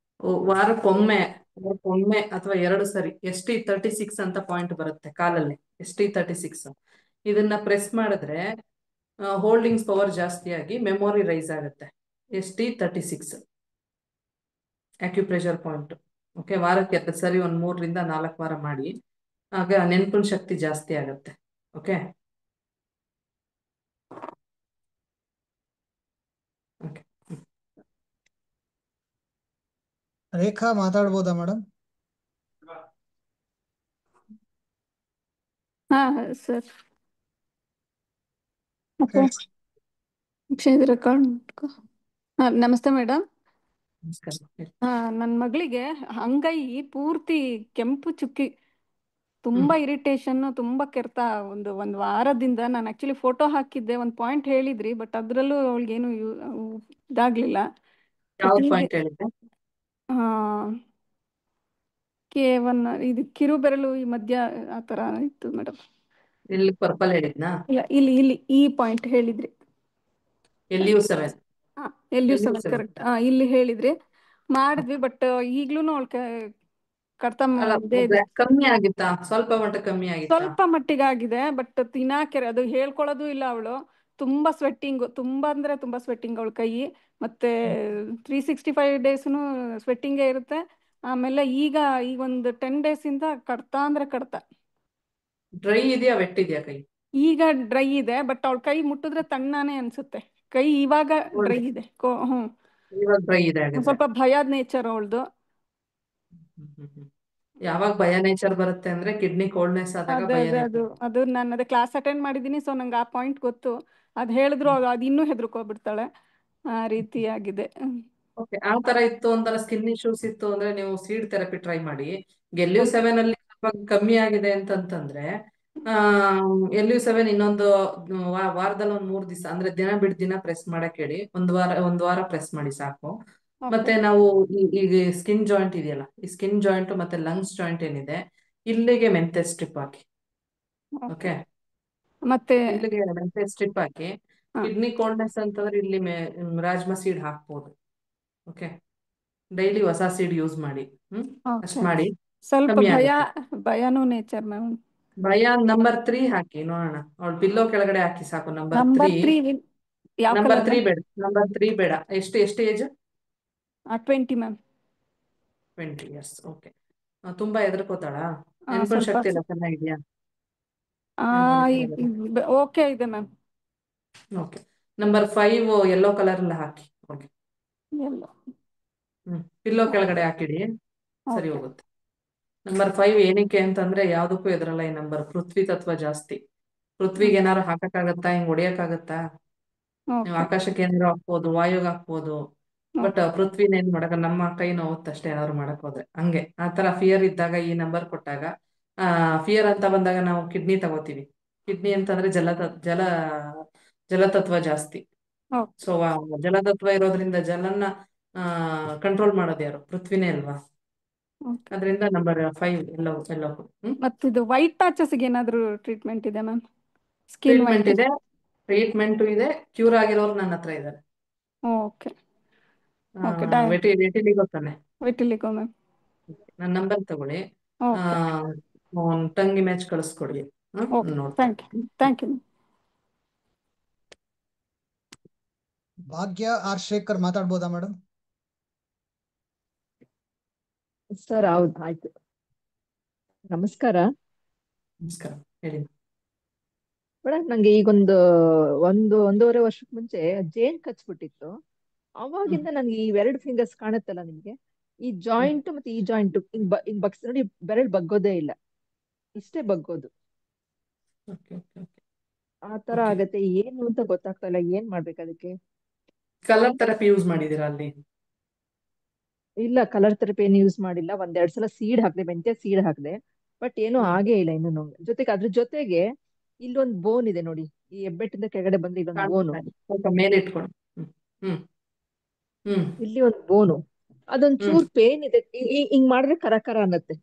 ವಾರಕ್ಕೊಮ್ಮೆ ಅಥವಾ 2 ಸರಿ ST36 ಅಂತ ಪಾಯಿಂಟ್ ಬರುತ್ತೆ ಕಾಲಲ್ಲಿ. ST36 ಇದನ್ನ ಪ್ರೆಸ್ ಮಾಡಿದ್ರೆ ಹೋಲ್ಡಿಂಗ್ಸ್ ಪವರ್ ಜಾಸ್ತಿ ಆಗಿ ಮೆಮೊರಿ ರೈಸ್ ಆಗುತ್ತೆ. ST36 acupressure point. ಓಕೆ, ವಾರಕ್ಕೆ 2 ಸರಿ 3 ರಿಂದ 4 ವಾರ ಮಾಡಿ. ಆಗ ನೆನಪಿನ ಶಕ್ತಿ ಜಾಸ್ತಿ ಆಗುತ್ತೆ. ಓಕೆ. ರೇಖಾ ಮಾತಾಡ್ಬೋದಾ ಮೇಡಮ್? ಹಾ ಸರ್. ನಮಸ್ತೆ ಮೇಡಮ್. ನನ್ನ ಮಗಳಿಗೆ ಅಂಗೈ ಪೂರ್ತಿ ಕೆಂಪು ಚುಕ್ಕಿ, ತುಂಬಾ ಇರಿಟೇಷನ್, ತುಂಬಾ ಕೆರೆತ. ಒಂದು ವಾರದಿಂದ ನಾನು ಆಕ್ಚುಲಿ ಫೋಟೋ ಹಾಕಿದ್ದೆ, ಒಂದು ಪಾಯಿಂಟ್ ಹೇಳಿದ್ರಿ, ಬಟ್ ಅದ್ರಲ್ಲೂ ಅವಳಿಗೇನು ಇದಾಗ್ಲಿಲ್ಲ. K1 ಇದು ಕಿರು ಬೆರಳು ಈ ಮಧ್ಯ ಆತರ ಇತ್ತು ಮೇಡಮ್. ಇಲ್ಲಿ ಪರ್ಪಲ್ ಹೇಳಿದ್ನಾ? ಇಲ್ಲಿ ಈ ಪಾಯಿಂಟ್ ಹೇಳಿದ್ರಿ. LU7 correct. ಇಲ್ಲಿ ಹೇಳಿದ್ರಿ, ಮಾಡಿದ್ವಿ. ಬಟ್ ಈಗ್ಲೂನು ಅವಳ ಕಡ್ತ ಕಮ್ಮಿ ಆಗಿತ್ತಾ? ಸ್ವಲ್ಪ ಮಟ್ಟ ಕಮ್ಮಿ ಆಗಿತ್ತಾ? ಸ್ವಲ್ಪ ಮಟ್ಟಿಗಾಗಿದೆ, ಬಟ್ ತಿನ್ನಾಕೆರೆ ಅದು ಹೇಳ್ಕೊಳ್ಳೋದು ಇಲ್ಲ ಅವಳು. ತುಂಬಾ ಸ್ವೆಟ್ಟಿಂಗ್, ತುಂಬಾ ಅಂದ್ರೆ ತುಂಬಾ ಸ್ವೆಟ್ಟಿಂಗ್ ಅವಳ ಕೈ. ಮತ್ತೆ 365 ಡೇಸ್ನು ಸ್ವೆಟ್ಟಿಂಗೇ ಇರುತ್ತೆ. ಆಮೇಲೆ ಈಗ ಒಂದು 10 ಡೇಸ್ ಇಂದ ಕಡ್ತಾ ಅಂದ್ರೆ ಕಡ್ತ. ಡ್ರೈ ಇದೆಯಾ ವೆಟ್ ಇದೆಯಾ ಕೈ? ಈಗ ಡ್ರೈ ಇದೆ, ಬಟ್ ಅವಳ ಕೈ ಮುಟ್ಟಿದ್ರೆ ತಣ್ಣಾನೇ ಅನ್ಸುತ್ತೆ. ಕೈ ಇವಾಗ ಡ್ರೈ ಇದೆ. ಇವಾಗ ಡ್ರೈ ಇದೆ. ಸ್ವಲ್ಪ ಭಯದ ನೇಚರ್ ಅವಳದು. ಯಾವಾಗ ಭಯ ನೇಚರ್ ಬರುತ್ತೆ ಅಂದ್ರೆ ಕಿಡ್ನಿ ಕೋಲ್ಡ್ನೆಸ್ ಆದಾಗ ಭಯ ನೇಚರ್. ಅದು ನಾನು ಕ್ಲಾಸ್ ಅಟೆಂಡ್ ಮಾಡಿದೀನಿ, ಸೊ ನಂಗೆ ಆ ಪಾಯಿಂಟ್ ಗೊತ್ತು. ಅದು ಹೇಳಿದ್ರು ಅದು ಇನ್ನೂ ಹೆದರ್ಕೊಬಿಡ್ತಾಳೆ, ಆ ರೀತಿಯಾಗಿದೆ. ಓಕೆ, ಆ ತರ ಇತ್ತು ಅಂತಾರೆ, ಸ್ಕಿನ್ ಇಶ್ಯೂಸ್ ಇತ್ತು ಅಂದ್ರೆ ನೀವು ಸೀಡ್ ಥೆರಪಿ ಟ್ರೈ ಮಾಡಿ. LU7 ಅಲ್ಲಿ ಸ್ವಲ್ಪ ಕಮ್ಮಿ ಆಗಿದೆ ಅಂತಂದ್ರೆ LU7 ಇನ್ನೊಂದು ವಾರದಲ್ಲಿ ಒಂದು 3 ದಿವಸ ಅಂದ್ರೆ ದಿನ ಬಿಡ್ ದಿನ ಪ್ರೆಸ್ ಮಾಡಕ್ ಹೇಳಿ. ಒಂದ್ ವಾರ ಪ್ರೆಸ್ ಮಾಡಿ ಸಾಕು. ಮತ್ತೆ ನಾವು ಈಗ ಸ್ಕಿನ್ ಜಾಯಿಂಟ್ ಇದೆಯಲ್ಲ, ಈ ಸ್ಕಿನ್ ಜಾಯಿಂಟ್ ಮತ್ತೆ ಲಂಗ್ಸ್ ಜಾಯಿಂಟ್ ಏನಿದೆ, ಇಲ್ಲಿಗೆ ಮೆಂತೆ ಸ್ಟ್ರಿಪ್ ಹಾಕಿ. ಓಕೆ, ಮತ್ತೆ ಇಲ್ಲಿಗೆ ಮೆಂತೆ ಸ್ಟ್ರಿಪ್ ಹಾಕಿ. ಕಿಡ್ನಿ ಕೋಲ್ಡ್ನೆಸ್ ಅಂತಂದ್ರೆ ಇಲ್ಲಿ ರಾಜ್ಮಾ ಸೀಡ್ ಹಾಕ್ಬೋದು. ಓಕೆ, ಡೈಲಿ ಹೊಸ ಸೀಡ್ ಯೂಸ್ ಮಾಡಿ. ಅಷ್ಟ್ ಮಾಡಿ, ಸ್ವಲ್ಪ ಕಮ್ಮಿ ಆಗುತ್ತೆ. ಭಯನೂ ನೇಚರ್ ಮ್ಯಾಮ್. ಭಯ ನಂಬರ್ 3 ಹಾಕಿ ನೋಡೋಣ. ಅವಳು ಪಿಲ್ಲೋ ಕೆಳಗಡೆ ಹಾಕಿ ಸಾಕು. ನಂಬರ್ ನಂಬರ್ 3 ಯಾವ ನಂಬರ್ ಕಲರ್ 3 ಬೇಡ, ನಂಬರ್ 3 ಬೇಡ. ಎಷ್ಟು ಏಜ್? 20 ಮ್ಯಾಮ್. 20 years. ಓಕೆ, ತುಂಬಾ ಹೆದರ್ಕೋತಾಳಾ? ನೆನ್ಪಿನ ಸ್ವಲ್ಪ ಶಕ್ತಿ ಎಲ್ಲ ಚೆನ್ನಾಗಿದ್ಯಾ? ಓಕೆ ಇದೆ ma'am. Okay, number 5 yellow colour ಎಲ್ಲ ಹಾಕಿ. ಓಕೆ, ಪಿಲ್ಲೋ ಕೆಳಗಡೆ ಹಾಕಿಡಿ, ಸರಿ ಹೋಗುತ್ತೆ. ನಂಬರ್ 5 ಏನಕ್ಕೆ ಅಂತಂದ್ರೆ ಯಾವ್ದಕ್ಕೂ ಎದುರಲ್ಲ ಈ ನಂಬರ್. ಪೃಥ್ವಿ ತತ್ವ ಜಾಸ್ತಿ. ಪೃಥ್ವಿಗೆ ಏನಾರು ಹಾಕಕ್ಕಾಗತ್ತಾ? ಹಿಂಗ್ ಹೊಡಿಯಕ್ಕಾಗತ್ತಾ? ನೀವು ಆಕಾಶಕ್ಕೆ ಏನಾರು ಹಾಕ್ಬೋದು, ವಾಯುಗ್ ಹಾಕ್ಬೋದು, ಬಟ್ ಪೃಥ್ವಿನ ಏನ್ ಮಾಡಕ, ನಮ್ಮ ಕೈ ನೋವುತ್ತಷ್ಟೇ ಏನಾದ್ರು ಮಾಡಕ್ ಹೋದ್ರೆ. ಹಂಗೆ ಆ ತರ ಫಿಯರ್ ಇದ್ದಾಗ ಈ ನಂಬರ್ ಕೊಟ್ಟಾಗ, ಫಿಯರ್ ಅಂತ ಬಂದಾಗ ನಾವು ಕಿಡ್ನಿ ತಗೋತೀವಿ. ಕಿಡ್ನಿ ಅಂತಂದ್ರೆ ಜಲತತ್ವ ಜಾಸ್ತಿ. ಸೊ ಜಲತತ್ವ ಇರೋದ್ರಿಂದ ಜಲನ್ನ ಕಂಟ್ರೋಲ್ ಮಾಡೋದು ಯಾರು? ಪೃಥ್ವಿನೇ ಅಲ್ವಾ? ಅದರಿಂದ ನಂಬರ್ 5 ಎಲ್ಲೋ. ಮತ್ತಿದು ವೈಟ್ ಪ್ಯಾಚಸ್ಗೆ ಏನಾದ್ರು ಟ್ರೀಟ್ಮೆಂಟ್ ಇದೆ ಮ್ಯಾಮ್? ಸ್ಕಿನ್ ಟ್ರೀಟ್ಮೆಂಟ್ ವೈಟ್ ಇದೆ, ಟ್ರೀಟ್ಮೆಂಟ್ ಇದೆ. ಕ್ಯೂರ್ ಆಗಿರೋರು ನನ್ನ ಹತ್ರ ಇದ್ದಾರೆ. ಓಕೆ ವೆಟಿಲಿಗೋ ತಾನೆ? Vitiligo ma'am. ನನ್ನ ನಂಬರ್ ತಗೊಳ್ಳಿ, ಟಂಗ್ ಇಮೇಜ್ ಕಳಿಸ್ಕೊಡಿ. Thank you. Bhagya R Shekhar ಮಾತಾಡ್ಬೋದಾ ಮೇಡಮ್? ಸರ್ ಹೌದು, ಆಯ್ತು. ನಮಸ್ಕಾರ. ನಮಸ್ಕಾರ, ಹೇಳಿ ಮೇಡಮ್. ನಂಗೆ ಈಗ ಒಂದೂವರೆ ವರ್ಷಕ್ಕೆ ಮುಂಚೆ ಜೇನ್ ಕಚ್ಬಿಟ್ಟಿತ್ತು. ಅವಾಗಿಂದ ನನ್ಗೆ ಈ 2 ಫಿಂಗರ್ಸ್ ಕಾಣುತ್ತಲ್ಲ ನಿಮ್ಗೆ, ಈ ಜಾಯಿಂಟ್ ಮತ್ತೆ ಈ ಜಾಯಿಂಟ್ ಹಿಂಗ್ ಬಗ್ಸ್ ನೋಡಿ, ಬೆರಳು ಬಗ್ಗೋದೇ ಇಲ್ಲ, ಇಷ್ಟೇ ಬಗ್ಗೋದು. ಆ ತರ ಆಗತ್ತೆ. ಏನು ಅಂತ ಗೊತ್ತಾಗ್ತಾ ಇಲ್ಲ, ಏನ್ ಮಾಡ್ಬೇಕು ಅದಕ್ಕೆ? ಕಲರ್ ಥೆರಪಿ ಯೂಸ್ ಮಾಡಿದೀರಾ ಅಲ್ಲಿ? ಇಲ್ಲ, ಕಲರ್ ಥೆರಪಿ ಏನು ಯೂಸ್ ಮಾಡಿಲ್ಲ. 1-2 ಸಲ ಸೀಡ್ ಹಾಕ್ದೆ, ಮೆಂತ್ಯ ಸೀಡ್ ಹಾಕ್ದೆ, ಬಟ್ ಏನು ಆಗೇ ಇಲ್ಲ ಇನ್ನು. ಜೊತೆಗೆ ಅದ್ರ ಜೊತೆಗೆ ಇಲ್ಲೊಂದು ಬೋನ್ ಇದೆ ನೋಡಿ, ಈ ಹೆಬ್ಬೆಟ್ಟಿಂದ ಕೆಳಗಡೆ ಬಂದ್ರೆ ಇಲ್ಲೊಂದು ಬೋನು, ಸ್ವಲ್ಪ ಮೇಲೆ ಇಟ್ಕೊಂಡು ಇಲ್ಲಿ ಒಂದು ಬೋನು, ಅದೊಂದ್ ಚೂರ್ ಪೇನ್ ಇದೆ. ಹಿಂಗ್ ಮಾಡಿದ್ರೆ ಕರಕರ ಅನ್ನತ್ತೆ,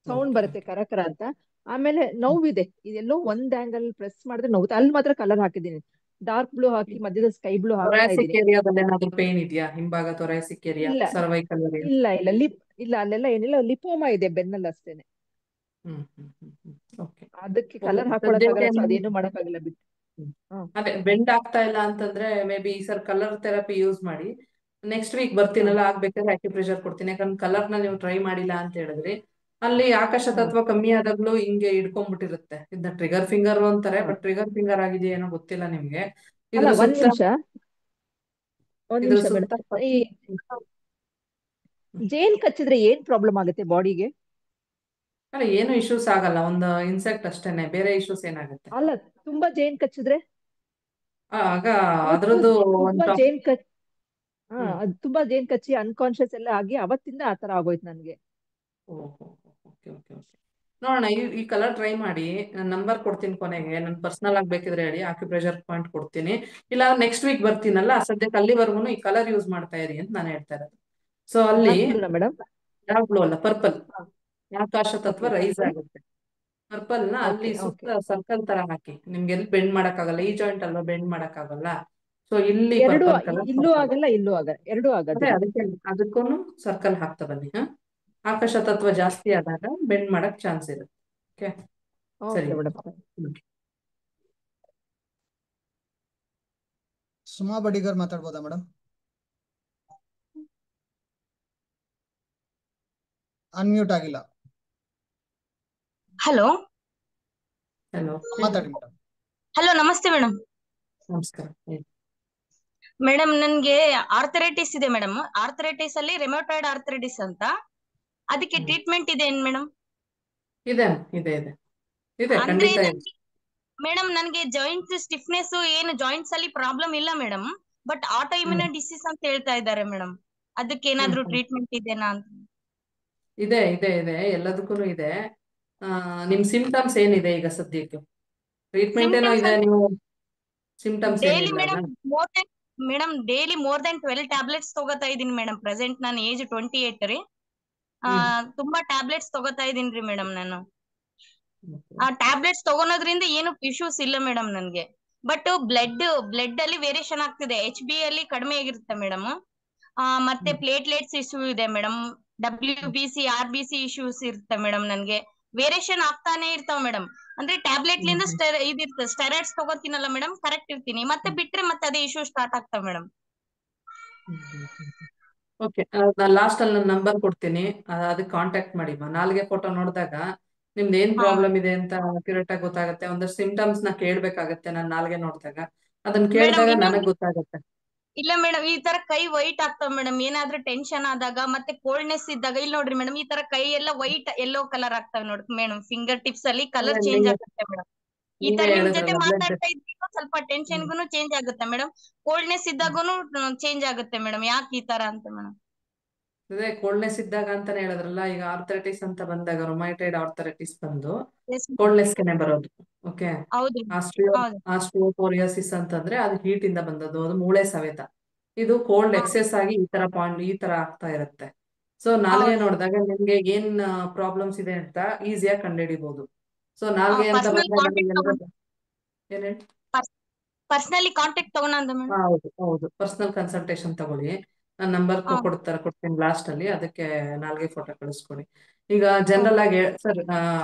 ಸೌಂಡ್ ಬರುತ್ತೆ ಕರಕರ ಅಂತ. ಆಮೇಲೆ ನೋವಿದೆ, ಇದೆಲ್ಲೋ ಒಂದ್ ಆಂಗಲ್ ಪ್ರೆಸ್ ಮಾಡಿದ್ರೆ ನೋವುತ್ತೆ. ಅಲ್ಲಿ ಮಾತ್ರ ಕಲರ್ ಹಾಕಿದೀನಿ, ಡಾರ್ಕ್ ಬ್ಲೂ ಹಾಕಿ ಮಧ್ಯದ ಸ್ಕೈ ಬ್ಲೂ ಹಾಕ್ತಾ ಥೊರಾಸಿಕ್ ಇದ್ದೀನಿ. ಏರಿಯಾದಲ್ಲಿ ಏನಾದ್ರು ಪೇನ್ ಇದೆಯಾ? ಹಿಂಭಾಗ ಥೊರಾಸಿಕ್ ಏರಿಯಾ, ಇಲ್ಲ ಸರ್ವೈಕಲ್ ಏರಿಯಾ? ಇಲ್ಲ ಇಲ್ಲ ಅಲ್ಲೆಲ್ಲ ಏನಿಲ್ಲ, ಲಿಪೋಮಾ ಇದೆ ಬೆನ್ನಲ್ಲಿ ಅಷ್ಟೇನೆ. ಅದಕ್ಕೆ ಕಲರ್ ಹಾಕೊಳಕ್ಕಾಗಲ್ಲ, ಸೊ ಅದೇನು ಮಾಡಕ್ಕಾಗಲ್ಲ ಬಿಟ್ಟು. ಅದೇ ಬೆಂಡ್ ಆಗ್ತಾ ಇಲ್ಲ ಅಂತಂದ್ರೆ ಮೇ ಬಿ ಈ ಸರ್ ಕಲರ್ ಥೆರಪಿ ಯೂಸ್ ಮಾಡಿ. ನೆಕ್ಸ್ಟ್ ವೀಕ್ ಬರ್ತೀನಲ್ಲ, ಆಗ್ಬೇಕಾದ್ರೆ ಅಕ್ಯುಪ್ರೆಷರ್ ಕೊಡ್ತೀನಿ. ಯಾಕಂದ್ರೆ ಕಲರ್ ನ ನೀವು ಟ್ರೈ ಮಾಡಿಲ್ಲ ಅಂತ ಹೇಳಿದ್ರಿ. ಅಲ್ಲಿ ಆಕಾಶ ತತ್ವ ಕಮ್ಮಿ ಆದಾಗ್ಲೂ ಹಿಂಗೆ ಹಿಡ್ಕೊಂಡ್ಬಿಟ್ಟಿರುತ್ತೆ. ಇದನ್ನ ಟ್ರಿಗರ್ ಫಿಂಗರ್ ಅಂತಾರೆ, ಬಟ್ ಟ್ರಿಗರ್ ಫಿಂಗರ್ ಆಗಿದೆಯಾ ಏನೋ ಗೊತ್ತಿಲ್ಲ ನಿಮ್ಗೆ. ಅಲ್ಲ, ಇದ್ರ ಒಂದ್ ನಿಮಿಷ ಸುತ್ತ ಮೇಡಮ್. ಈ ಜೇನ್ ಕಚ್ಚಿದ್ರೆ ಏನ್ ಪ್ರಾಬ್ಲಮ್ ಆಗುತ್ತೆ ಬಾಡಿಗೆ? ಅಲ್ಲ, ಏನು ಇಶ್ಯೂಸ್ ಆಗಲ್ಲ, ಒಂದು ಇನ್ಸೆಕ್ಟ್ ಅಷ್ಟೇನೆ, ಬೇರೆ ಇಶ್ಯೂಸ್ ಏನಾಗುತ್ತೆ? ಅಲ್ಲ, ತುಂಬಾ ಜೇನ್ ಕಚ್ಚಿದ್ರೆ ಆಗ ಅದ್ರದ್ದು ತುಂಬಾ ಜೇನ್ ತುಂಬಾ ಜೇನ್ ಕಚ್ಚಿ ಅನ್ಕಾನ್ಶಿಯಸ್ ಎಲ್ಲ ಆಗಿ ಅವತ್ತಿಂದ ಆತರ ಆಗೋಯ್ತು ನನ್ಗೆ. ನೋಡೋಣ, ಈ ಕಲರ್ ಟ್ರೈ ಮಾಡಿ. ನನ್ನ ನಂಬರ್ ಕೊಡ್ತೀನಿ ಕೊನೆಗೆ, ನನ್ ಪರ್ಸನಲ್ ಆಗಿ ಬೇಕಿದ್ರೆ ಹೇಳಿ, ಆಕ್ಯುಪ್ರೆಷರ್ ಪಾಯಿಂಟ್ ಕೊಡ್ತೀನಿ. ಇಲ್ಲ ನೆಕ್ಸ್ಟ್ ವೀಕ್ ಬರ್ತೀನಲ್ಲ, ಸದ್ಯಕ್ಕೆ ಅಲ್ಲಿವರೆಗೂ ಈ ಕಲರ್ ಯೂಸ್ ಮಾಡ್ತಾ ಇರಿ ಅಂತ ನಾನು ಹೇಳ್ತಾ ಇರೋದು. ಸೊ ಅಲ್ಲಿ ಡಾರ್ಕ್ ಬ್ಲೂ ಅಲ್ಲ, ಪರ್ಪಲ್, ಆಕಾಶ ತತ್ವ ರೈಸ್ ಆಗುತ್ತೆ. ಪರ್ಪಲ್ ನ ಅಲ್ಲಿ ಸುತ್ತ ಸರ್ಕಲ್ ತರ ಹಾಕಿ. ನಿಮ್ಗೆ ಎಲ್ಲಿ ಬೆಂಡ್ ಮಾಡಕ್ಕಾಗಲ್ಲ, ಈ ಜಾಯಿಂಟ್ ಅಲ್ವಾ ಬೆಂಡ್ ಮಾಡಕ್ಕಾಗಲ್ಲ, ಸೊ ಇಲ್ಲಿ ಪರ್ಪಲ್ ಕಲರ್ ಇಲ್ಲೂ ಆಗಲ್ಲ, ಇಲ್ಲೂ ಆಗಲ್ಲ, ಎರಡೂ ಆಗಲ್ಲ. ಅದಕ್ಕೂ ಸರ್ಕಲ್ ಹಾಕ್ತಾ ಬನ್ನಿ. ಆಕಾಶ ತತ್ವ ಜಾಸ್ತಿ ಆದಾಗ ಬೆಂಡ್ ಮಾಡಕ್ ಚಾನ್ಸ್ ಇರುತ್ತೆ. ಓಕೆ, ಸರಿ. ಸುಮಾ ಬಡಿಗರ್ ಮಾತಾಡ್ಬೋದಾ ಮೇಡಮ್? ಅನ್ಮ್ಯೂಟ್ ಆಗಿಲ್ಲ. ಹಲೋ ಮಾತಾಡಿ ಮೇಡಮ್. ಹಲೋ, ನಮಸ್ತೆ ಮೇಡಮ್. ನಮಸ್ಕಾರ ಮೇಡಮ್, ನನ್ಗೆ ಆರ್ಥರೈಟಿಸ್ ಇದೆ ಮೇಡಮ್. ಆರ್ಥರೈಟಿಸ್ ಅಲ್ಲಿ ರೆಮೋಟಾಯ್ಡ್ ಆರ್ಥರೈಟಿಸ್ ಅಂತ, ಅದಕ್ಕೆ ಟ್ರೀಟ್ಮೆಂಟ್ ಇದೆ ಏನ್ ಮೇಡಮ್? ಇದೆ ಇದೆ ಇದೆ ಇದೆ, ಖಂಡಿತ ಇದೆ. ಮೇಡಮ್ ನನ್ಗೆ ಜಾಯಿಂಟ್ ಸ್ಟಿಫ್ನೆಸ್ ಏನು ಜಾಯಿಂಟ್ಸ್ ಅಲ್ಲಿ ಪ್ರಾಬ್ಲಮ್ ಇಲ್ಲ madam, but auto immune disease ಅಂತ ಹೇಳ್ತಾ ಇದ್ದಾರೆ ಮೇಡಮ್. ಅದಕ್ಕೆ ಏನಾದ್ರೂ ಟ್ರೀಟ್ಮೆಂಟ್ ಇದೆನಾ ಅಂತ? ಇದೆ ಇದೆ ಇದೆ, ಎಲ್ಲದಕ್ಕೂ ಇದೆ. ನಿಮ್ ಸಿಂಪ್ಟಮ್ಸ್ ಏನಿದೆ ಈಗ ಸದ್ಯಕ್ಕೆ? ಟ್ರೀಟ್ಮೆಂಟ್ ಏನೋ ಇದೆ, ನೀವು ಸಿಂಪ್ಟಮ್ಸ್ ಡೈಲಿ ಏನಿಲ್ಲ ಅಲ್ಲ? Madam daily more than 12 tablets ತಗೋತಾ ಇದೀನಿ ಮೇಡಮ್. ಪ್ರೆಸೆಂಟ್ ನಾನು ಏಜ್ 28 ರೀ. ತುಂಬಾ ಟ್ಯಾಬ್ಲೆಟ್ಸ್ ತಗೋತಾ ಇದೀನಿ ಮೇಡಮ್ ನಾನು. ಆ ಟ್ಯಾಬ್ಲೆಟ್ಸ್ ತಗೊಳೋದ್ರಿಂದ ಏನು ಇಶ್ಯೂಸ್ ಇಲ್ಲ ಮೇಡಮ್ ನನ್ಗೆ. ಬಟ್ ಬ್ಲಡ್ ಅಲ್ಲಿ ವೇರಿಯೇಷನ್ ಆಗ್ತಿದೆ. HB ಅಲ್ಲಿ ಕಡಿಮೆ ಆಗಿರುತ್ತೆ ಮೇಡಮ್. ಮತ್ತೆ ಪ್ಲೇಟ್ಲೆಟ್ಸ್ ಇಶ್ಯೂ ಇದೆ ಮೇಡಮ್. WBC RBC ಇಶ್ಯೂಸ್ ಇರುತ್ತೆ ಮೇಡಮ್. ನನ್ಗೆ ವೇರಿಯೇಷನ್ ಆಗ್ತಾನೆ ಇರ್ತಾವ ಮೇಡಮ್. ಅಂದ್ರೆ ಟ್ಯಾಬ್ಲೆಟ್ ಲಿಂದ ಇದಿರ್ತದೆ, ಸ್ಟೆರಾಯ್ಡ್ಸ್ ತಗೋತೀನಲ್ಲ ಮೇಡಮ್, ಕರೆಕ್ಟ್ ಇರ್ತೀನಿ. ಮತ್ತೆ ಬಿಟ್ರೆ ಮತ್ತೆ ಅದೇ ಇಶ್ಯೂ ಸ್ಟಾರ್ಟ್ ಆಗ್ತಾವ ಮೇಡಮ್. ಓಕೆ, ನಾನು ಲಾಸ್ಟ್ ಅಲ್ಲಿ ನನ್ನ ನಂಬರ್ ಕೊಡ್ತೀನಿ, ಅದಕ್ಕೆ ಕಾಂಟ್ಯಾಕ್ಟ್ ಮಾಡಿ. ನಾಲ್ಗೆ ಫೋಟೋ ನೋಡಿದಾಗ ನಿಮ್ದು ಏನ್ ಪ್ರಾಬ್ಲಮ್ ಇದೆ ಅಂತ ಅಕ್ಯುರೇಟ್ ಆಗಿ ಗೊತ್ತಾಗುತ್ತೆ. ಒಂದಷ್ಟು ಸಿಂಪ್ಟಮ್ಸ್ ನ ಕೇಳ್ಬೇಕಾಗತ್ತೆ ನಾನು ನಾಲ್ಗೆ ನೋಡಿದಾಗ. ಅದನ್ನ ಕೇಳಿದಾಗ ನನಗ್ ಗೊತ್ತಾಗುತ್ತೆ. ಇಲ್ಲ ಮೇಡಮ್, ಈ ತರ ಕೈ ವೈಟ್ ಆಗ್ತಾವ ಮೇಡಮ್. ಏನಾದ್ರೂ ಟೆನ್ಷನ್ ಆದಾಗ ಮತ್ತೆ ಕೋಲ್ಡ್ನೆಸ್ ಇದ್ದಾಗ. ಇಲ್ಲಿ ನೋಡ್ರಿ ಮೇಡಮ್, ಈ ತರ ಕೈ ಎಲ್ಲ ವೈಟ್ ಯೆಲ್ಲೋ ಕಲರ್ ಆಗ್ತಾವ ನೋಡ್ರಿ ಮೇಡಮ್. ಫಿಂಗರ್ ಟಿಪ್ಸ್ ಅಲ್ಲಿ ಕಲರ್ ಚೇಂಜ್ ಆಗುತ್ತೆ ಮೇಡಮ್. ಈ ತರ ನಿಮ್ ಜೊತೆ ಮಾತಾಡ್ತಾ ಇದ್ದಾಗ ಸ್ವಲ್ಪ ಟೆನ್ಷನ್ಗೂ ಚೇಂಜ್ ಆಗುತ್ತೆ ಮೇಡಮ್. ಕೋಲ್ಡ್ನೆಸ್ ಇದ್ದಾಗೂನು ಚೇಂಜ್ ಆಗುತ್ತೆ ಮೇಡಮ್. ಯಾಕೆ ಈ ತರ ಅಂತ ಮೇಡಮ್? ಅದೇ ಕೋಲ್ಡ್ನೆಸ್ ಇದ್ದಾಗ ಅಂತಾನೆ ಹೇಳಿದ್ರಲ್ಲ, ಈಗ ಆರ್ಥರೈಟಿಸ್ ಅಂತ ಬಂದಾಗ ರೊಮೈಟೈಡ್ ಆರ್ಥರೈಟಿಸ್ ಬಂದು ಕೋಲ್ಡ್ನೆಸ್ಗೆನೆ ಬರೋದು. ಓಕೆ, ಆಸ್ಟ್ರಿಯೋಪೋರಿಯಾಸಿಸ್ ಅಂತಂದ್ರೆ ಅದು ಹೀಟ್ ಇಂದ ಬಂದದ್ದು, ಅದು ಮೂಳೆ ಸವೆತ. ಇದು ಕೋಲ್ಡ್ ಎಕ್ಸೆಸ್ ಆಗಿ ಈ ತರ ಆಗ್ತಾ ಇರುತ್ತೆ. ಸೊ ನಾಲ್ಗೆ ನೋಡಿದಾಗ ನಿಮ್ಗೆ ಏನ್ ಪ್ರಾಬ್ಲಮ್ಸ್ ಇದೆ ಅಂತ ಈಸಿಯಾಗಿ ಕಂಡುಹಿಡಿಬಹುದು. ಸೊ ನಾಲ್ಗೆ ಅಂತ ಬಂದಾಗ ಏನ್ ಹೇಳಿ, ಪರ್ಸನಲಿ ಕಾಂಟ್ಯಾಕ್ಟ್ ತಗೋಣ ಅಂತ ಮೇಡಮ್. ಹೌದು ಹೌದು, ಪರ್ಸನಲ್ ಕನ್ಸಲ್ಟೇಷನ್ ತಗೊಳ್ಳಿ. ನಾನು ನಂಬರ್ ಕೊಡ್ತೀನಿ ಲಾಸ್ಟ್ ಅಲ್ಲಿ, ಅದಕ್ಕೆ ನಾಲ್ಗೆ ಫೋಟೋ ಕಳಿಸ್ಕೊಡಿ. ಈಗ ಜನರಲ್ ಆಗಿ ಸರ್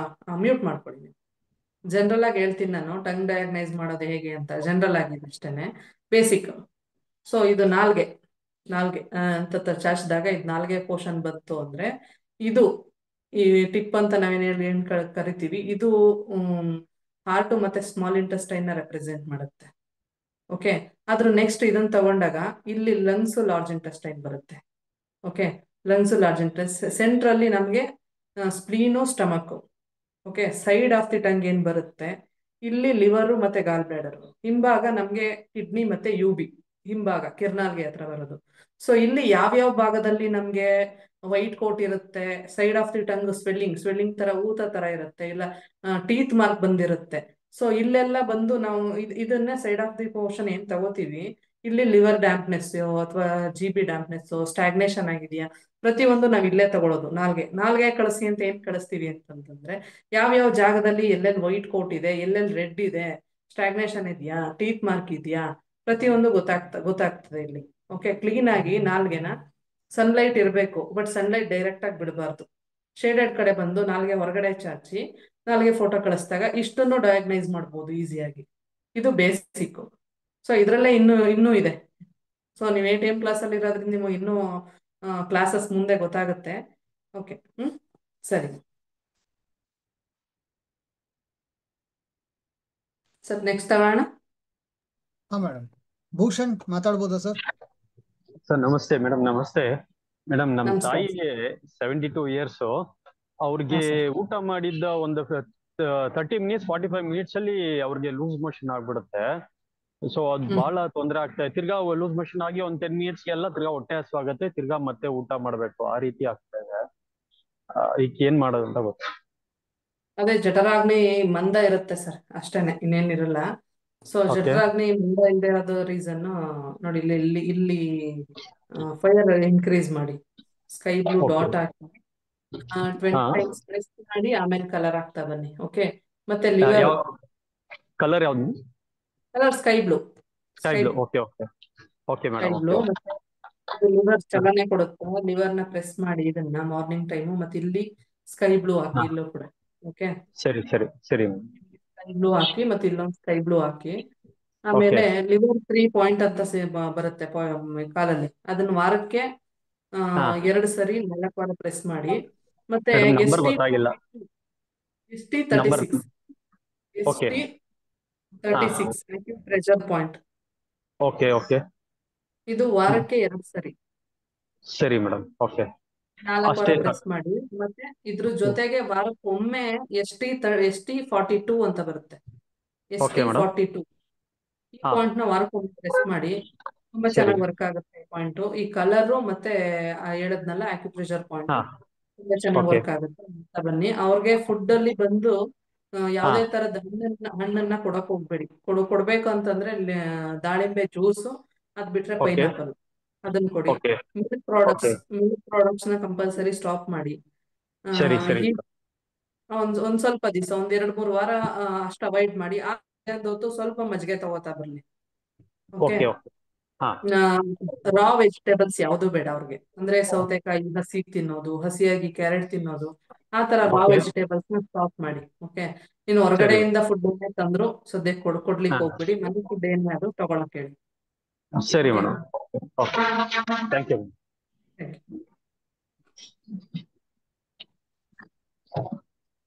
ಮ್ಯೂಟ್ ಮಾಡ್ಕೊಡಿ ನೀವು. ಜನರಲ್ ಆಗಿ ಹೇಳ್ತೀನಿ ನಾನು, ಟಂಗ್ ಡಯಾಗ್ನೈಸ್ ಮಾಡೋದು ಹೇಗೆ ಅಂತ. ಜನರಲ್ ಆಗಿ ಅಷ್ಟೇನೆ, ಬೇಸಿಕ್. ಸೊ ಇದು ನಾಲ್ಗೆ ಅಂತ ಚಾಚಿದಾಗ ಇದು ನಾಲ್ಗೆ ಪೋರ್ಷನ್ ಬಂತು ಅಂದ್ರೆ, ಇದು ಈ ಟಿಪ್ ಅಂತ ನಾವೇನ್ ಕರಿತೀವಿ, ಇದು ಹಾರ್ಟ್ ಮತ್ತೆ ಸ್ಮಾಲ್ ಇಂಟೆಸ್ಟೈನ್ ನ ರೆಪ್ರೆಸೆಂಟ್ ಮಾಡುತ್ತೆ. ಓಕೆ, ಅದ್ರ ನೆಕ್ಸ್ಟ್ ಇದನ್ನ ತಗೊಂಡಾಗ ಇಲ್ಲಿ ಲಂಗ್ಸ್ ಲಾರ್ಜ್ ಇಂಟೆಸ್ಟೈನ್ ಬರುತ್ತೆ. ಓಕೆ, ಲಂಗ್ಸ್ ಲಾರ್ಜ್ ಇಂಟೆಸ್ಟೈನ್ ಸೆಂಟ್ರಲ್ಲಿ ನಮ್ಗೆ spleen stomach. Okay, side of the tongue ಏನ್ ಬರುತ್ತೆ ಇಲ್ಲಿ ಲಿವರ್ ಮತ್ತೆ ಗಾಲ್ ಬ್ಲಾಡರ್. ಹಿಂಭಾಗ ನಮ್ಗೆ ಕಿಡ್ನಿ ಮತ್ತೆ UB ಹಿಂಭಾಗ ಕಿರ್ನಾಲ್ಗೆ ಹತ್ರ ಬರೋದು. ಸೊ ಇಲ್ಲಿ ಯಾವ್ಯಾವ ಭಾಗದಲ್ಲಿ ನಮ್ಗೆ ವೈಟ್ ಕೋಟ್ ಇರುತ್ತೆ, side of the tongue swelling ತರ ಊತ ತರ ಇರುತ್ತೆ, ಇಲ್ಲ ಟೀತ್ ಮಾರ್ಕ್ ಬಂದಿರುತ್ತೆ. ಸೊ ಇಲ್ಲೆಲ್ಲ ಬಂದು ನಾವು ಇದನ್ನ ಸೈಡ್ ಆಫ್ ದಿ ಪೋರ್ಷನ್ ಏನ್ ತಗೋತೀವಿ, ಇಲ್ಲಿ ಲಿವರ್ ಡ್ಯಾಂಪ್ನೆಸ್ ಅಥವಾ GB ಡ್ಯಾಂಪ್ನೆಸ್, ಸ್ಟಾಗ್ನೇಷನ್ ಆಗಿದೆಯಾ, ಪ್ರತಿಯೊಂದು ನಾವ್ ಇಲ್ಲೇ ತಗೊಳ್ಳೋದು. ನಾಲ್ಗೆ ಕಳಿಸಿ ಅಂತ ಏನ್ ಕಳಿಸ್ತೀವಿ ಅಂತಂದ್ರೆ, ಯಾವ್ಯಾವ ಜಾಗದಲ್ಲಿ ಎಲ್ಲೆಲ್ಲಿ ವೈಟ್ ಕೋಟ್ ಇದೆ, ಎಲ್ಲೆಲ್ಲಿ ರೆಡ್ ಇದೆ, ಸ್ಟಾಗ್ನೇಷನ್ ಇದೆಯಾ, ಟೀತ್ ಮಾರ್ಕ್ ಇದೆಯಾ, ಪ್ರತಿಯೊಂದು ಗೊತ್ತಾಗ್ತದೆ ಇಲ್ಲಿ. ಓಕೆ, ಕ್ಲೀನ್ ಆಗಿ ನಾಲ್ಗೆನ ಸನ್ಲೈಟ್ ಇರಬೇಕು, ಬಟ್ ಸನ್ಲೈಟ್ ಡೈರೆಕ್ಟ್ ಆಗಿ ಬಿಡಬಾರ್ದು. ಶೇಡೆಡ್ ಕಡೆ ಬಂದು ನಾಲ್ಗೆ ಹೊರಗಡೆ ಚಾಚಿ ನಾಲ್ಗೆ ಫೋಟೋ ಕಳಿಸಿದಾಗ ಇಷ್ಟನ್ನು ಡಯಾಗ್ನೈಸ್ ಮಾಡ್ಬೋದು ಈಸಿಯಾಗಿ. ಇದು ಬೇಸಿಕ್. ಸೊ ಇದ್ರಲ್ಲೇ ಇನ್ನೂ ಇದೆ. ಸೊ ನೀವು ATM ಕ್ಲಾಸ್ ಅಲ್ಲಿ ಇರೋದ್ರಿಂದ ನಿಮಗೆ ಇನ್ನೂ ಕ್ಲಾಸಸ್ ಮುಂದೆ ಗೊತ್ತಾಗುತ್ತೆ. ಓಕೆ, ಸರಿ ಸರ್, ನೆಕ್ಸ್ಟ್ ತಗೋಣ. ಹಾ ಮೇಡಮ್, ಭೂಷಣ್ ಮಾತಾಡ್ಬೋದಾ ಸರ್? ಸರ್ ನಮಸ್ತೆ ಮೇಡಮ್. ನಮಸ್ತೆ ಮೇಡಮ್, ನಮ್ಮ ತಾಯಿಗೆ 72 ಇಯರ್ಸ್. ಅವ್ರಿಗೆ ಊಟ ಮಾಡಿದ್ದ ಒಂದು 30 ಮಿನಿಟ್ಸ್ 45 ಮಿನಿಟ್ಸ್ ಅಲ್ಲಿ ಅವ್ರಿಗೆ ಲೂಸ್ ಮೋಷನ್ ಆಗ್ಬಿಡುತ್ತೆ. ಸೊ ಅದ್ ಬಹಳ ತೊಂದರೆ ಆಗ್ತಾ ಇದೆ. ತಿರ್ಗಾ ಲೂಸ್ ಮೋಷನ್ ಆಗಿ ಒಂದ್ 10 ಮಿನಿಟ್ಸ್ ಎಲ್ಲ ತಿರ್ಗಾ ಹೊಟ್ಟೆ ಹಸುವಾಗುತ್ತೆ, ತಿರ್ಗಾ ಮತ್ತೆ ಊಟ ಮಾಡ್ಬೇಕು, ಆ ರೀತಿ ಆಗ್ತಾ ಇದೆ. ಈಗ ಏನ್ ಮಾಡೋದು ಅಂತ ಗೊತ್ತ. ಅದೇ ಜಠರಾಗ್ನಿ ಮಂದ ಇರುತ್ತೆ ಸರ್, ಅಷ್ಟೇನೆ, ಇನ್ನೇನಿರಲ್ಲ. ಸೊ ಜಠರಾಗ್ನಿ ಮಂದ ಇಲ್ಲದೆ ಇರೋದು ರೀಸನ್ ನೋಡಿ, ಇಲ್ಲಿ ಫೈರ್ ಇನ್ಕ್ರೀಸ್ ಮಾಡಿ, ಸ್ಕೈ ಬ್ಲೂ ಡಾಟ್ ಹಾಕಿ 20 ಟೈಮ್ಸ್ ಪ್ರೆಸ್ ಮಾಡಿ, ಆಮೇಲೆ ಕಲರ್ ಆಗ್ತಾ ಬನ್ನಿ. ಓಕೆ, ಮತ್ತೆ ಲಿವರ್ ಕಲರ್ ಯಾವ್ದು? Colour sky blue. Okay madam. ಮತ್ತೆ ಲಿವರ್ ಚಲನೆ ಕೊಡುತ್ತೆ, ಲಿವರ್ ನ ಪ್ರೆಸ್ ಮಾಡಿ ಇದನ್ನ ಮಾರ್ನಿಂಗ್ ಟೈಮು. ಮತ್ತೆ ಇಲ್ಲಿ ಸ್ಕೈ ಬ್ಲೂ ಹಾಕಿ, ಇಲ್ಲೂ ಕೂಡ. ಓಕೆ, ಸರಿ ಸ್ಕೈ ಬ್ಲೂ ಹಾಕಿ, ಮತ್ತೆ ಇಲ್ಲೊಂದು ಸ್ಕೈ ಬ್ಲೂ ಹಾಕಿ. ಆಮೇಲೆ ಲಿವರ್ 3 ಪಾಯಿಂಟ್ ಅಂತ ಬರುತ್ತೆ ಕಾಲಲ್ಲಿ, ಅದನ್ನ ವಾರಕ್ಕೆ 2 ಸರಿ 4 ವಾರ ಪ್ರೆಸ್ ಮಾಡಿ. ಮತ್ತೆ ST36 ಪ್ರೆಷರ್ ಪಾಯಿಂಟ್. ಓಕೆ, ಇದು ವಾರಕ್ಕೆ 2 ಸರಿ. ಸರಿ ಮೇಡಮ್. ಓಕೆ, 4 ವಾರ ಪ್ರೆಸ್ ಮಾಡಿ. ಮತ್ತೆ ಇದ್ರ ಜೊತೆಗೆ ವಾರಕ್ಕೊಮ್ಮೆ ST42 ಅಂತ ಬರುತ್ತೆ. Okay madam. ST42 ಈ ಹಾ ಪಾಯಿಂಟ್ ನ ವಾರಕ್ಕೊಮ್ಮೆ ಪ್ರೆಸ್ ಮಾಡಿ. ತುಂಬಾ ಸರಿ. ಚೆನ್ನಾಗಿ ವರ್ಕ್ ಆಗುತ್ತೆ ಈ ಪಾಯಿಂಟ್. ಈ ಕಲರು ಮತ್ತೆ ಹೇಳದ್ನಲ್ಲ ಆಕ್ಯುಪ್ರೆಷರ್ ಪಾಯಿಂಟ್ ಹಾ ತುಂಬಾ ಚೆನ್ನಾಗಿ ಓಕೆ. ವರ್ಕ್ ಆಗುತ್ತೆ. ಅಂತ ಬನ್ನಿ. ಅವ್ರಿಗೆ ಫುಡ್ ಅಲ್ಲಿ ಬಂದು ಹಾ ಯಾವುದೇ ತರದ ಹಣ್ಣನ್ನ ಕೊಡಕ್ ಹೋಗ್ಬೇಡಿ. ಕೊಡ್ಬೇಕು ಅಂತಂದ್ರೆ ದಾಳಿಂಬೆ ಜ್ಯೂಸ್, ಅದ್ ಬಿಟ್ರೆ ಓಕೆ ಪೈನಾಪಲ್ ಅದನ್ನ ಕೊಡಿ. Okay milk okay. ಪ್ರಾಡಕ್ಟ್ಸ್ ನ ಕಂಪಲ್ಸರಿ ಸ್ಟಾಪ್ ಮಾಡಿ. ಸರಿ ಸರಿ ಹೀಟ್ ಒಂದ್ ಸ್ವಲ್ಪ ದಿವಸ 1-2-3 ವಾರ ಅಷ್ಟು ಅವಾಯ್ಡ್ ಮಾಡಿ. ಹೊತ್ತು ಸ್ವಲ್ಪ ಮಜ್ಜಿಗೆ ತಗೋತಾ ಬರ್ಲಿ. ಓಕೆ. Okay okay. ಹಾ ರಾ ವೆಜಿಟೇಬಲ್ಸ್ ಯಾವ್ದು ಬೇಡ ಅವ್ರಿಗೆ. ಅಂದ್ರೆ ಸೌತೆಕಾಯಿ ಹಸಿ ತಿನ್ನೋದು, ಹಸಿಯಾಗಿ ಕ್ಯಾರೆಟ್ ತಿನ್ನೋದು, ಆ ತರ ರಾ ಓಕೆ ವೆಜಿಟೇಬಲ್ಸ್ ನ ಸ್ಟಾಪ್ ಮಾಡಿ. ಓಕೆ. ಇನ್ನು ಸರಿ ಹೊರಗಡೆಯಿಂದ ಫುಡ್ ತಂದ್ರು ಸದ್ಯಕ್ಕೆ ಹಾ ಕೊಡ್ಲಿಕ್ಕೆ ಹೋಗ್ಬಿಡಿ. ಮನೆ ಫುಡ್ ಏನೇ ಅದು ತಗೊಳಕ್ ಹೇಳಿ. ಸರಿ okay. Madam. Okay thank you.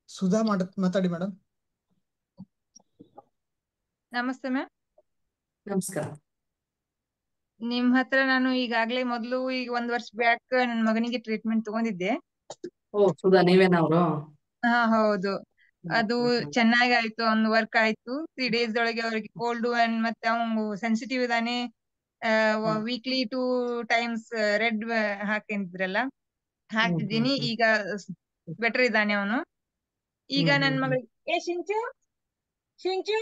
Sudha ಮಾತಾಡಿ ಮೇಡಮ್. ನಮಸ್ತೆ ಮ್ಯಾಮ್. ನಮಸ್ಕಾರ. ನಿಮ್ ಹತ್ರ ನಾನು ಈಗಾಗ್ಲೇ ಮೊದ್ಲು ಈಗ 1 ವರ್ಷ ಬ್ಯಾಕ್ ನನ್ ಮಗನಿಗೆ ಟ್ರೀಟ್ಮೆಂಟ್ ತಗೊಂಡಿದ್ದೆ. ಓ ಸುಧಾ, ನೀವೇನವ್ರು? ಹಾ ಹೌದು. ಅದು ಚೆನ್ನಾಗಿ ಆಯ್ತು. ಒಂದು ವರ್ಕ್ ಆಯ್ತು. 3 days ಒಳಗೆ ಅವ್ರಿಗೆ ಕೋಲ್ಡ್ ಅಂಡ್ ಮತ್ತೆ ಅವ್ನು ಸೆನ್ಸಿಟಿವ್ ಇದಾನೆ. ವೀಕ್ಲಿ 2 times ರೆಡ್ ಹಾಕಿದ್ರಲ್ಲ ಹಾಕ್ತಿದ್ದೀನಿ. ಈಗ ಬೆಟರ್ ಇದ್ದಾನೆ ಅವನು. ಈಗ ನನ್ ಮಗಳಿಗೆ ಶಿಂಚು ಶಿಂಚು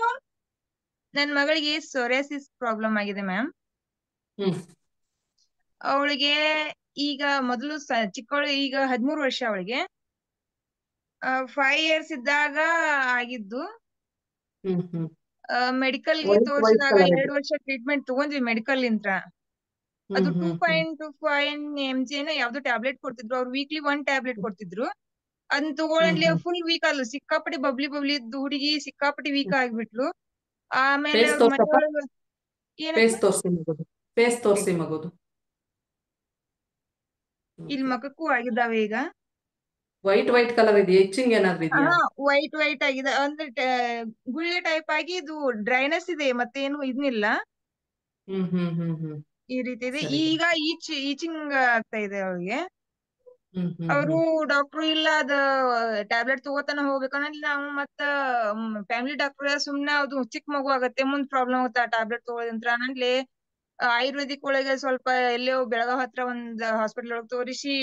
ನನ್ ಮಗಳಿಗೆ ಸೋರಿಯಾಸಿಸ್ ಪ್ರಾಬ್ಲಮ್ ಆಗಿದೆ ಮ್ಯಾಮ್. ಅವಳಿಗೆ ಈಗ ಮೊದಲು ಚಿಕ್ಕವಳು, ಈಗ 13 ವರ್ಷ ಅವಳಿಗೆ. 5 years ಇದ್ದಾಗ ಆಗಿದ್ದು. ಮೆಡಿಕಲ್ ಗೆ ತೋರಿಸಿದಾಗ 2 ವರ್ಷ ಟ್ರೀಟ್ಮೆಂಟ್ ತಗೊಂಡ್ವಿ ಮೆಡಿಕಲ್ ಇಂತ್ರ. ಅದು 2.5 mg ಏನೋ ಯಾವ್ದೋ ಟ್ಯಾಬ್ಲೆಟ್ ಕೊಡ್ತಿದ್ರು ಅವ್ರು. ವೀಕ್ಲಿ 1 ಟ್ಯಾಬ್ಲೆಟ್ ಕೊಡ್ತಿದ್ರು. ಅದನ್ನ ತಗೊಳ್ಳಿ ಫುಲ್ ವೀಕ್ ಅಲ್ಲ, ಸಿಕ್ಕಾಪಟ್ಟಿ ಬಬ್ಲಿ ಇದ್ದು ಹುಡುಗಿ ಸಿಕ್ಕಾಪಟ್ಟಿ ವೀಕ್ ಆಗ್ಬಿಟ್ಲು. ಆಮೇಲೆ ಅವ್ರ ಮನೆಯೊಳಗ ಫೇಸ್ ತೋರಿಸಿ ಮಗುದು. ಇಲ್ಲಿ ಮಗಕ್ಕೂ ಆಗಿದ್ದಾವೆ ಈಗ. ವೈಟ್ ಕಲರ್ ಇದೆ. ಎಚ್ಚಿಂಗ್ ಏನಾದ್ರು ಇದೆಯಾ? ವೈಟ್ ಆಗಿದೆ. ಅಂದ್ರೆ ಗುಳ್ಳೆ ಟೈಪ್ ಆಗಿ ಇದು ಡ್ರೈನೆಸ್ ಇದೆ, ಮತ್ತೇನು ಇದನ್ನಿಲ್ಲ. ಈ ರೀತಿ ಇದೆ. ಈಗ ಈಚಿಂಗ್ ಆಗ್ತಾ ಇದೆ ಅವಳಿಗೆ. ಅವರು ಡಾಕ್ಟರ್ ಇಲ್ಲ ಅದ ಟ್ಯಾಬ್ಲೆಟ್ ತಗೋತಾನ ಹೋಗ್ಬೇಕಂದ್ರೆ ನಾವು ಮತ್ತ ಫ್ಯಾಮಿಲಿ ಡಾಕ್ಟರ್ ಸುಮ್ನೆ ಅದು ಚಿಕ್ಕ ಮಗು ಆಗತ್ತೆ ಮುಂದ್ ಪ್ರಾಬ್ಲಮ್ ಆಗುತ್ತೆ ಆ ಟ್ಯಾಬ್ಲೆಟ್ ತಗೊಳ್ಳೋದಂತ್ರ ಅನ್ನಂಗ್ಲೆ ಆಯುರ್ವೇದಿಕ್ ಒಳಗೆ ಸ್ವಲ್ಪ ಎಲ್ಲೋ ಬೆಳಗಾವ್ ಹತ್ರ ಒಂದ್ ಹಾಸ್ಪಿಟಲ್ ಒಳಗೆ ತೋರಿಸಿ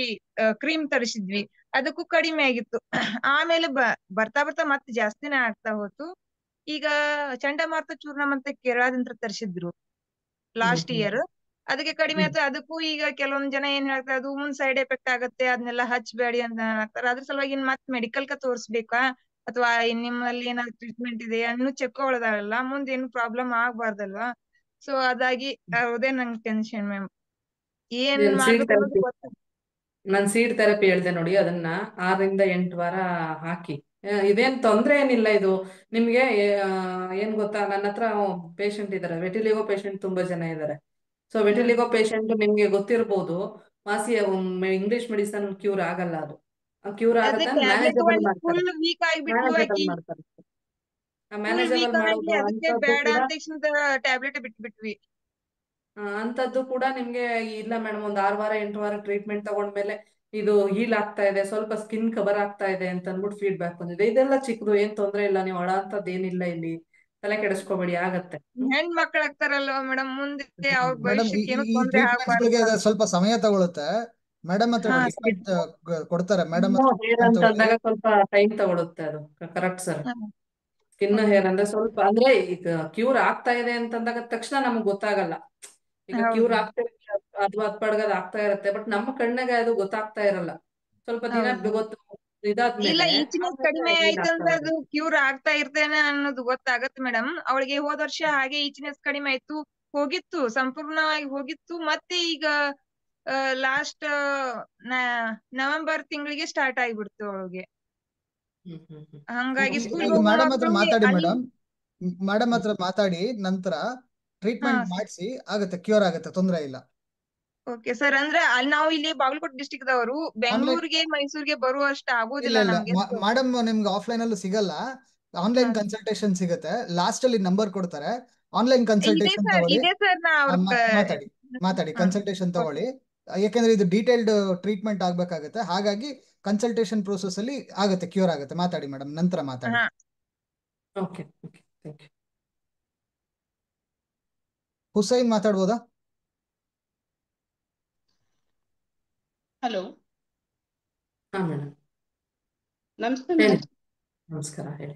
ಕ್ರೀಮ್ ತರಿಸಿದ್ವಿ. ಅದಕ್ಕೂ ಕಡಿಮೆ ಆಗಿತ್ತು. ಆಮೇಲೆ ಬರ್ತಾ ಮತ್ತೆ ಜಾಸ್ತಿನೇ ಆಗ್ತಾ ಹೋತು. ಈಗ ಚಂಡಮಾರುತ ಚೂರ್ಣ ಮತ್ತೆ ಕೇರಳದಿಂದ ತರಿಸಿದ್ರು ಲಾಸ್ಟ್ ಇಯರ್. ಅದಕ್ಕೆ ಕಡಿಮೆ ಆಯ್ತು. ಅದಕ್ಕೂ ಈಗ ಕೆಲವೊಂದ್ ಜನ ಏನ್ ಹೇಳ್ತಾರೆ, ಅದು ಮುಂದ್ ಸೈಡ್ ಎಫೆಕ್ಟ್ ಆಗತ್ತೆ, ಅದನ್ನೆಲ್ಲ ಹಚ್ಬೇಡಿ ಅಂತ ಹೇಳ್ತಾರೆ. ಅದ್ರ ಸಲುವಾಗಿ ಮತ್ ಮೆಡಿಕಲ್ ಕ ತೋರ್ಸ್ಬೇಕಾ ಅಥವಾ ನಿಮ್ಮಲ್ಲಿ ಏನಾದ್ರು ಟ್ರೀಟ್ಮೆಂಟ್ ಇದೆ ಅನ್ನು ಚೆಕ್ ಮಾಡೋದಾಗಲ್ಲ, ಮುಂದ್ ಏನು ಪ್ರಾಬ್ಲಮ್ ಆಗ್ಬಾರ್ದಲ್ವಾ. ಸೊ ಅದಾಗಿ ಅದೇ ನಂಗೆ ಟೆನ್ಷನ್ ಮ್ಯಾಮ್. ಏನ್ ಮಾಡ್ಬೇಕು ಅನ್ನೋದು ಗೊತ್ತ. ನಾನ್ ಸೀಡ್ ಥೆರಪಿ ಹೇಳ್ದೆ ನೋಡಿ, ಅದನ್ನ 6-8 ವಾರ ಹಾಕಿ. ಇದೇನ್ ತೊಂದ್ರೆ ಏನಿಲ್ಲ. ಇದು ನಿಮ್ಗೆ ಏನ್ ಗೊತ್ತಾ, ನನ್ನ ಹತ್ರ ಪೇಷಂಟ್ ಇದಾರೆ, ವೆಟಿಲಿಗೋ ಪೇಷಂಟ್ ತುಂಬಾ ಜನ ಇದಾರೆ. ಸೊ ವೆಟಿಲಿಗೋ ಪೇಷಂಟ್ ನಿಮ್ಗೆ ಗೊತ್ತಿರ್ಬೋದು, ಇಂಗ್ಲಿಷ್ ಮೆಡಿಸನ್ ಕ್ಯೂರ್ ಆಗಲ್ಲ. ಅದು ಕ್ಯೂರ್ ಆಗತ್ತೆ, ಮ್ಯಾನೇಜಬಲ್ ಮಾಡ್ತಾರೆ. ಮ್ಯಾನೇಜಬಲ್ ಮಾಡ್ತಾರೆ. ಮ್ಯಾನೇಜಬಲ್ ಮಾಡೋದು ಅಂತದ್ದು ಕೂಡ ಟ್ಯಾಬ್ಲೆಟ್ ಬಿಟ್ಬಿಟ್ವಿ. ಅಂತದ್ದು ಕೂಡ ನಿಮ್ಗೆ ಇಲ್ಲ ಮೇಡಮ್, ಒಂದ್ 6 ವಾರ 8 ವಾರ ಟ್ರೀಟ್ಮೆಂಟ್ ತಗೊಂಡ್ಮೇಲೆ ಇದು ಹೀಲ್ ಆಗ್ತಾ ಇದೆ, ಸ್ವಲ್ಪ ಸ್ಕಿನ್ ಕವರ್ ಆಗ್ತಾ ಇದೆ ಅಂತ ಅಂದ್ಬಿಟ್ಟು ಫೀಡ್ಬ್ಯಾಕ್ ಬಂದಿದೆ. ಇದೆಲ್ಲ ಚಿಕ್ಕದು, ಏನ್ ತೊಂದ್ರೆ ಇಲ್ಲ, ನೀವು ಅಳ ಅಂತದ್ದು ಏನಿಲ್ಲ, ಇಲ್ಲಿ ತಲೆ ಕೆಡಿಸ್ಕೋಬೇಡಿ, ಆಗತ್ತೆ. ಹೆಣ್ ಮಕ್ಳು ಆಗ್ತಾರಲ್ವಾ ಮೇಡಮ್, ಮುಂದೆ ಅವ್ರ ಮೇಡಮ್ ಭವಿಷ್ಯಕ್ಕೆ ಏನು ಈ ತೊಂದ್ರೆ ಟ್ರೀಟ್ಮೆಂಟ್ಸ್ ಗಳಿಗೆ ಸ್ವಲ್ಪ ಸಮಯ ತಗೊಳುತ್ತೆ. ಮೇಡಮ್ ಹತ್ರ ಟ್ರೀಟ್ಮೆಂಟ್ ಕೊಡ್ತಾರೆ. ಮೇಡಮ್ ಹೇರ್ ಅಂತ ಅಂದಾಗ ಸ್ವಲ್ಪ ಟೈಮ್ ತಗೊಳುತ್ತೆ. ಅದು ಕರೆಕ್ಟ್ ಸರ್. ಸ್ಕಿನ್ ಹೇರ್ ಅಂದ್ರೆ ಸ್ವಲ್ಪ, ಅಂದ್ರೆ ಈಗ ಕ್ಯೂರ್ ಆಗ್ತಾ ಇದೆ ಅಂತಂದಾಗ ತಕ್ಷಣ ನಮ್ಗೆ ಗೊತ್ತಾಗಲ್ಲ. ಈಗ ಕ್ಯೂರ್ ಆಗ್ತಾ ಅದು ಪಡ್ಗದ್ ಆಗ್ತಾ ಇರತ್ತೆ, ಬಟ್ ನಮ್ಮ ಕಣ್ಣಿಗೆ ಅದು ಗೊತ್ತಾಗ್ತಾ ಇರಲ್ಲ. ಸ್ವಲ್ಪ ದಿನ ಗೊತ್ತು ಇಲ್ಲ, ಇದಾದ್ಮೇಲೆ ಈಚಿನೆಸ್ ಕಡಿಮೆ ಆಯ್ತಂದ್ರೆ ಅದು ಕ್ಯೂರ್ ಆಗ್ತಾ ಇರ್ತೇನೆ ಅನ್ನೋದು ಗೊತ್ತಾಗತ್ತೆ ಮೇಡಮ್. ಅವಳಿಗೆ ಹೋದ ವರ್ಷ ಹಾಗೆ ಈಚಿನೆಸ್ ಕಡಿಮೆ ಆಯ್ತು, ಹೋಗಿತ್ತು, ಸಂಪೂರ್ಣವಾಗಿ ಹೋಗಿತ್ತು. ಮತ್ತೆ ಈಗ ಲಾಸ್ಟ್ ನವೆಂಬರ್ ತಿಂಗಳಿಗೆ ಸ್ಟಾರ್ಟ್ ಆಗಿಬಿಡ್ತು ಅವಳಿಗೆ. ಹಂಗಾಗಿ ಮೇಡಮ್ ಹತ್ರ ಮಾತಾಡಿ. ಮೇಡಮ್ ಹತ್ರ ಮಾತಾಡಿ ನಂತರ ಟ್ರೀಟ್ಮೆಂಟ್ ಮಾಡಿಸಿ, ಆಗತ್ತೆ, ಕ್ಯೂರ್ ಆಗತ್ತೆ, ತೊಂದರೆ ಇಲ್ಲ. Okay sir. ಅಂದ್ರೆ ಅಲ್ಲಿ ನಾವು ಇಲ್ಲಿ ಬಾಗಲಕೋಟೆ ಡಿಸ್ಟ್ರಿಕ್ಟ್ ದವರು ಬೆಂಗಳೂರಿಗೆ ಮೈಸೂರಿಗೆ ಬರುವಷ್ಟು ಆಗೋದಿಲ್ಲ ನಮ್ಗೆ. ಮೇಡಮ್ ನಿಮ್ಗೆ ಆಫ್ಲೈನ್ ಅಲ್ಲೂ ಸಿಗಲ್ಲ, ಆನ್ಲೈನ್ ಕನ್ಸಲ್ಟೇಷನ್ ಸಿಗುತ್ತೆ. ಲಾಸ್ಟ್ ಅಲ್ಲಿ ನಂಬರ್ ಕೊಡ್ತಾರೆ, ಆನ್ಲೈನ್ ಕನ್ಸಲ್ಟೇಷನ್ ತಗೊಳ್ಳಿ. ಮಾತಾಡಿ ಕನ್ಸಲ್ಟೇಷನ್ ತಗೊಳ್ಳಿ. ಯಾಕಂದ್ರೆ ಇದು ಡೀಟೇಲ್ಡ್ ಟ್ರೀಟ್ಮೆಂಟ್ ಆಗ್ಬೇಕಾಗತ್ತೆ. ಹಾಗಾಗಿ ಕನ್ಸಲ್ಟೇಷನ್ ಪ್ರೋಸೆಸ್ ಅಲ್ಲಿ ಆಗತ್ತೆ, ಕ್ಯೂರ್ ಆಗತ್ತೆ. ಮಾತಾಡಿ ಮೇಡಮ್, ನಂತರ ಮಾತಾಡಿ. ಓಕೆ. ಹುಸೈನ್ ಮಾತಾಡ್ಬೋದಾ? ಹಲೋ, ಹಾ ಮೇಡಮ್ ನಮಸ್ತೆ ಹೇಳಿ. ಮೇಡಮ್. ನಮಸ್ಕಾರ, ಹೇಳಿ.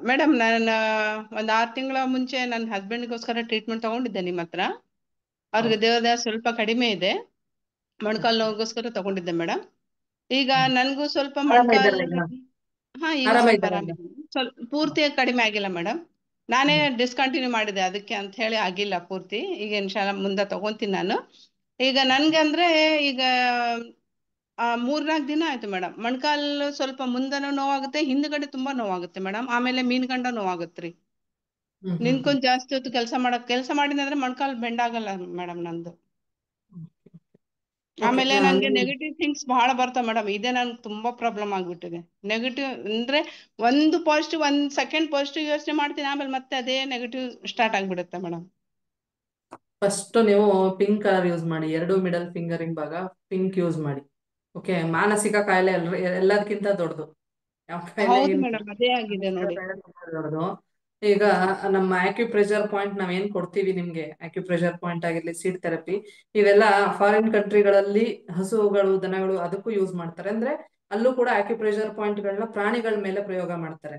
ಮೇಡಮ್, ನಾನು ಒಂದು 6 ತಿಂಗಳ ಮುಂಚೆ ನನ್ನ ಹಸ್ಬೆಂಡ್ಗೋಸ್ಕರ ಟ್ರೀಟ್ಮೆಂಟ್ ತಗೊಂಡಿದ್ದೆ ನಿಮ್ಮ ಹತ್ರ. ಅವ್ರಿಗೆ ದೇವದಾಯ ಸ್ವಲ್ಪ ಕಡಿಮೆ ಇದೆ, ಮೊಣಕಾಲು ನೋವಿಗೋಸ್ಕರ ತಗೊಂಡಿದ್ದೆ ಮೇಡಮ್. ಈಗ ನನಗೂ ಸ್ವಲ್ಪ ಆರಾಮ ಇದ್ದಾರಾ ಮೊಣಕಾಲು, ಈಗ? ಹಾ ಈಗ ಆರಾಮ ಸ್ವಲ್ಪ ಇದ್ದಾರಾ ಈಗ? ಆರಾಮಿದೆ. ಸ್ವಲ್ಪ ಪೂರ್ತಿಯಾಗಿ ಕಡಿಮೆ ಆಗಿಲ್ಲ ಮೇಡಮ್. ನಾನೇ ಡಿಸ್ಕಂಟಿನ್ಯೂ ಮಾಡಿದೆ, ಅದಕ್ಕೆ ಅಂತ ಹೇಳಿ ಆಗಿಲ್ಲ ಪೂರ್ತಿ. ಈಗ ಇನ್ಶಾಲ್ಲ ಮುಂದೆ ತಗೊಂತೀನಿ ನಾನು. ಈಗ ನನ್ಗೆ ಅಂದ್ರೆ ಈಗ 3-4 ದಿನ ಆಯ್ತು ಮೇಡಮ್. ಮೊಣಕಾಲು ಸ್ವಲ್ಪ ಮುಂದನೂ ನೋವಾಗುತ್ತೆ, ಹಿಂದ್ಗಡೆ ತುಂಬಾ ನೋವಾಗುತ್ತೆ ಮೇಡಮ್. ಆಮೇಲೆ ಮೀನ್ಗಂಡ ನೋವಾಗುತ್ತ್ರಿ. ನಿಂತ್ಕೊಂಡ್ ಜಾಸ್ತಿ ಹೊತ್ತು ಕೆಲಸ ಮಾಡಿದ್ರೆ ಮೊಣಕಾಲು ಬೆಂಡ್ ಆಗಲ್ಲ ಮೇಡಮ್ ನಂದು. ಓಕೆ. ಆಮೇಲೆ ನನ್ಗೆ ನೆಗೆಟಿವ್ ಥಿಂಗ್ಸ್ ಬಹಳ ಬರ್ತಾವ ಮೇಡಮ್. ಇದೇ ನನ್ಗೆ ತುಂಬಾ ಪ್ರಾಬ್ಲಮ್ ಆಗ್ಬಿಟ್ಟಿದೆ. ನೆಗೆಟಿವ್ ಅಂದ್ರೆ ಒಂದು ಪಾಸಿಟಿವ್, 1 ಸೆಕೆಂಡ್ ಪಾಸಿಟಿವ್ ಯೋಚನೆ ಮಾಡ್ತೀನಿ, ಆಮೇಲೆ ಮತ್ತೆ ಅದೇ ನೆಗೆಟಿವ್ ಸ್ಟಾರ್ಟ್ ಆಗ್ಬಿಡುತ್ತೆ ಮೇಡಮ್. ಫಸ್ಟ್ ನೀವು ಪಿಂಕ್ ಕಲರ್ ಯೂಸ್ ಮಾಡಿ. 2 ಮಿಡಲ್ ಫಿಂಗರ್ ಭಾಗ ಪಿಂಕ್ ಯೂಸ್ ಮಾಡಿ. ಓಕೆ. ಮಾನಸಿಕ ಕಾಯಿಲೆ ಎಲ್ಲದಕ್ಕಿಂತ ದೊಡ್ಡದು. ಯಾವ ಹೌದು ಕಾಯಿಲೆಗಿಂತ ಮೇಡಮ್, ಅದೇ ಆಗಿದೆ ಮಾನಸಿಕ ನೋಡಿ. ಕಾಯಿಲೆ ತುಂಬಾ ದೊಡ್ಡದು. ಈಗ ನಮ್ಮ ಆಕ್ಯುಪ್ರೆಷರ್ ಪಾಯಿಂಟ್ ನಾವೇನ್ ಕೊಡ್ತೀವಿ ನಿಮ್ಗೆ, ಆಕ್ಯುಪ್ರೆಷರ್ ಪಾಯಿಂಟ್ ಆಗಿರ್ಲಿ, ಸೀಡ್ ಥೆರಪಿ, ಇವೆಲ್ಲ ಫಾರಿನ್ ಕಂಟ್ರಿಗಳಲ್ಲಿ ಹಸುಗಳು, ದನಗಳು ಅದಕ್ಕೂ ಯೂಸ್ ಮಾಡ್ತಾರೆ. ಅಂದ್ರೆ ಅಲ್ಲೂ ಕೂಡ ಆಕ್ಯುಪ್ರೆಷರ್ ಪಾಯಿಂಟ್ಗಳನ್ನ ಪ್ರಾಣಿಗಳ ಮೇಲೆ ಪ್ರಯೋಗ ಮಾಡ್ತಾರೆ.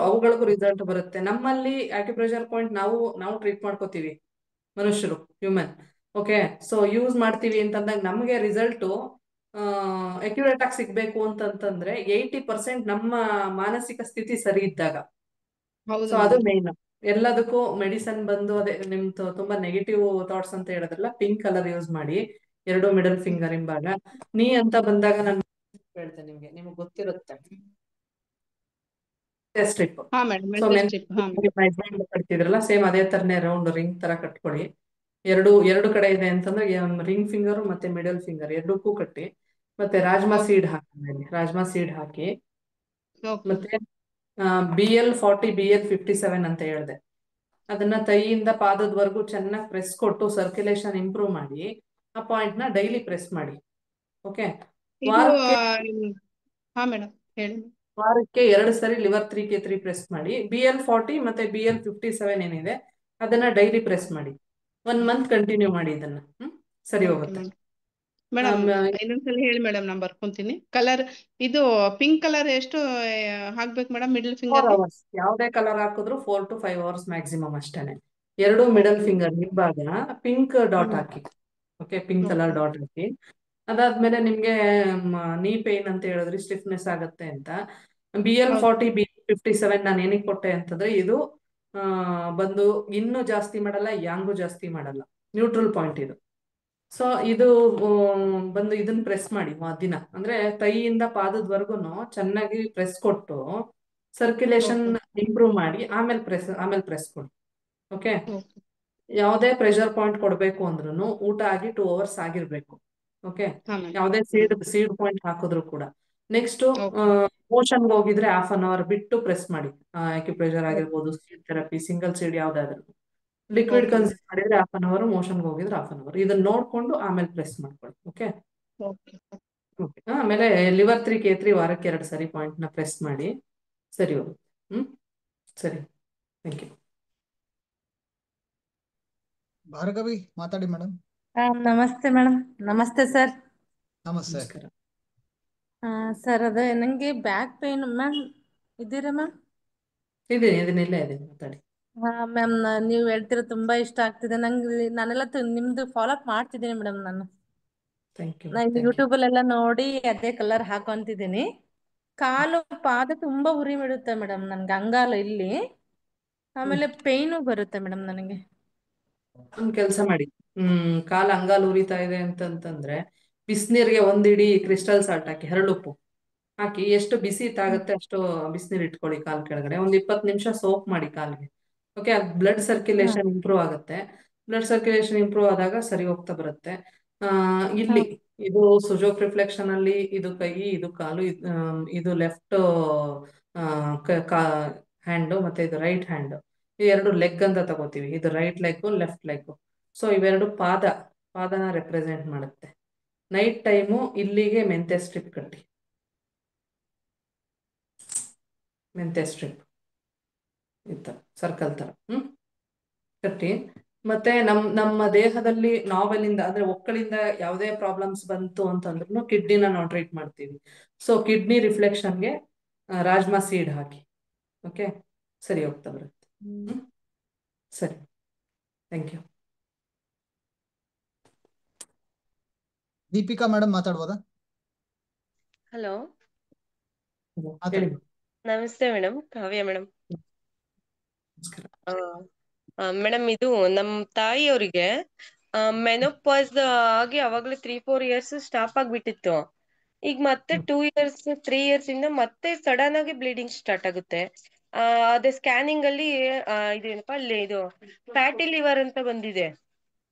ಅವುಗಳಿಗೂ ರಿಸಲ್ಟ್ ಬರುತ್ತೆ. ನಮ್ಮಲ್ಲಿ ಆಕ್ಯುಪ್ರೆಷರ್ ಪಾಯಿಂಟ್ ನಾವು ಟ್ರೀಟ್ ಮಾಡ್ಕೋತೀವಿ, ಮನುಷ್ಯರು, ಹ್ಯೂಮನ್. ಓಕೆ. ಸೊ ಯೂಸ್ ಮಾಡ್ತೀವಿ ಅಂತಂದಾಗ ನಮಗೆ ರಿಸಲ್ಟ್ ಅಕ್ಯುರೇಟ್ ಆಗಿ ಸಿಗ್ಬೇಕು ಅಂತಂತಂದ್ರೆ 80% ನಮ್ಮ ಮಾನಸಿಕ ಸ್ಥಿತಿ ಸರಿ ಇದ್ದಾಗ. ಹೌದು ಸೊ ಅದು ಮೇಡಮ್. ಮೇನ್. ಎಲ್ಲದಕ್ಕೂ ಮೆಡಿಸನ್ ಬಂದು ಅದೇ ನಿಮ್ದು ತುಂಬಾ ನೆಗೆಟಿವ್ ಥಾಟ್ಸ್ ಅಂತ ಹೇಳಿದ್ರಲ್ಲ, ಪಿಂಕ್ ಕಲರ್ ಯೂಸ್ ಮಾಡಿ. 2 ಮಿಡಲ್ ಫಿಂಗರ್ ಹಿಂಭಾಗ. ನೀ ಅಂತ ಬಂದಾಗ ನಾನು ಹೇಳ್ತೇನೆ ನಿಮ್ಗೆ ಗೊತ್ತಿರುತ್ತೆ ಸ್ಟ್ರಿಪ್. ಹಾ ಮೇಡಮ್, ಸೊ ಸ್ಟ್ರಿಪ್. ಹಾ ಮೇಡಮ್. ಕಟ್ತಿದ್ರಲ್ಲ, ಸೇಮ್ ಅದೇ ತರನೇ ರೌಂಡ್ ರಿಂಗ್ ತರ ಕಟ್ಕೊಳ್ಳಿ. ಎರಡು ಕಡೆ ಇದೆ ಅಂತಂದ್ರೆ ರಿಂಗ್ ಫಿಂಗರ್ ಮತ್ತೆ ಮಿಡಲ್ ಫಿಂಗರ್ ಎರಡಕ್ಕೂ ಕಟ್ಟಿ. ಮತ್ತೆ ರಾಜ್ಮಾ ಸೀಡ್ ಹಾಕಿ. ಮತ್ತೆ BL40 BL57 ಅಂತ ಹೇಳಿದೆ. ಅದನ್ನ ತೈಯಿಂದ ಪಾದದವರೆಗೂ ಚೆನ್ನಾಗಿ ಪ್ರೆಸ್ ಕೊಟ್ಟು ಸರ್ಕ್ಯುಲೇಷನ್ ಇಂಪ್ರೂವ್ ಮಾಡಿ. ಆ ಪಾಯಿಂಟ್ ನ ಡೈಲಿ ಪ್ರೆಸ್ ಮಾಡಿ. ಓಕೆ. ಇದು ವಾರಕ್ಕೆ ಹಾ ಮೇಡಮ್, ಹೇಳಿ. ವಾರಕ್ಕೆ 2 ಸರಿ ಲಿವರ್ 3K3 ಪ್ರೆಸ್ ಮಾಡಿ. BL40 ಮತ್ತೆ BL57 ಏನಿದೆ ಅದನ್ನ ಡೈಲಿ ಪ್ರೆಸ್ ಮಾಡಿ. 1 ಮಂತ್ ಕಂಟಿನ್ಯೂ ಮಾಡಿ ಇದನ್ನ. ಸರಿ ಹೋಗುತ್ತೆ. ಮೇಡಮ್ ಇನ್ನೊಂದ್ಸಲ ಹೇಳಿ ಮೇಡಮ್, ನಾನು ಬರ್ಕೊಂತೀನಿ. ಕಲರ್ ಇದು ಪಿಂಕ್ ಕಲರ್ ಎಷ್ಟು ಹಾಕ್ಬೇಕು ಮೇಡಮ್ ಮಿಡಲ್ 4 ಫಿಂಗರ್? ಅವರ್ಸ್ ಯಾವ್ದೇ ಕಲರ್ ಹಾಕಿದ್ರು 4 to 5 ಅವರ್ಸ್ ಮ್ಯಾಕ್ಸಿಮಮ್ ಅಷ್ಟೇನೆ. 2 ಮಿಡಲ್ ಫಿಂಗರ್ ಹಿಂಭಾಗ ಪಿಂಕ್ ಡಾಟ್ ಹಾಕಿ. ಓಕೆ. ಪಿಂಕ್ ಕಲರ್ ಡಾಟ್ ಹಾಕಿ. ಅದಾದ್ಮೇಲೆ ನಿಮ್ಗೆ ನೀ ಪೇನ್ ಅಂತ ಹೇಳಿದ್ರಿ, ಸ್ಟಿಫ್ನೆಸ್ ಆಗುತ್ತೆ ಅಂತ. BL40 BL57 ನಾನು ಏನಕ್ಕೆ ಕೊಟ್ಟೆ ಅಂತಂದ್ರೆ ಇದು ಬಂದು ಇನ್ನೂ ಜಾಸ್ತಿ ಮಾಡಲ್ಲ, ಯಾಂಗೂ ಜಾಸ್ತಿ ಮಾಡಲ್ಲ, ನ್ಯೂಟ್ರಲ್ ಪಾಯಿಂಟ್ ಇದು. ಸೊ ಇದು ಬಂದು ಇದನ್ನ ಪ್ರೆಸ್ ಮಾಡಿ ದಿನ. ಅಂದ್ರೆ ಕೈಯಿಂದ ಪಾದದವರೆಗೂ ಚೆನ್ನಾಗಿ ಪ್ರೆಸ್ ಕೊಟ್ಟು ಸರ್ಕ್ಯುಲೇಷನ್ ಇಂಪ್ರೂವ್ ಮಾಡಿ ಆಮೇಲೆ ಪ್ರೆಸ್ ಕೊಡಿ. ಓಕೆ. ಯಾವುದೇ ಪ್ರೆಷರ್ ಪಾಯಿಂಟ್ ಕೊಡ್ಬೇಕು ಅಂದ್ರೂ ಊಟ ಆಗಿ 2 ಅವರ್ಸ್ ಆಗಿರ್ಬೇಕು. ಓಕೆ. ಯಾವುದೇ ಸೀಡ್ ಪಾಯಿಂಟ್ ಹಾಕಿದ್ರು ಕೂಡ. ನೆಕ್ಸ್ಟ್ ಮೋಷನ್ಗೆ ಹೋಗಿದ್ರೆ 1/2 hour ಬಿಟ್ಟು ಪ್ರೆಸ್ ಮಾಡಿ. ಆಕ್ಯುಪ್ರೆಷರ್ ಆಗಿರ್ಬೋದು, ಸೀಡ್ ಥೆರಪಿ, ಸಿಂಗಲ್ ಸೀಡ್ ಯಾವ್ದಾದ್ರು. ಲಿಕ್ವಿಡ್ ಕನ್ಸ್ಯೂಮ್ ಮಾಡಿದ್ರೆ 1/2 hour, ಮೋಷನ್ಗೆ ಹೋಗಿದ್ರೆ 1/2 hour. ಇದನ್ನ ನೋಡ್ಕೊಂಡು ಆಮೇಲೆ ಪ್ರೆಸ್ ಮಾಡ್ಕೊಳ್ಳಿ. ಓಕೆ. ಆಮೇಲೆ ಲಿವರ್ 3K3 ವಾರಕ್ಕೆ 2 ಸರಿ ಪಾಯಿಂಟ್ ನ ಪ್ರೆಸ್ ಮಾಡಿ. ಸರಿ ಹೋಗುತ್ತೆ. ಸರಿ, ಥ್ಯಾಂಕ್ ಯು. ಭಾರ್ಗವಿ ಮಾತಾಡಿ ಮೇಡಮ್. ನಮಸ್ತೆ ಮೇಡಮ್. ನಮಸ್ತೆ ಸರ್. ನಮಸ್ತೆ. ಸರ್ ಅದೇ ನಂಗೆ ಬ್ಯಾಕ್ ಪೇನ್ ಮ್ಯಾಮ್. ಇದ್ದೀರಾ ಮ್ಯಾಮ್? ಇಲ್ಲೇ ಇದೆ, ಮಾತಾಡಿ. ಮ್ಯಾಮ್, ನೀವು ಹೇಳ್ತಿರೋ ತುಂಬಾ ಇಷ್ಟ ಆಗ್ತಿದೆ ನಂಗೆ. ನಾನೆಲ್ಲ ನಿಮ್ದು ಫಾಲೋ ಅಪ್ ಮಾಡ್ತಿದ್ದೀನಿ ಮೇಡಮ್. ನಾನು ಯೂಟ್ಯೂಬ್ ಅಲ್ಲೆಲ್ಲ ನೋಡಿ ಅದೇ ಕಲರ್ ಹಾಕೊಂತಿದ್ದೀನಿ. ಕಾಲು ಪಾದ ತುಂಬಾ ಉರಿ ಬಿಡುತ್ತೆ ಮೇಡಮ್ ನನ್ಗೆ, ಅಂಗಾಲು ಇಲ್ಲಿ. ಆಮೇಲೆ ಪೇನು ಬರುತ್ತೆ ಮೇಡಮ್ ನನಗೆ. ಒಂದ್ ಕೆಲಸ ಮಾಡಿ. ಕಾಲ್ ಅಂಗಾಲ್ ಉರಿತಾ ಇದೆ ಅಂತಂದ್ರೆ ಬಿಸಿನೀರಿಗೆ 1 ಇಡೀ ಕ್ರಿಸ್ಟಲ್ ಸಾಲ್ಟ್ ಹಾಕಿ, ಹರಳುಪ್ಪು ಹಾಕಿ, ಎಷ್ಟು ಬಿಸಿ ತಾಗುತ್ತೆ ಅಷ್ಟು ಬಿಸಿನೀರು ಇಟ್ಕೊಳ್ಳಿ ಕಾಲ್ ಕೆಳಗಡೆ. 20 ನಿಮಿಷ ಸೋಪ್ ಮಾಡಿ ಕಾಲ್ಗೆ. ಓಕೆ. ಬ್ಲಡ್ ಸರ್ಕ್ಯುಲೇಷನ್ ಇಂಪ್ರೂವ್ ಆಗುತ್ತೆ. ಬ್ಲಡ್ ಸರ್ಕ್ಯುಲೇಷನ್ ಇಂಪ್ರೂವ್ ಆದಾಗ ಸರಿ ಹೋಗ್ತಾ ಬರುತ್ತೆ. ಇಲ್ಲಿ ಇದು ಸುಜೋಕ್ ರಿಫ್ಲೆಕ್ಷನ್ ಅಲ್ಲಿ ಇದು ಕೈ, ಇದು ಕಾಲು, ಇದು ಲೆಫ್ಟ್ ಹ್ಯಾಂಡ್, ಮತ್ತೆ ಇದು ರೈಟ್ ಹ್ಯಾಂಡ್. ಈ 2 ಲೆಗ್ ಅಂತ ತಗೋತೀವಿ. ಇದು right leg, left leg. So ಇವೆರಡು ಪಾದನ ರೆಪ್ರೆಸೆಂಟ್ ಮಾಡುತ್ತೆ. ನೈಟ್ ಟೈಮು ಇಲ್ಲಿಗೆ ಮೆಂತೆ ಸ್ಟ್ರಿಪ್ ಕಟ್ಟಿ. ಮೆಂತೆ ಸ್ಟ್ರಿಪ್ ಈ ತರ ಸರ್ಕಲ್ ತರ. 30. ಮತ್ತೆ ನಮ್ಮ ದೇಹದಲ್ಲಿ ನಾವೆಲಿಂದ ಅಂದ್ರೆ ಒಕ್ಕಳಿಂದ ಯಾವುದೇ ಪ್ರಾಬ್ಲಮ್ಸ್ ಬಂತು ಅಂತಂದ್ರೂ ಕಿಡ್ನಿನ ನಾವು ಟ್ರೀಟ್ ಮಾಡ್ತೀವಿ. ಸೊ ಕಿಡ್ನಿ ರಿಫ್ಲೆಕ್ಷನ್ಗೆ ರಾಜ್ಮಾ ಸೀಡ್ ಹಾಕಿ. ಓಕೆ, ಸರಿ ಹೋಗ್ತಾ ಬರುತ್ತೆ. ಸರಿ, ಥ್ಯಾಂಕ್ ಯು. ದೀಪಿಕಾ ಮೇಡಮ್ ಮಾತಾಡ್ಬೋದಾ? ಹಲೋ, ಹೇಳಿ. ನಮಸ್ತೆ ಮೇಡಮ್, ಕಾವ್ಯ ಮೇಡಮ್. ಮೇಡಮ್, ಇದು ನಮ್ ತಾಯಿಯವರಿಗೆ ಮೆನೋಪಾಸ್ ಆಗಿ ಅವಾಗ್ಲೇ 3-4 ಇಯರ್ಸ್ ಸ್ಟಾಪ್ ಆಗ್ಬಿಟ್ಟಿತ್ತು. ಈಗ ಮತ್ತೆ 2 ಇಯರ್ಸ್ 3 ಇಯರ್ಸ್ ಇಂದ ಮತ್ತೆ ಸಡನ್ ಆಗಿ ಬ್ಲೀಡಿಂಗ್ ಸ್ಟಾರ್ಟ್ ಆಗುತ್ತೆ. ಅದೇ ಸ್ಕ್ಯಾನಿಂಗ್ ಅಲ್ಲಿ ಇದೇನಪ್ಪ ಅಲ್ಲಿ ಇದು ಫ್ಯಾಟಿ ಲಿವರ್ ಅಂತ ಬಂದಿದೆ.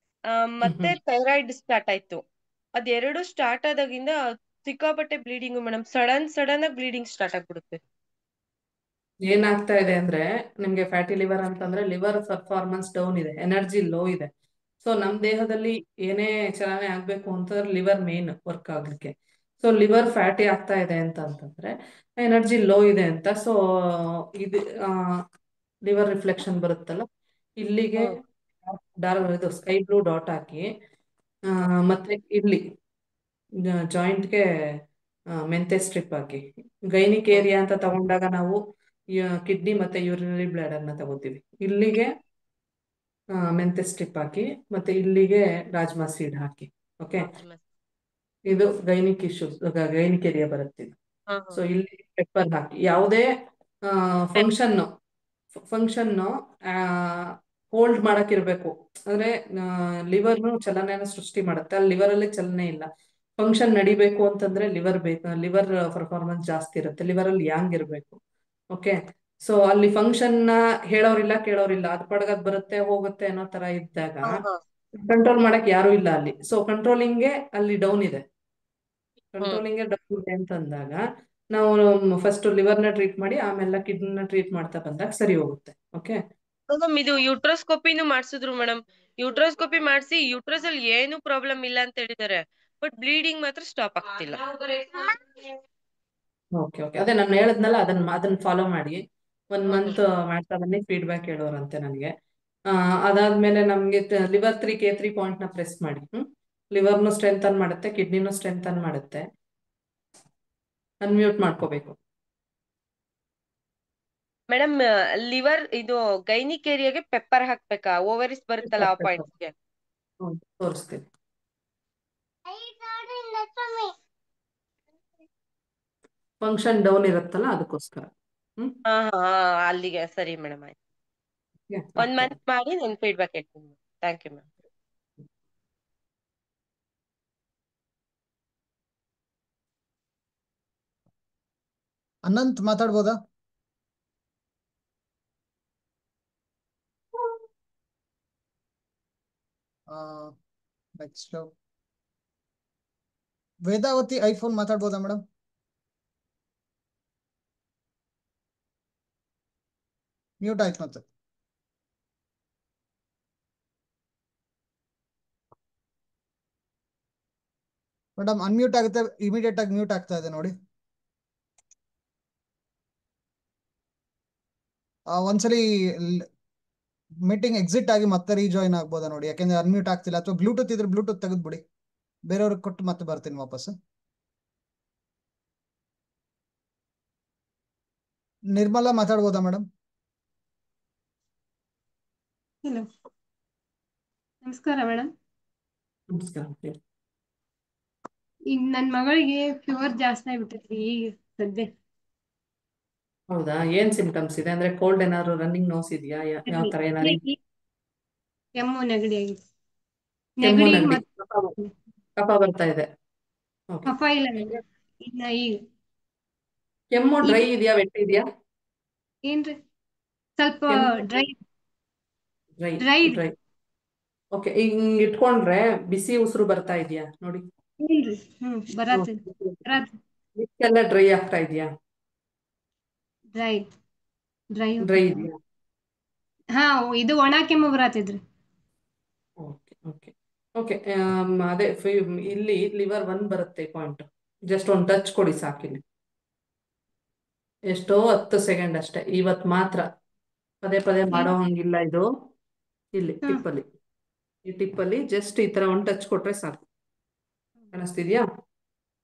ಮತ್ತೆ ಥೈರಾಯ್ಡ್ ಸ್ಟಾರ್ಟ್ ಆಯ್ತು. ಅದೆರಡು ಸ್ಟಾರ್ಟ್ ಆದಾಗಿಂದ ಸಿಕ್ಕಾಪಟ್ಟೆ ಬ್ಲೀಡಿಂಗ್ ಮೇಡಮ್. ಸಡನ್ ಆಗಿ ಬ್ಲೀಡಿಂಗ್ ಸ್ಟಾರ್ಟ್ ಆಗ್ಬಿಡುತ್ತೆ. ಏನಾಗ್ತಾ ಇದೆ ಅಂದ್ರೆ ನಿಮ್ಗೆ ಫ್ಯಾಟಿ ಲಿವರ್ ಅಂತಂದ್ರೆ ಲಿವರ್ ಪರ್ಫಾರ್ಮೆನ್ಸ್ ಡೌನ್ ಇದೆ, ಎನರ್ಜಿ ಲೋ ಇದೆ. ಸೊ ನಮ್ ದೇಹದಲ್ಲಿ ಏನೇ ಚಲನೆ ಆಗ್ಬೇಕು ಅಂತಂದ್ರೆ ಲಿವರ್ ಮೇನ್ ವರ್ಕ್ ಆಗ್ಲಿಕ್ಕೆ. ಸೊ ಲಿವರ್ ಫ್ಯಾಟಿ ಆಗ್ತಾ ಇದೆ ಅಂತಂದ್ರೆ ಎನರ್ಜಿ ಲೋ ಇದೆ ಅಂತ. ಸೊ ಇದು ಲಿವರ್ ರಿಫ್ಲೆಕ್ಷನ್ ಬರುತ್ತಲ್ಲ, ಇಲ್ಲಿಗೆ ಇದು ಸ್ಕೈ ಬ್ಲೂ ಡಾಟ್ ಹಾಕಿ, ಮತ್ತೆ ಇಲ್ಲಿ ಜಾಯಿಂಟ್ಗೆ ಮೆಂತೆ ಸ್ಟ್ರಿಪ್ ಹಾಕಿ. ಗೈನಿಕ್ ಏರಿಯಾ ಅಂತ ತಗೊಂಡಾಗ ನಾವು ಕಿಡ್ನಿ ಮತ್ತೆ ಯೂರಿನರಿ ಬ್ಲಾಡರ್ ನ ತಗೋತೀವಿ. ಇಲ್ಲಿಗೆ ಮೆಂತೆ ಸ್ಟ್ರಿಪ್ ಹಾಕಿ, ಮತ್ತೆ ಇಲ್ಲಿಗೆ ರಾಜ್ಮಾ ಸೀಡ್ ಹಾಕಿ. ಓಕೆ, ಇದು ಗೈನಿಕ್ ಇಶ್ಯೂಸ್, ಗೈನಿಕ್ ಏರಿಯಾ ಬರುತ್ತೆ. ಸೊ ಇಲ್ಲಿ ಪೆಪ್ಪರ್ ಹಾಕಿ. ಯಾವುದೇ ಫಂಕ್ಷನ್ ಹೋಲ್ಡ್ ಮಾಡಕ್ ಇರ್ಬೇಕು. ಅಂದ್ರೆ ಲಿವರ್ನು ಚಲನೆನ ಸೃಷ್ಟಿ ಮಾಡುತ್ತೆ, ಅಲ್ಲಿ ಲಿವರ್ ಅಲ್ಲಿ ಚಲನೆ ಇಲ್ಲ. ಫಂಕ್ಷನ್ ನಡಿಬೇಕು ಅಂತಂದ್ರೆ ಲಿವರ್ ಬೇಕು, ಲಿವರ್ ಪರ್ಫಾರ್ಮೆನ್ಸ್ ಜಾಸ್ತಿ ಇರುತ್ತೆ, ಲಿವರ್ ಅಲ್ಲಿ ಯಾಂಗ್ ಇರ್ಬೇಕು. ಓಕೆ, ಸೊ ಅಲ್ಲಿ ಫಂಕ್ಷನ್ ಹೇಳೋರಿಲ್ಲ ಕೇಳೋರಿಲ್ಲ, ಅದ್ ಪಡಗದ್ ಬರುತ್ತೆ ಹೋಗುತ್ತೆ ಅನ್ನೋ ತರ ಇದ್ದಾಗ ಕಂಟ್ರೋಲ್ ಮಾಡಕ್ ಯಾರು ಇಲ್ಲ ಅಲ್ಲಿ. ಸೊ ಕಂಟ್ರೋಲಿಂಗ್ಗೆ ಅಲ್ಲಿ ಡೌನ್ ಇದೆ. ಕಂಟ್ರೋಲಿಂಗ್ಗೆ ಡೌನ್ ಇದೆ ಅಂತಂದಾಗ ನಾವು ಫಸ್ಟ್ ಲಿವರ್ನ ಟ್ರೀಟ್ ಮಾಡಿ ಆಮೇಲೆ ಕಿಡ್ನಿನ ಟ್ರೀಟ್ ಮಾಡ್ತಾ ಬಂದಾಗ ಸರಿ ಹೋಗುತ್ತೆ. ಓಕೆ ಮೇಡಮ್, ಇದು ಯೂಟ್ರೋಸ್ಕೋಪಿನೂ ಮಾಡ್ಸಿದ್ರು ಮೇಡಮ್. ಯೂಟ್ರೋಸ್ಕೋಪಿ ಮಾಡಿಸಿ ಯೂಟ್ರಸ್ ಅಲ್ಲಿ ಏನು ಪ್ರಾಬ್ಲಮ್ ಇಲ್ಲ ಅಂತ ಹೇಳಿದ್ದಾರೆ, ಬಟ್ ಬ್ಲೀಡಿಂಗ್ ಮಾತ್ರ ಸ್ಟಾಪ್ ಆಗ್ತಿಲ್ಲ. ಓಕೆ ಓಕೆ ಅದೇ ನಾನು ಹೇಳದ್ನಲ್ಲ, ಅದನ್ನ ಫಾಲೋ ಮಾಡಿ 1 ಮಂತ್ ಮಾಡ್ತಾ ಬನ್ನಿ, ಫೀಡ್ಬ್ಯಾಕ್ ಹೇಳೋರಂತೆ ನನಗೆ. ಅದಾದ್ಮೇಲೆ ನಮ್ಗೆ ಲಿವರ್ 3K3 ಪಾಯಿಂಟ್ ನ ಪ್ರೆಸ್ ಮಾಡಿ. ಲಿವರ್ನು ಸ್ಟ್ರೆಂಥನ್ ಮಾಡುತ್ತೆ, ಕಿಡ್ನಿನೂ ಸ್ಟ್ರೆಂಥನ್ ಮಾಡುತ್ತೆ. ಅನ್ಮ್ಯೂಟ್ ಮಾಡ್ಕೋಬೇಕು ಮೇಡಮ್. ಲಿವರ್ ಇದು ಗೈನಿಕ್ ಏರಿಯಾಗೆ ಪೆಪ್ಪರ್ ಹಾಕ್ಬೇಕಾ? ಓವರಿಸ್ ಬರುತ್ತಲ್ಲ ಆ ಪಾಯಿಂಟ್ಸ್ಗೆ? ತೋರಿಸ್ತೀನಿ. ಫಂಕ್ಷನ್ ಡೌನ್ ಇರುತ್ತಲ್ಲ ಅದಕ್ಕೋಸ್ಕರ. ಅಲ್ಲಿಗೆ ಸರಿ ಮೇಡಮ್, ಆಯ್ತು. 1 ಮಂತ್ ಮಾಡಿ ನಾನು ಫೀಡ್ಬ್ಯಾಕ್ ಹೇಳ್ತೀನಿ. Thank you ma'am. ಅನಂತ್ ಮಾತಾಡ್ಬೋದಾ? ನೆಕ್ಸ್ಟ್ ವೇದಾವತಿ ಐಫೋನ್ ಮಾತಾಡ್ಬೋದಾ ಮೇಡಮ್? ಮ್ಯೂಟ್ ಆಯ್ತು ಮತ್ತೆ. ಮೇಡಮ್ ಅನ್ಮ್ಯೂಟ್ ಆಗುತ್ತೆ, ಇಮಿಡಿಯೇಟ್ ಆಗಿ ಮ್ಯೂಟ್ ಆಗ್ತಾ ಇದೆ ನೋಡಿ. ಒಂದ್ಸಲಿ ಮೀಟಿಂಗ್ ಎಕ್ಸಿಟ್ ಆಗಿ ಮತ್ತೆ ರೀಜಾಯಿನ್ ಆಗ್ಬೋದಾ ನೋಡಿ, ಯಾಕೆಂದ್ರೆ ಅನ್ಮ್ಯೂಟ್ ಆಗ್ತಿಲ್ಲ. ಅಥವಾ ಬ್ಲೂಟೂತ್ ಇದ್ರೆ ಬ್ಲೂಟೂತ್ ತೆಗೆದ್ಬಿಡಿ, ಬೇರೆಯವ್ರಿಗೆ ಕೊಟ್ಟು ಮತ್ತೆ ಬರ್ತೀನಿ ವಾಪಸ್. ನಿರ್ಮಲಾ ಮಾತಾಡ್ಬೋದಾ ಮೇಡಮ್? ಹಲೋ, ನಮಸ್ಕಾರ ಮೇಡಮ್. ನಮಸ್ಕಾರ. ಈಗ ನನ್ ಮಗಳಿಗೆ ಫೀವರ್ ಜಾಸ್ತಿ ಆಗ್ಬಿಟ್ಟೈತ್ರಿ ಈಗ ಸದ್ಯ. ಹೌದಾ, ಏನ್ ಸಿಂಪ್ಟಮ್ಸ್ ಇದೆ? ಅಂದ್ರೆ ಕೋಲ್ಡ್ ಏನಾದ್ರು, ರನ್ನಿಂಗ್ ನೋಸ್ ಇದೆಯಾ? ಯಾವ ತರ ಏನಾದ್ರು? ಕೆಮ್ಮು ನೆಗಡಿ ಆಗಿದೆ. ಕೆಮ್ಮು ನೆಗಡಿ ನೆಗಡಿ, ಮತ್ತೆ ಕಫ ಬರ್ತಾ ಇದೆ. ಕಫ ಇಲ್ಲ ಮೇಡಮ್. ಇನ್ನ ಈಗ ಕೆಮ್ಮು ಡ್ರೈ ಇದೆಯಾ, ವೆಟ್ ಇದೆಯಾ? ಏನ್ರಿ ಸ್ವಲ್ಪ dry dry dry dry. Okay, ಈಗ ಇಟ್ಕೊಂಡ್ರೆ ಬಿಸಿ ಉಸಿರು ಬರ್ತಾ ಇದೆಯಾ ನೋಡಿ? ಇಲ್ರಿ. ಬರತ್ತೆ ಎಲ್ಲ ಡ್ರೈ ಆಗ್ತಾ ಇದೆಯಾ? ಡ್ರೈ ಡ್ರೈ ಡ್ರೈ ಇದೆಯಾ? ಹಾ, ಇದು ಒಣ ಕೆಮ್ಮು ಬರತ್ತಿದ್ರಿ. ಓಕೆ ಓಕೆ ಓಕೆ ಅದೇ ಇಲ್ಲಿ ಲಿವರ್ 1 ಬರುತ್ತೆ ಪಾಯಿಂಟ್. ಜಸ್ಟ್ ಒಂದು ಟಚ್ ಕೊಡಿ ಸಾಕಿಲ್ಲಿ, ಎಷ್ಟೋ 10 ಸೆಕೆಂಡ್ ಅಷ್ಟೇ. ಇವತ್ತು ಮಾತ್ರ, ಪದೇ ಪದೇ ಮಾಡೋ ಹಂಗಿಲ್ಲ ಇದು. ಇಲ್ಲಿ ಟಿಪ್ಪಲ್ಲಿ, ಈ ಟಿಪ್ಪಲ್ಲಿ ಜಸ್ಟ್ ಈ ತರ ಒಂದು ಟಚ್ ಕೊಟ್ರೆ ಸಾಕು. ಕಾಣಿಸ್ತಿದ್ಯಾ?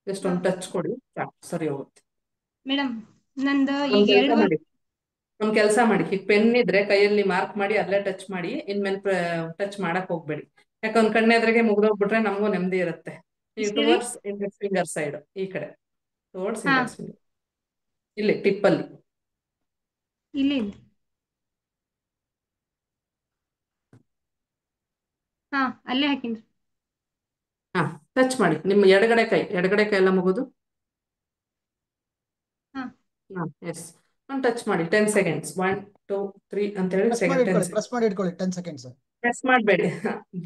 ಜಸ್ಟ್ ಒಂದು ಟಚ್ ಕೊಡಿ ಸಾಕು, ಸರಿ ಹೋಗುತ್ತೆ. ಮೇಡಮ್ ನಂದು ಒಂದ್ ಈಗ ಕೆಲಸ 2 ಮಾಡಿ, ಒಂದ್ ಕೆಲಸ ಮಾಡಿ, ಈಗ ಪೆನ್ ಇದ್ರೆ ಕೈಯಲ್ಲಿ ಮಾರ್ಕ್ ಮಾಡಿ ಅಲ್ಲೇ ಟಚ್ ಮಾಡಿ, ಇನ್ಮೇಲೆ ಟಚ್ ಮಾಡಕ್ ಹೋಗ್ಬೇಡಿ. ಯಾಕೆ ಒಂದ್ ಕಣ್ಣೆದ್ರಿಗೆ ಮುಗ್ದೋಗ್ಬಿಟ್ರೆ ನಮಗೂ ನೆಮ್ಮದಿ ಇರುತ್ತೆ. ನೀವು ಟುವರ್ಡ್ಸ್ ಇಂಡೆಕ್ಸ್ ಫಿಂಗರ್ ಸೈಡ್, ಈ ಕಡೆ ಟುವರ್ಡ್ಸ್ ಹಾ ಇಂಡೆಕ್ಸ್ ಫಿಂಗರ್, ಇಲ್ಲಿ ಟಿಪ್ಪಲ್ಲಿ. ಇಲ್ಲಿ ಹಾ ಅಲ್ಲೇ ಹಾಕಿನ್ರಿ. ಹಾ ಟಚ್ ಮಾಡಿ, ನಿಮ್ಮ ಎಡಗಡೆ ಕೈ ಎಲ್ಲ ಮುಗಿದು. ಹಾ ಹಾ ಎಸ್, ಒಂದು ಟಚ್ ಮಾಡಿ 10 ಸೆಕೆಂಡ್ಸ್. 1 2 3 ಅಂತ ಹೇಳಿ ಪ್ರೆಸ್ ಸೆಕೆಂಡ್ ಮಾಡಿ 10 ಇಟ್ಕೊಳ್ಳಿ, ಸೆಕೆಂಡ್. ಪ್ರೆಸ್ ಮಾಡಿ ಇಟ್ಕೊಳ್ಳಿ 10 ಸೆಕೆಂಡ್ಸ್. ಪ್ರೆಸ್ ಮಾಡಬೇಡಿ,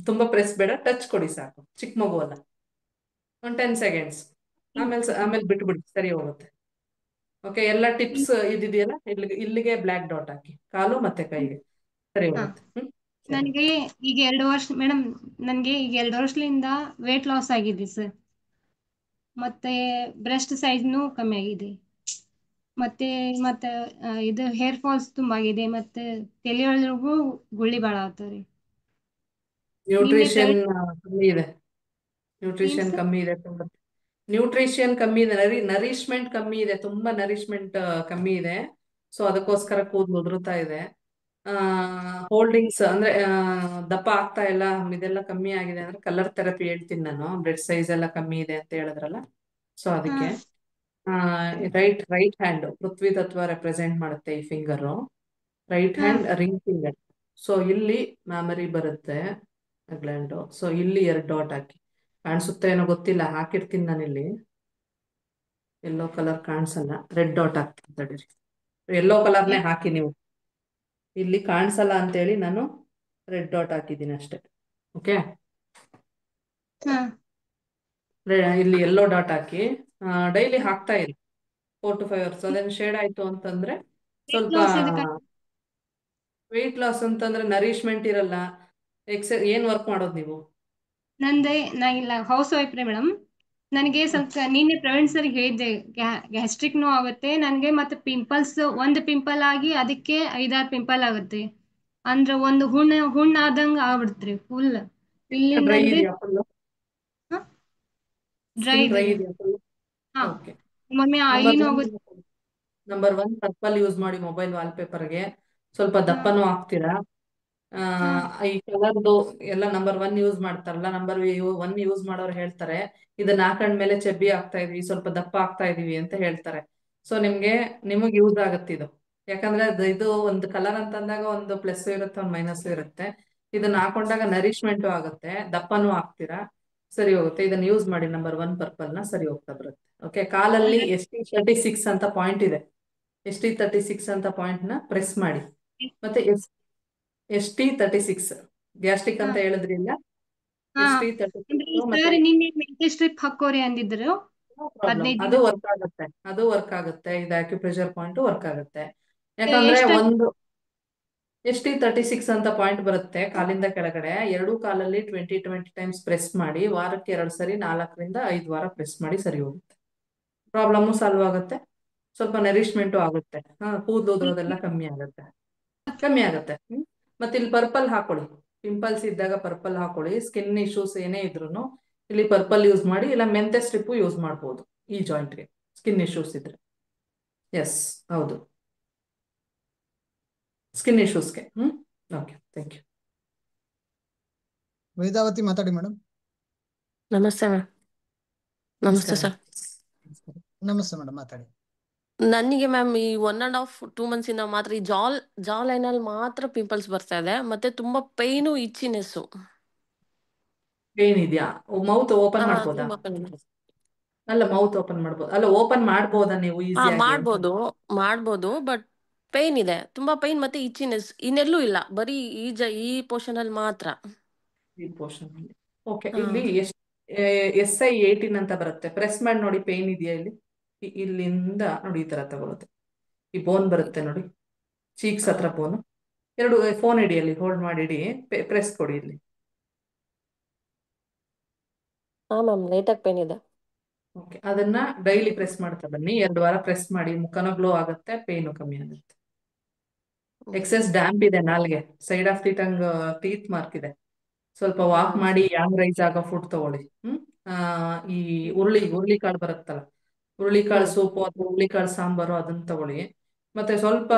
ತುಂಬಾ ಪ್ರೆಸ್ ಬೇಡ, ಟಚ್ ಕೊಡಿ ಸಾಕು, ಚಿಕ್ಕ ಮಗು ಅಲ್ಲ. ಒಂದು 10 ಸೆಕೆಂಡ್ಸ್, ಆಮೇಲೆ ಬಿಟ್ಬಿಡಿ, ಸರಿ ಹೋಗುತ್ತೆ. ಓಕೆ, ಎಲ್ಲ ಟಿಪ್ಸ್ ಇದಿದೆಯಲ್ಲ, ಇಲ್ಲಿಗೆ ಬ್ಲ್ಯಾಕ್ ಡಾಟ್ ಹಾಕಿ, ಕಾಲು ಮತ್ತೆ ಕೈಗೆ, ಸರಿ ಹಾ ಹೋಗುತ್ತೆ. ಸರಿ. ನನಗೆ ಈಗ 2 ವರ್ಷ ಮೇಡಮ್, ನನಗೆ ಈಗ 2 ವರ್ಷದಿಂದ ವೇಟ್ ಲಾಸ್ ಆಗಿದೆ ಸರ್. ಮತ್ತೆ ಬ್ರೆಸ್ಟ್ ಸೈಜ್ನು ಕಮ್ಮಿ ಆಗಿದೆ. ಮತ್ತೆ ಮತ್ತೆ ಇದು ಹೇರ್ ಫಾಲ್ಸ್ ತುಂಬಾ ಆಗಿದೆ. ಮತ್ತೆ ತಲೆಯೊಳಗೂ ಗುಳ್ಳಿ ಬಾಳ ಆಗ್ತಾರೆ. ನ್ಯೂಟ್ರಿಷನ್ ಕಮ್ಮಿ ಇದೆ, ಏನ್ ನ್ಯೂಟ್ರಿಷನ್ ಸರ್? ಕಮ್ಮಿ ಇದೆ ತುಂಬಾ. ನ್ಯೂಟ್ರಿಷನ್ ಕಮ್ಮಿ ಇದೆ, ನರಿಶ್ಮೆಂಟ್ ಕಮ್ಮಿ ಇದೆ, ತುಂಬಾ ನರಿಶ್ಮೆಂಟ್ ಕಮ್ಮಿ ಇದೆ. ಸೊ ಅದಕ್ಕೋಸ್ಕರ ಕೂದಲು ಉದುರುತ್ತಾ ಇದೆ. ಹೋಲ್ಡಿಂಗ್ಸ್ ಅಂದ್ರೆ ದಪ್ಪ ಆಗ್ತಾ ಇಲ್ಲ, ಇದೆಲ್ಲ ಕಮ್ಮಿ ಆಗಿದೆ ಅಂದ್ರೆ ಕಲರ್ ಥೆರಪಿ ಹೇಳ್ತೀನಿ ನಾನು. ಬ್ಲಡ್ ಸೈಜ್ ಎಲ್ಲ ಕಮ್ಮಿ ಇದೆ ಅಂತ ಹೇಳಿದ್ರಲ್ಲ, ಸೊ ಅದಕ್ಕೆ ರೈಟ್ ಹ್ಯಾಂಡ್ ಪೃಥ್ವಿ ತತ್ವ ರೆಪ್ರೆಸೆಂಟ್ ಮಾಡುತ್ತೆ ಈ finger. Right hand ring finger. So ಇಲ್ಲಿ ಮ್ಯಾಮರಿ ಬರುತ್ತೆ ಗ್ಲ್ಯಾಂಡು. ಸೊ ಇಲ್ಲಿ 2 ಡಾಟ್ ಹಾಕಿ, ಕಾಣಿಸುತ್ತೆ ಏನೋ ಗೊತ್ತಿಲ್ಲ, ಹಾಕಿರ್ತೀನಿ ನಾನು ಇಲ್ಲಿ. ಯೆಲ್ಲೋ ಕಲರ್ ಕಾಣಿಸಲ್ಲ, ರೆಡ್ ಡಾಟ್ ಹಾಕ್ತೀನಿ ತಡೀರಿ. ಯೆಲ್ಲೋ ಕಲರ್ನೇ ಹಾಕಿ ನೀವು, ಇಲ್ಲಿ ಕಾಣಿಸಲ್ಲ ಅಂತೇಳಿ ನಾನು ರೆಡ್ ಡಾಟ್ ಹಾಕಿದ್ದೀನಿ ಅಷ್ಟೇ. ಓಕೆ, ಇಲ್ಲಿ ಯೆಲ್ಲೋ ಡಾಟ್ ಹಾಕಿ ಡೈಲಿ ಹಾಕ್ತಾ ಇರಿ 4 to 5 hours. ಅದೇನು ಶೇಡ್ ಆಯ್ತು ಅಂತಂದ್ರೆ ಸ್ವಲ್ಪ ವೆಯ್ಟ್ ಲಾಸ್ ಅಂತಂದ್ರೆ ನರಿಶ್ಮೆಂಟ್ ಇರಲ್ಲ. ಏನ್ ವರ್ಕ್ ಮಾಡೋದು ನೀವು? ನಾ ಇಲ್ಲ ಹೌಸ್ ವೈಫ್ ರೀ ಮೇಡಮ್. ನನಗೆ ಸ್ವಲ್ಪ ನಿನ್ನೆ ಪ್ರವೀಣ್ ಸರ್ ಹೇಳಿದ್ದೆ, ಗ್ಯಾಸ್ಟ್ರಿಕ್ ನೋ ಆಗುತ್ತೆ ನನಗೆ. ಮತ್ತೆ ಪಿಂಪಲ್ಸ್, ಒಂದು ಪಿಂಪಲ್ ಆಗಿ ಅದಕ್ಕೆ 5-6 ಪಿಂಪಲ್ ಆಗುತ್ತೆ. ಅಂದ್ರೆ ಒಂದು ಹುಣ್ಣ ಆದಂಗ ಆಗ್ಬಿಡ್ತ್ರಿ ಫುಲ್. ಇಲ್ಲಿಂದ ಡ್ರೈ ಅಂದ್ರೆ ಇದೆಯಾ ಫುಲ್? ಡ್ರೈ ಇದೆ. ಇದೆಯಾ ಫುಲ್? ಹಾ, ಓಕೆ. ಒಮ್ಮೆ ಐನು ಆಗುತ್ತೆ. ನಂಬರ್ 1 ಪರ್ಪಲ್ ಯೂಸ್ ಮಾಡಿ ಮೊಬೈಲ್ ವಾಲ್ಪೇಪರ್ಗೆ, ಸ್ವಲ್ಪ ದಪ್ಪನೂ ಆಗ್ತೀರಾ. ಈ ಕಲರ್ದು ಎಲ್ಲ ನಂಬರ್ 1 ಯೂಸ್ ಮಾಡ್ತಾರಲ್ಲ, ನಂಬರ್ 1 ಯೂಸ್ ಮಾಡೋರು ಹೇಳ್ತಾರೆ ಇದನ್ನ ಹಾಕೊಂಡ್ಮೇಲೆ ಚಬ್ಬಿ ಆಗ್ತಾ ಇದೀವಿ, ಸ್ವಲ್ಪ ದಪ್ಪ ಆಗ್ತಾ ಇದೀವಿ ಅಂತ ಹೇಳ್ತಾರೆ. ಸೊ ನಿಮಗೆ ಯೂಸ್ ಆಗುತ್ತೆ ಇದು. ಯಾಕಂದ್ರೆ ಇದು ಒಂದು ಕಲರ್ ಅಂತ ಅಂದಾಗ ಒಂದು ಪ್ಲಸ್ ಇರುತ್ತೆ, ಒಂದು ಮೈನಸ್ ಇರುತ್ತೆ. ಇದನ್ನ ಹಾಕೊಂಡಾಗ ನರಿಶ್ಮೆಂಟು ಆಗುತ್ತೆ, ದಪ್ಪನೂ ಆಗ್ತೀರಾ, ಸರಿ ಹೋಗುತ್ತೆ. ಇದನ್ನ ಯೂಸ್ ಮಾಡಿ ನಂಬರ್ 1 ಪರ್ಪಲ್ ನ, ಸರಿ ಹೋಗ್ತಾ ಬರುತ್ತೆ. ಓಕೆ, ಕಾಲಲ್ಲಿ ST36 ಅಂತ ಪಾಯಿಂಟ್ ಇದೆ. ST36 ಅಂತ ಪಾಯಿಂಟ್ ನ ಪ್ರೆಸ್ ಮಾಡಿ. ಮತ್ತೆ ST36 ಗ್ಯಾಸ್ಟ್ರಿಕ್ ಅಂತ ಹೇಳಿದ್ರಿ ಇಲ್ಲ, ST36 ಮತ್ತೆ ನಿನ್ನೆ ಮೆಂಟಲ್ ಸ್ಟ್ರಿಪ್ ಹಾಕೋರಿ ಅಂದಿದ್ರು. ಅದು ವರ್ಕ್ ಆಗುತ್ತೆ. ಇದು ಆಕ್ಯುಪ್ರೆಷರ್ ಪಾಯಿಂಟ್ ವರ್ಕ್ ಆಗುತ್ತೆ. ಯಾಕಂದ್ರೆ ಒಂದು ST36 ಅಂತ ಪಾಯಿಂಟ್ ಬರುತ್ತೆ ಕಾಲಿಂದ ಕೆಳಗಡೆ. 2 ಕಾಲಲ್ಲಿ 20 ಟೈಮ್ಸ್ ಪ್ರೆಸ್ ಮಾಡಿ, ವಾರಕ್ಕೆ 2 ಸರಿ 4 ರಿಂದ 5 ವಾರ ಪ್ರೆಸ್ ಮಾಡಿ, ಸರಿ ಹೋಗುತ್ತೆ. ಪ್ರಾಬ್ಲಮ್ ಸಾಲ್ವ್ ಆಗುತ್ತೆ, ಸ್ವಲ್ಪ ನರಿಶ್ಮೆಂಟು ಆಗುತ್ತೆ. ಕೂದಲು ಉದುರೋದೆಲ್ಲ ಕಮ್ಮಿ ಆಗುತ್ತೆ. ಮತ್ತೆ ಇಲ್ಲಿ ಪರ್ಪಲ್ ಹಾಕೊಳ್ಳಿ, ಪಿಂಪಲ್ಸ್ ಇದ್ದಾಗ ಪರ್ಪಲ್ ಹಾಕೊಳ್ಳಿ. ಸ್ಕಿನ್ ಇಶ್ಯೂಸ್ ಏನೇ ಇದ್ರು ಇಲ್ಲಿ ಪರ್ಪಲ್ ಯೂಸ್ ಮಾಡಿ, ಇಲ್ಲ ಮೆಂತೆ ಸ್ಟ್ರಿಪ್ ಯೂಸ್ ಮಾಡ್ಬೋದು ಈ ಜಾಯಿಂಟ್ಗೆ, ಸ್ಕಿನ್ ಇಶ್ಯೂಸ್ ಇದ್ರೆ. ಎಸ್, ಹೌದು, ಸ್ಕಿನ್ ಇಶ್ಯೂಸ್ಗೆ. Okay, thank you. ವೇದಾವತಿ ಮಾತಾಡಿ ಮೇಡಮ್. ನಮಸ್ತೆ ಮ್ಯಾಮ್. ನಮಸ್ತೆ ಸರ್. ನಮಸ್ತೆ ಮೇಡಮ್, ಮಾತಾಡಿ. ನನಗೆ ಮ್ಯಾಮ್ ಈ 1.5 2 months ಇಂದ ಮಾತ್ರ ಈ ಜಾ ಲೈನ್ ಅಲ್ಲಿ ಮಾತ್ರ ಪಿಂಪಲ್ಸ್ ಬರ್ತಾ ಇದೆ. ಮತ್ತೆ ತುಂಬಾ ಪೈನು, ಇಚ್ಚಿನೆಸ್ಸು. ಪೇನ್ ಇದೆಯಾ? ಮೌತ್ ಓಪನ್ ಮಾಡ್ಬೋದಾ? ಅಲ್ಲ, ಮೌತ್ ಓಪನ್ ಮಾಡ್ಬೋದು. ಅಲ್ಲ, ಓಪನ್ ಮಾಡ್ಬೋದಾ ನೀವು ಈಸಿಯಾಗಿ? ಮಾಡ್ಬೋದು, ಬಟ್ ಪೈನ್ ಇದೆ, ತುಂಬಾ ಪೈನ್ ಮತ್ತೆ ಇಚ್ಚಿನೆಸ್. ಇನ್ನೆಲ್ಲೂ ಇಲ್ಲ, ಬರೀ ಈ ಪೋರ್ಷನ್ ಅಲ್ಲಿ ಮಾತ್ರ. ಈ ಪೋರ್ಷನ್ ಅಲ್ಲಿ. ಓಕೆ, ಇಲ್ಲಿ SI18 ಅಂತ ಬರುತ್ತೆ, ಪ್ರೆಸ್ ಮಾಡಿ ನೋಡಿ. ಪೇನ್ ಇದೆಯಾ ಇಲ್ಲಿ? ಇಲ್ಲಿಂದ ನೋಡಿ, ಈ ತರ ತಗೊಳುತ್ತೆ. ಈ ಬೋನ್ ಬರುತ್ತೆ ನೋಡಿ, ಚೀಕ್ಸ್ ಹತ್ರ ಬೋನ್. 2 ಫೋನ್ ಹಿಡಿಯಲ್ಲಿ ಹೋಲ್ಡ್ ಮಾಡಿ ಇಡಿ, ಪ್ರೆಸ್ ಕೊಡಿ ಇಲ್ಲಿ. ಮ್ಯಾಮ್ ಲೈಟಾಗಿ ಪೇನ್ ಇದೆ. ಓಕೆ, ಅದನ್ನ ಡೈಲಿ ಪ್ರೆಸ್ ಮಾಡ್ತಾ ಬನ್ನಿ. 2 ವಾರ ಪ್ರೆಸ್ ಮಾಡಿ, ಮುಖನೂ ಗ್ಲೋ ಆಗುತ್ತೆ, ಪೇನು ಕಮ್ಮಿ ಆಗುತ್ತೆ. ಎಕ್ಸೆಸ್ ಡ್ಯಾಂಪ್ ಇದೆ ನಾಲ್ಗೆ, side of the tongue teeth mark ಇದೆ. ಸ್ವಲ್ಪ ವಾಕ್ ಹಾ ಮಾಡಿ ಯಾಂಗ್ ರೈಸ್ ಆಗೋ ಫುಡ್ ತಗೊಳ್ಳಿ. ಆ, ಈ ಹುರುಳಿಕಾಳು ಬರುತ್ತಲ್ಲ, ಹುರುಳಿಕಾಳು ಸೂಪು ಅಥವಾ ಹುರುಳಿಕಾಳು ಸಾಂಬಾರು ಅದನ್ನ ತಗೊಳ್ಳಿ. ಮತ್ತೆ ಸ್ವಲ್ಪ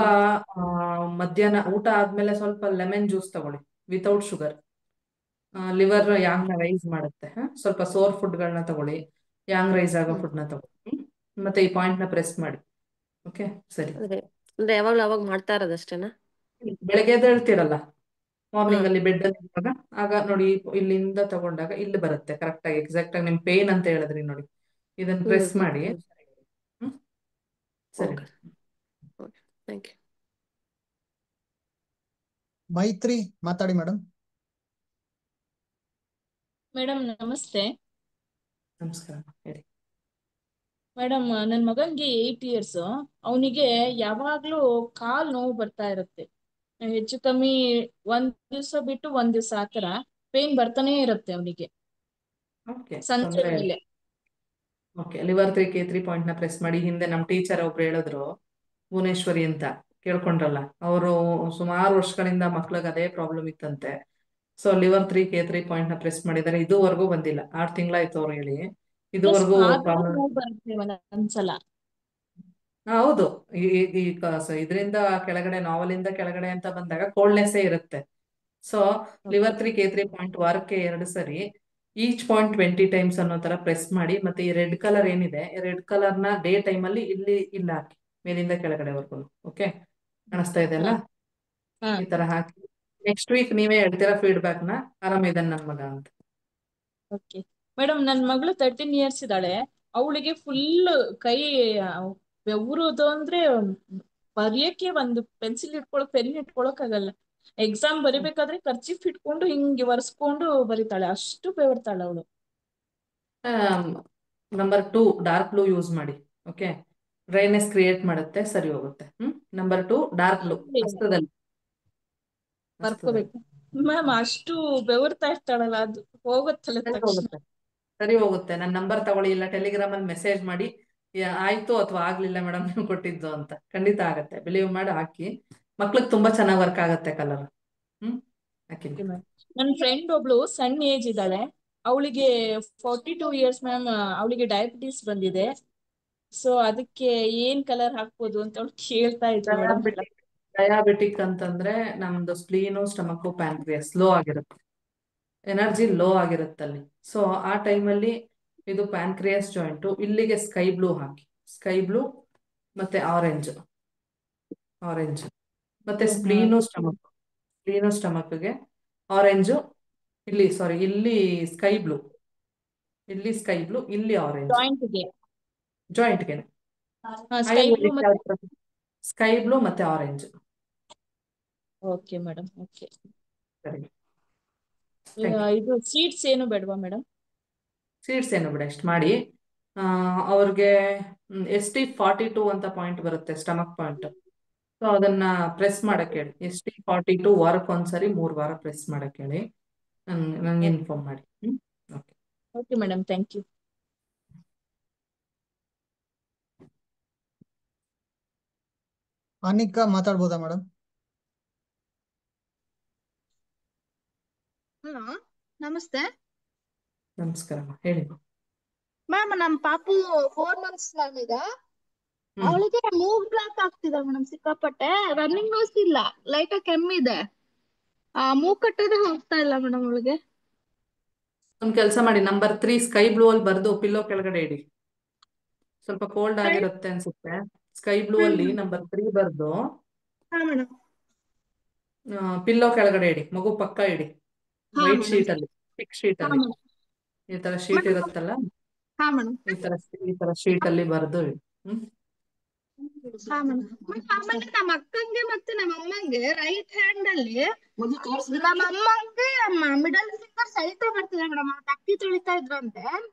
ಮಧ್ಯಾಹ್ನ ಊಟ ಆದ್ಮೇಲೆ ಸ್ವಲ್ಪ ಲೆಮನ್ ಜ್ಯೂಸ್ ತಗೊಳ್ಳಿ without sugar. Liver yang rise ಮಾಡುತ್ತೆ. ಸ್ವಲ್ಪ ಸೋರ್ ಫುಡ್ಗಳನ್ನ ತಗೊಳ್ಳಿ, ಯಾಂಗ್ ರೈಸ್ ಆಗೋ ಫುಡ್ನ ತಗೊಳ್ಳಿ. ಮತ್ತೆ ಈ ಪಾಯಿಂಟ್ ನ ಪ್ರೆಸ್ ಮಾಡಿ. ಓಕೆ, ಸರಿ. ಅಂದ್ರೆ ಯಾವಾಗ್ಲೂ ಅವಾಗ ಮಾಡ್ತಾ ಇರೋದಷ್ಟೇನಾ? ಬೆಳಗ್ಗೆ ಎದ್ದೇಳ್ತೀರಲ್ಲ ಮಾರ್ನಿಂಗ್ ಅಲ್ಲಿ ಬೆಡ್ ಅಲ್ಲಿ ಇರುವಾಗ, ಆಗ ನೋಡಿ ಇಲ್ಲಿಂದ ತಗೊಂಡಾಗ ಇಲ್ಲಿ ಬರುತ್ತೆ ಕರೆಕ್ಟ್ ಆಗಿ, ಎಕ್ಸಾಕ್ಟ್ ಆಗಿ ನಿಮ್ ಪೇನ್ ಅಂತ ಹೇಳಿದ್ರಿ ನೋಡಿ, ಇದನ್ನ ಪ್ರೆಸ್ ಮಾಡಿ. ಸರಿ, ಥ್ಯಾಂಕ್ ಯು. ಮೈತ್ರಿ ಮಾತಾಡಿ ಮೇಡಮ್. ಮೇಡಮ್ ನಮಸ್ತೆ. ನಮಸ್ಕಾರ, ಹೇಳಿ. ಮೇಡಮ್ ನನ್ ಮಗನ್ಗೆ 8 ಇಯರ್ಸ್, ಅವನಿಗೆ ಯಾವಾಗ್ಲೂ ಕಾಲ್ ನೋವು ಬರ್ತಾ ಇರುತ್ತೆ. ಹೆಚ್ಚು ಕಮ್ಮಿ ಒಂದ್ ದಿವ್ಸ ಬಿಟ್ಟು ಒಂದ್ ದಿವ್ಸ ಆತರ ಪೇನ್ ಬರ್ತಾನೆ ಇರುತ್ತೆ ಅವನಿಗೆ ಓಕೆ, ಸಂಜೆ ತೊಂದರೆ ಇಲ್ಲ. ಮೇಲೆ. ಓಕೆ, ಲಿವರ್ 3K3 ಪಾಯಿಂಟ್ ನ ಪ್ರೆಸ್ ಮಾಡಿ. ಹಿಂದೆ ನಮ್ ಟೀಚರ್ ಒಬ್ರು ಹೇಳಿದ್ರು, ಭುವನೇಶ್ವರಿ ಅಂತ, ಕೇಳ್ಕೊಂಡ್ರಲ್ಲ, ಅವರು ಸುಮಾರು ವರ್ಷಗಳಿಂದ ಮಕ್ಳಿಗೆ ಅದೇ ಪ್ರಾಬ್ಲಮ್ ಇತ್ತಂತೆ. ಸೊ ಲಿವರ್ 3K3 ಪಾಯಿಂಟ್ ನ ಪ್ರೆಸ್ ಮಾಡಿದ್ದಾರೆ, ಇದುವರೆಗೂ ಬಂದಿಲ್ಲ. 6 ತಿಂಗಳಾಯ್ತು ಅವ್ರು ಹೇಳಿ, ಪ್ಲಸ್ ಇದುವರೆಗೂ ಪಾದನೂ ಪ್ರಾಬ್ಲಮ್. ನೋವು ಬರುತ್ತೆ ಒಂದೊಂದ್ಸಲ. ಹೌದು, ಇದರಿಂದ ಕೆಳಗಡೆ, ನಾವಲಿಂದ ಕೆಳಗಡೆ ಅಂತ ಬಂದಾಗ ಕೋಲ್ಡ್ನೆಸ್ ಇರುತ್ತೆ. ಸೊ ಲಿವರ್ 3K3 ಪಾಯಿಂಟ್ ವಾರಕ್ಕೆ 2 ಸರಿ, ಈಚ್ ಪಾಯಿಂಟ್ 20 ಟೈಮ್ಸ್ ಅನ್ನೋ ತರ ಪ್ರೆಸ್ ಮಾಡಿ. ಮತ್ತೆ ಈ ರೆಡ್ ಕಲರ್ ಏನಿದೆ, ರೆಡ್ ಕಲರ್ ನ ಡೇ ಟೈಮ್ ಅಲ್ಲಿ ಇಲ್ಲ ಹಾಕಿ, ಮೇಲಿಂದ ಕೆಳಗಡೆವರೆಗೂ. ಓಕೆ, ಕಾಣಿಸ್ತಾ ಇದೆ ಅಲ್ಲ? ಈ ತರ ಹಾಕಿ ನೆಕ್ಸ್ಟ್ ವೀಕ್ ನೀವೇ ಹೇಳ್ತೀರಾ ಫೀಡ್ಬ್ಯಾಕ್ ನ, ಆರಾಮಿದ್ದಾನೆ ನನ್ ಮಗ ಅಂತ. ಓಕೆ ಮೇಡಮ್, ನನ್ ಮಗಳು 13 ಇಯರ್ಸ್ ಇದ್ದಾಳೆ. ಅವಳಿಗೆ ಫುಲ್ ಕೈ ಬೆವರುದು ಅಂದ್ರೆ ಬರೆಯಕ್ಕೆ ಒಂದು ಪೆನ್ಸಿಲ್ ಇಟ್ಕೊಳಕ್, ಪೆನ್ ಇಟ್ಕೊಳಕ್ ಆಗಲ್ಲ. ಎಕ್ಸಾಮ್ ಬರಿಬೇಕಾದ್ರೆ ಕರ್ಚಿಫ್ ಇಟ್ಕೊಂಡು ಹಿಂಗೆ ಒರೆಸ್ಕೊಂಡು ಬರೀತಾಳೆ, ಅಷ್ಟು ಬೆವರ್ತಾಳೆ ಅವಳು. ನಂಬರ್ 2 ಡಾರ್ಕ್ ಬ್ಲೂ ಯೂಸ್ ಮಾಡಿ. ಓಕೆ, ಡ್ರೈನೆಸ್ ಕ್ರಿಯೇಟ್ ಮಾಡುತ್ತೆ, ಸರಿ ಹೋಗುತ್ತೆ. ನಂಬರ್ 2 ಡಾರ್ಕ್ ಬ್ಲೂ ಹಸ್ತದಲ್ಲಿ ಬರ್ಕೋಬೇಕು ಮ್ಯಾಮ್. ಅಷ್ಟು ಬೆವರ್ತಾ ಇರ್ತಾಳಲ್ಲ, ಅದು ಹೋಗುತ್ತಲ್ಲ ಸರಿ ತಕ್ಷಣ. ಹೋಗುತ್ತೆ, ಸರಿ ಹೋಗುತ್ತೆ. ನನ್ನ ನಂಬರ್ ತಗೊಳ್ಳಿ, ಇಲ್ಲ ಟೆಲಿಗ್ರಾಮ್ ಅಲ್ಲಿ ಮೆಸೇಜ್ ಮಾಡಿ, ಆಯ್ತು ಅಥವಾ ಆಗ್ಲಿಲ್ಲ ಮೇಡಮ್ ನೀವು ಕೊಟ್ಟಿದ್ದು ಅಂತ. ಖಂಡಿತ ಆಗತ್ತೆ, ಬಿಲೀವ್ ಮಾಡಿ ಹಾಕಿ. ಮಕ್ಳಿಗೆ ತುಂಬಾ ಚೆನ್ನಾಗಿ ವರ್ಕ್ ಆಗತ್ತೆ ಕಲರ್. ಹಾಕಿ. ನನ್ನ ಫ್ರೆಂಡ್ ಒಬ್ಳು ಸಣ್ಣ ಏಜ್ ಇದ್ದಾಳೆ, ಅವಳಿಗೆ 42 ಇಯರ್ಸ್ ಮ್ಯಾಮ್. ಅವಳಿಗೆ ಡಯಾಬಿಟಿಸ್ ಬಂದಿದೆ. ಸೊ ಅದಕ್ಕೆ ಏನ್ ಕಲರ್ ಹಾಕ್ಬೋದು ಅಂತ ಅವಳು ಕೇಳ್ತಾ ಇದ್ರು ಮೇಡಮ್. ಡಯಾಬಿಟಿಕ್ ಅಂತಂದ್ರೆ ನಮ್ದು ಸ್ಪ್ಲೀನು, ಸ್ಟಮಕ್, ಪ್ಯಾಂಕ್ರಿಯಾಸ್ ಲೋ ಆಗಿರುತ್ತೆ, ಎನರ್ಜಿ ಲೋ ಆಗಿರುತ್ತಲ್ಲಿ. ಸೊ ಆ ಟೈಮಲ್ಲಿ ಇದು ಪ್ಯಾನ್ಕ್ರಿಯಾಸ್ ಜಾಯಿಂಟು, ಇಲ್ಲಿಗೆ ಸ್ಕೈ ಬ್ಲೂ ಹಾಕಿ. ಸ್ಕೈ ಬ್ಲೂ ಮತ್ತೆ ಆರೆಂಜ್ ಮತ್ತೆ ಸ್ಪ್ಲೀನು ಸ್ಟಮಕ್ಗೆ ಆರೆಂಜು. ಇಲ್ಲಿ ಸಾರಿ, ಇಲ್ಲಿ ಸ್ಕೈ ಬ್ಲೂ, ಇಲ್ಲಿ ಆರೆಂಜ್. ಜಾಯಿಂಟ್ಗೆ ಸ್ಕೈ ಬ್ಲೂ ಮತ್ತೆ ಆರೆಂಜ್. Okay madam, okay. ಸರಿ, ಇದು ಸೀಡ್ಸ್ ಏನು ಬೇಡವಾ ಮೇಡಮ್? ಸೀಡ್ಸ್ ಏನು ಬೇಡ, ಇಷ್ಟು ಮಾಡಿ. ಅವ್ರಿಗೆ ST42 ಅಂತ ಪಾಯಿಂಟ್ ಬರುತ್ತೆ, ಸ್ಟಮಕ್ ಪಾಯಿಂಟ್. ಸೊ ಅದನ್ನ ಪ್ರೆಸ್ ಮಾಡಕ್ ಹೇಳಿ. ST42 ವಾರಕ್ಕೊಂದ್ಸರಿ 3 ವಾರ ಪ್ರೆಸ್ ಮಾಡಕ್ ಹೇಳಿ. ನಂಗೆ ಇನ್ಫಾರ್ಮ್ ಮಾಡಿ. Okay madam, thank you. Anika ಮಾತಾಡ್ಬೋದಾ ಮೇಡಮ್? ಹಲೋ, ನಮಸ್ತೆ ನಮಸ್ಕಾರ, ಹೇಳಿ ಮ್ಯಾಮ್. ನಮ್ ಪಾಪು 4 months ಮ್ಯಾಮ್ ಈಗ. ಅವಳಿಗೆ ಮೂಗ್ ಬ್ಲಾಕ್ ಆಗ್ತಿದೆ ಮೇಡಮ್ ಸಿಕ್ಕಾಪಟ್ಟೆ. ರನ್ನಿಂಗ್ ನೋಸ್ ಇಲ್ಲ, ಲೈಟ್ ಆಗಿ ಕೆಮ್ಮಿದೆ. ಮೂಗ್ ಕಟ್ಟೋದೇ ಹೋಗ್ತಾ ಇಲ್ಲ ಮೇಡಮ್ ಅವಳಿಗೆ. ಒಂದ್ ಕೆಲಸ ಮಾಡಿ, ನಂಬರ್ 3 ಸ್ಕೈ ಬ್ಲೂ ಅಲ್ಲಿ ಬರ್ದು ಪಿಲ್ಲೋ ಕೆಳಗಡೆ ಇಡಿ. ಸ್ವಲ್ಪ ಕೋಲ್ಡ್ ಆಗಿರುತ್ತೆ ಅನ್ಸುತ್ತೆ. ಸ್ಕೈ ಬ್ಲೂ ಅಲ್ಲಿ ನಂಬರ್ 3 ಬರ್ದು ಪಿಲ್ಲೋ ಕೆಳಗಡೆ ಇಡಿ, ಮಗು ಪಕ್ಕ ಇಡಿ. ವೈಟ್ ಶೀಟ್ ಅಲ್ಲಿ, ಥಿಕ್ ಶೀಟ್ ಅಲ್ಲಿ, ಈ ತರ ಶೀಟ್ ಇರುತ್ತಲ್ಲ, ಈ ತರ ಶೀಟ್ ಅಲ್ಲಿ ಬರ್ದು ಇಡಿ. ಆಮೇಲೆ ನಮ್ಮ ಅಕ್ಕಂಗೆ ಮತ್ತೆ ನಮ್ಮ ಅಮ್ಮಂಗೆ ರೈಟ್ ಹ್ಯಾಂಡ್ ಅಲ್ಲಿ, ನಮ್ಮ ಅಮ್ಮಂಗೆ ಮಿಡಲ್ ಫಿಂಗರ್ ಸೆಳ್ತಾ ಬರ್ತಿದೆ ಮೇಡಮ್. ಅಕ್ಕಿ ತೊಳಿತಾ ಇದ್ರಂತೆ,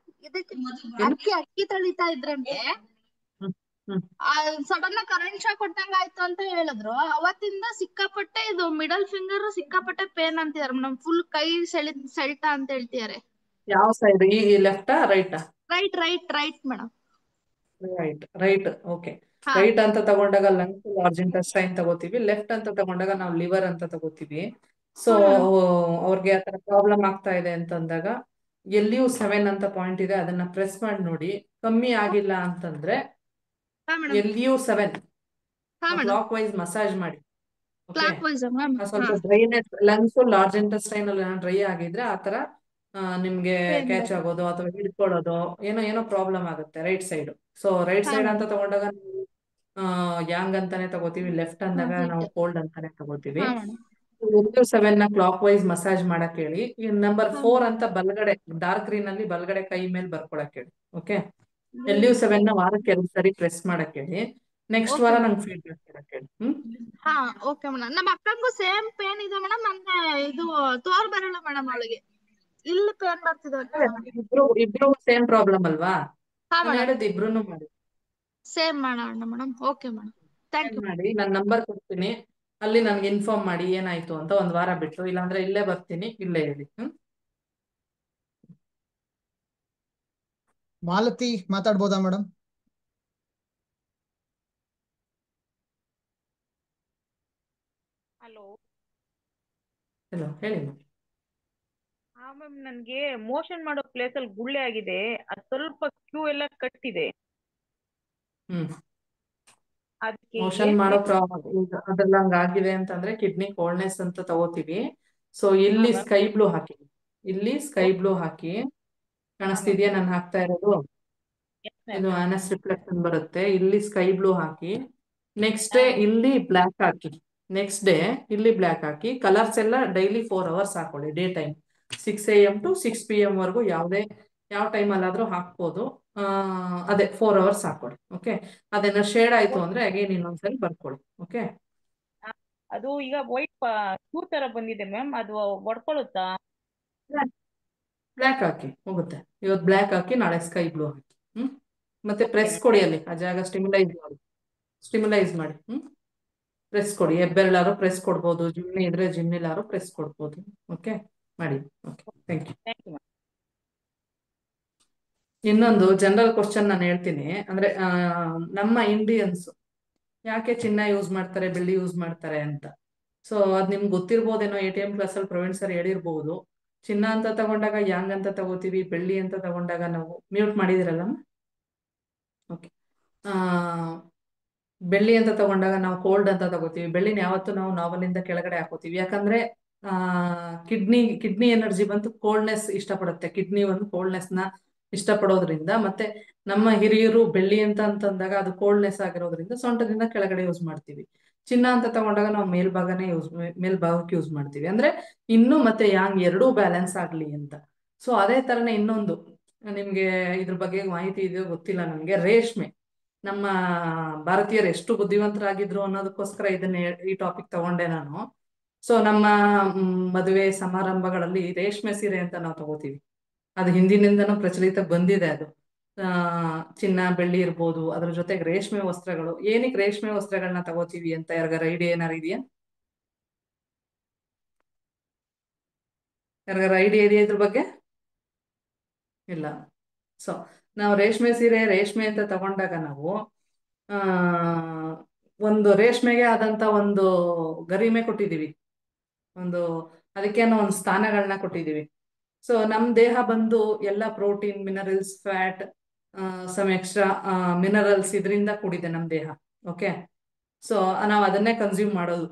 ಇದಕ್ಕೆ ಅಕ್ಕಿ ತೊಳಿತಾ ಇದ್ರಂತೆ. ಸಡನ್ ಕರೆಂಟ್ ಶಾಕ್ ಕೊಟ್ಟಂಗ ಆಯ್ತು ಅಂತ ಹೇಳಿದ್ರು. ಅವತ್ತಿಂದ ಸಿಕ್ಕಾಪಟ್ಟೆ ಇದು ಮಿಡಲ್ ಫಿಂಗರ್ ಸಿಕ್ಕಾಪಟ್ಟೆ ಪೇನ್ ಅಂತಿದಾರೆ ಮೇಡಮ್. ಫುಲ್ ಕೈ ಸೆಳ್ತಾ ಅಂತ ಹೇಳ್ತಿದಾರೆ. ಯಾವ ಸೈಡ್, ಈ ಲೆಫ್ಟಾ ರೈಟಾ? Right madam. Right okay. ಹಾ ರೈಟ್ ಅಂತ ತಗೊಂಡಾಗ ಲಂಗ್ಸ್ ಲಾರ್ಜ್ ಇಂಟೆಸ್ಟೈನ್ ತಗೋತೀವಿ, ಲೆಫ್ಟ್ ಅಂತ ತಗೊಂಡಾಗ ನಾವು ಲಿವರ್ ಅಂತ ತಗೋತೀವಿ. ಸೊ ಹಾ ಮೇಡಮ್ ಅವ್ರಿಗೆ ಆತರ ಪ್ರಾಬ್ಲಮ್ ಆಗ್ತಾ ಇದೆ ಅಂತಂದಾಗ LU7 ಅಂತ ಪಾಯಿಂಟ್ ಇದೆ, ಅದನ್ನ ಪ್ರೆಸ್ ಮಾಡಿ ನೋಡಿ. ಕಮ್ಮಿ ಆಗಿಲ್ಲ ಅಂತಂದ್ರೆ ಹಾ ಮೇಡಮ್ LU7 ಹಾ ಮೇಡಮ್ ಕ್ಲಾಕ್ ವೈಸ್ ಮಸಾಜ್ ಮಾಡಿ. Okay, clockwise ma'am. ಸ್ವಲ್ಪ ಡ್ರೈನೆಸ್ ಲಂಗ್ಸ್ ಲಾರ್ಜ್ ಇಂಟೆಸ್ಟೈನ್ ಅಲ್ಲಿ ಡ್ರೈ ಆಗಿದ್ರೆ ಆತರ ನಿಮ್ಗೆ ಪೇನ್ ಕ್ಯಾಚ್ ಬರುತ್ತೆ. ಆಗೋದು ಅಥವಾ ಹಿಡ್ಕೊಳ್ಳೋದು ಏನೋ ಪ್ರಾಬ್ಲಮ್ ಆಗುತ್ತೆ ರೈಟ್ ಸೈಡ್. ಸೊ ರೈಟ್ ಹಾ ಸೈಡ್ ಅಂತ ಮೇಡಮ್. ತಗೊಂಡಾಗ ಯಾಂಗ್ ಅಂತಾನೆ ತಗೋತೀವಿ, ಲೆಫ್ಟ್ ಅಂದಾಗ ನಾವು ಕೋಲ್ಡ್ ಅಂತಾನೆ ತಗೋತೀವಿ. ಹಾ ಮೇಡಮ್. LU7 ನ ಕ್ಲಾಕ್ ವೈಸ್ ಮಸಾಜ್ ಮಾಡಕ್ ಹೇಳಿ. ನಂಬರ್ ಹಾ 4 ಅಂತ ಬಲಗಡೆ ಡಾರ್ಕ್ ಗ್ರೀನ್ ಅಲ್ಲಿ ಬಲಗಡೆ ಕೈ ಮೇಲೆ ಬರ್ಕೊಳಕ್ ಹೇಳಿ. ಓಕೆ, LU7 ನ ವಾರಕ್ಕೆ 2 ಸರಿ ಪ್ರೆಸ್ ಮಾಡಕ್ ಹೇಳಿ. ನೆಕ್ಸ್ಟ್ ವಾರ ಓಕೆ ನಂಗೆ ಫೀಡ್ಬ್ಯಾಕ್ ಕೊಡಕ್ ಹೇಳಿ. ಹಾ ಓಕೆ ಮೇಡಮ್. ನಮ್ಮ ಅಕ್ಕಂಗೂ ಸೇಮ್ ಪೇನ್ ಇದೆ ಮೇಡಮ್. ನಂಗೆ ಇದು ತೋರ್ ಬರಲ್ಲ ಮೇಡಮ್ ಅವಳಿಗೆ. ಇಲ್ಲಿ ಪೇನ್ ಬರ್ತಿದೆ ಇಬ್ರು ಸೇಮ್ ಪ್ರಾಬ್ಲಮ್ ಅಲ್ವಾ? ಹಾ ನಾನು ಮೇಡಮ್. ಹೇಳಿದ್ದು ಇಬ್ರುನು ಮಾಡಿ. ಸೇಮ್ ಮಾಡೋಣ ಮೇಡಮ್. Okay madam, thank you. ಮಾಡಿ ನನ್ನ ನಂಬರ್ ಕೊಡ್ತೀನಿ, ಅಲ್ಲಿ ನನ್ಗೆ ಇನ್ಫಾರ್ಮ್ ಮಾಡಿ ಏನಾಯ್ತು ಅಂತ. ಒಂದ್ ವಾರ ಬಿಟ್ಟು, ಇಲ್ಲಾಂದ್ರೆ ಇಲ್ಲೇ ಬರ್ತೀನಿ, ಇಲ್ಲೇ ಹೇಳಿ. ಮಾಲತಿ ಮಾತಾಡ್ಬೋದಾ ಮೇಡಮ್? ಹಲೋ ಹಲೋ, ಹೇಳಿ. ಹಾ ಮ್ಯಾಮ್, ನನ್ಗೆ ಮೋಷನ್ ಮಾಡೋ ಪ್ಲೇಸ್ ಅಲ್ಲಿ ಗುಳ್ಳೆ ಆಗಿದೆ. ಅದು ಸ್ವಲ್ಪ ಕ್ಯೂ ಎಲ್ಲ ಕಟ್ಟಿದೆ. ಅದಕ್ಕೆ ಮೋಷನ್ ಏನ್ ಮಾಡೋ ಪ್ರಾಬ್ಲಮ್ ಅದೆಲ್ಲ ಹಂಗಾಗಿದೆ ಅಂತಂದ್ರೆ ಕಿಡ್ನಿ ಕೋಲ್ಡ್ನೆಸ್ ಅಂತ ತಗೋತೀವಿ. ಸೊ ಇಲ್ಲಿ ಮ್ಯಾಮ್. ಸ್ಕೈ ಬ್ಲೂ ಹಾಕಿ, ಇಲ್ಲಿ ಸ್ಕೈ ಬ್ಲೂ ಹಾಕಿ. ಕಾಣಿಸ್ತಿದ್ಯಾ ನಾನು ಹಾಕ್ತಾ ಇರೋದು? ಇದು ಆನಸ್ ರಿಫ್ಲೆಕ್ಷನ್ ಬರುತ್ತೆ. ಇಲ್ಲಿ ಸ್ಕೈ ಬ್ಲೂ ಹಾಕಿ. ನೆಕ್ಸ್ಟ್ ಡೇ ಇಲ್ಲಿ ಬ್ಲ್ಯಾಕ್ ಹಾಕಿ. ನೆಕ್ಸ್ಟ್ ಡೇ ಇಲ್ಲಿ ಬ್ಲ್ಯಾಕ್ ಹಾಕಿ. ಕಲರ್ಸ್ ಎಲ್ಲ ಡೈಲಿ 4 ಅವರ್ಸ್ ಹಾಕೊಳ್ಳಿ. Day time 6 AM to 6 PM ವರೆಗೂ ಯಾವ ಟೈಮ್ ಅಲ್ಲಾದ್ರೂ ಹಾಕ್ಬೋದು. ಅದೇ 4 ಅವರ್ಸ್ ಹಾಕೊಳ್ಳಿ. ಓಕೆ, ಅದೇನ ಶೇಡ್ ಆಯ್ತು ಅಂದ್ರೆ ಅಗೇನ್ ಇನ್ನೊಂದ್ಸರಿ ಬರ್ಕೊಳ್ಳಿ. ಓಕೆ, ಅದು ಈಗ ವೈಟ್ ಕ್ಯೂ ತರ ಬಂದಿದೆ ಮ್ಯಾಮ್, ಅದು ಒಡ್ಕೊಳ್ಳುತ್ತಾ? ಬ್ಲ್ಯಾಕ್ ಹಾಕಿ ಹೋಗುತ್ತೆ. ಇವತ್ತು ಬ್ಲ್ಯಾಕ್ ಹಾಕಿ, ನಾಳೆ ಸ್ಕೈ ಬ್ಲೂ ಹಾಕಿ. ಮತ್ತೆ ಪ್ರೆಸ್ ಕೊಡಿ ಅಲ್ಲಿ, ಆ ಜಾಗ ಸ್ಟಿಮ್ಯುಲೈಸ್ ಮಾಡಿ. ಪ್ರೆಸ್ ಕೊಡಿ, ಹೆಬ್ಬೆರಳಾರು ಪ್ರೆಸ್ ಕೊಡ್ಬೋದು, ಜಿಮ್ನಿ ಇದ್ರೆ ಜಿಮ್ನಿಲಾರು ಪ್ರೆಸ್ ಕೊಡ್ಬೋದು. ಓಕೆ ಮಾಡಿ. Okay, thank you. ಇನ್ನೊಂದು ಜನರಲ್ ಕ್ವಶನ್ ನಾನು ಹೇಳ್ತೀನಿ. ಅಂದ್ರೆ ನಮ್ಮ ಇಂಡಿಯನ್ಸ್ ಯಾಕೆ ಚಿನ್ನ ಯೂಸ್ ಮಾಡ್ತಾರೆ, ಬೆಳ್ಳಿ ಯೂಸ್ ಮಾಡ್ತಾರೆ ಅಂತ. ಸೊ ಅದ್ ನಿಮ್ಗೆ ಗೊತ್ತಿರ್ಬೋದೇನೋ, ATM ಕ್ಲಾಸ್ ಅಲ್ಲಿ ಪ್ರವೀಣ್ ಸರ್ ಹೇಳಿರ್ಬೋದು. ಚಿನ್ನ ಅಂತ ತಗೊಂಡಾಗ ಯಾಂಗ್ ಅಂತ ತಗೋತೀವಿ, ಬೆಳ್ಳಿ ಅಂತ ತಗೊಂಡಾಗ ನಾವು ಮ್ಯೂಟ್ ಮಾಡಿದಿರಲ್ಲ. ಓಕೆ, ಬೆಳ್ಳಿ ಅಂತ ತಗೊಂಡಾಗ ನಾವು ಕೋಲ್ಡ್ ಅಂತ ತಗೋತೀವಿ. ಬೆಳ್ಳಿನ ಯಾವತ್ತು ನಾವು ನಾವಲಿಂದ ಕೆಳಗಡೆ ಹಾಕೋತೀವಿ, ಯಾಕಂದ್ರೆ ಕಿಡ್ನಿ ಎನರ್ಜಿ ಬಂತು ಕೋಲ್ಡ್ನೆಸ್ ಇಷ್ಟಪಡುತ್ತೆ. ಕಿಡ್ನಿ ಒಂದು ಕೋಲ್ಡ್ನೆಸ್ ನ ಇಷ್ಟಪಡೋದ್ರಿಂದ, ಮತ್ತೆ ನಮ್ಮ ಹಿರಿಯರು ಬೆಳ್ಳಿ ಅಂತಂದಾಗ ಅದು ಕೋಲ್ಡ್ನೆಸ್ ಆಗಿರೋದ್ರಿಂದ ಸೊಂಟದಿಂದ ಕೆಳಗಡೆ ಯೂಸ್ ಮಾಡ್ತೀವಿ. ಚಿನ್ನ ಅಂತ ತಗೊಂಡಾಗ ನಾವು ಮೇಲ್ಭಾಗಕ್ಕೆ ಯೂಸ್ ಮಾಡ್ತೀವಿ. ಅಂದ್ರೆ ಇನ್ನು ಮತ್ತೆ ಯಾಂಗ್ ಎರಡೂ ಬ್ಯಾಲೆನ್ಸ್ ಆಗ್ಲಿ ಅಂತ. ಸೊ ಅದೇ ತರನೇ ಇನ್ನೊಂದು ನಿಮ್ಗೆ ಇದ್ರ ಬಗ್ಗೆ ಮಾಹಿತಿ ಇದೆಯೋ ಗೊತ್ತಿಲ್ಲ ನನ್ಗೆ. ರೇಷ್ಮೆ, ನಮ್ಮ ಭಾರತೀಯರು ಎಷ್ಟು ಬುದ್ಧಿವಂತರಾಗಿದ್ರು ಅನ್ನೋದಕ್ಕೋಸ್ಕರ ಈ ಟಾಪಿಕ್ ತಗೊಂಡೆ ನಾನು. ಸೊ ನಮ್ಮ ಮದುವೆ ಸಮಾರಂಭಗಳಲ್ಲಿ ರೇಷ್ಮೆ ಸೀರೆ ಅಂತ ನಾವು ತಗೋತೀವಿ. ಅದು ಹಿಂದಿನಿಂದನೂ ಪ್ರಚಲಿತ ಬಂದಿದೆ. ಅದು ಚಿನ್ನ ಬೆಳ್ಳಿ ಇರ್ಬೋದು, ಅದ್ರ ಜೊತೆಗೆ ರೇಷ್ಮೆ ವಸ್ತ್ರಗಳು. ಏನಕ್ಕೆ ರೇಷ್ಮೆ ವಸ್ತ್ರಗಳನ್ನ ತಗೋತೀವಿ ಅಂತ ಯಾರಿಗಾರ ಐಡಿಯಾ ಏನಾರು ಇದೆಯಾ? ಯಾರಿಗಾರ ಐಡಿಯಾ ಇದೆಯಾ ಇದ್ರ ಬಗ್ಗೆ? ಇಲ್ಲ. ಸೊ ನಾವು ರೇಷ್ಮೆ ಸೀರೆ ರೇಷ್ಮೆ ಅಂತ ತಗೊಂಡಾಗ ನಾವು ಒಂದು ರೇಷ್ಮೆಗೆ ಆದಂತ ಒಂದು ಗರಿಮೆ ಕೊಟ್ಟಿದೀವಿ, ಅದಕ್ಕೇನೋ ಒಂದು ಸ್ಥಾನಗಳನ್ನ ಕೊಟ್ಟಿದೀವಿ. ಸೊ ನಮ್ ದೇಹ ಬಂದು ಎಲ್ಲ protein, minerals, fat, some extra minerals ಇದರಿಂದ ಕೂಡಿದೆ ನಮ್ ದೇಹ. ಓಕೆ, ಸೊ ನಾವು ಅದನ್ನೇ ಕನ್ಸ್ಯೂಮ್ ಮಾಡೋದು.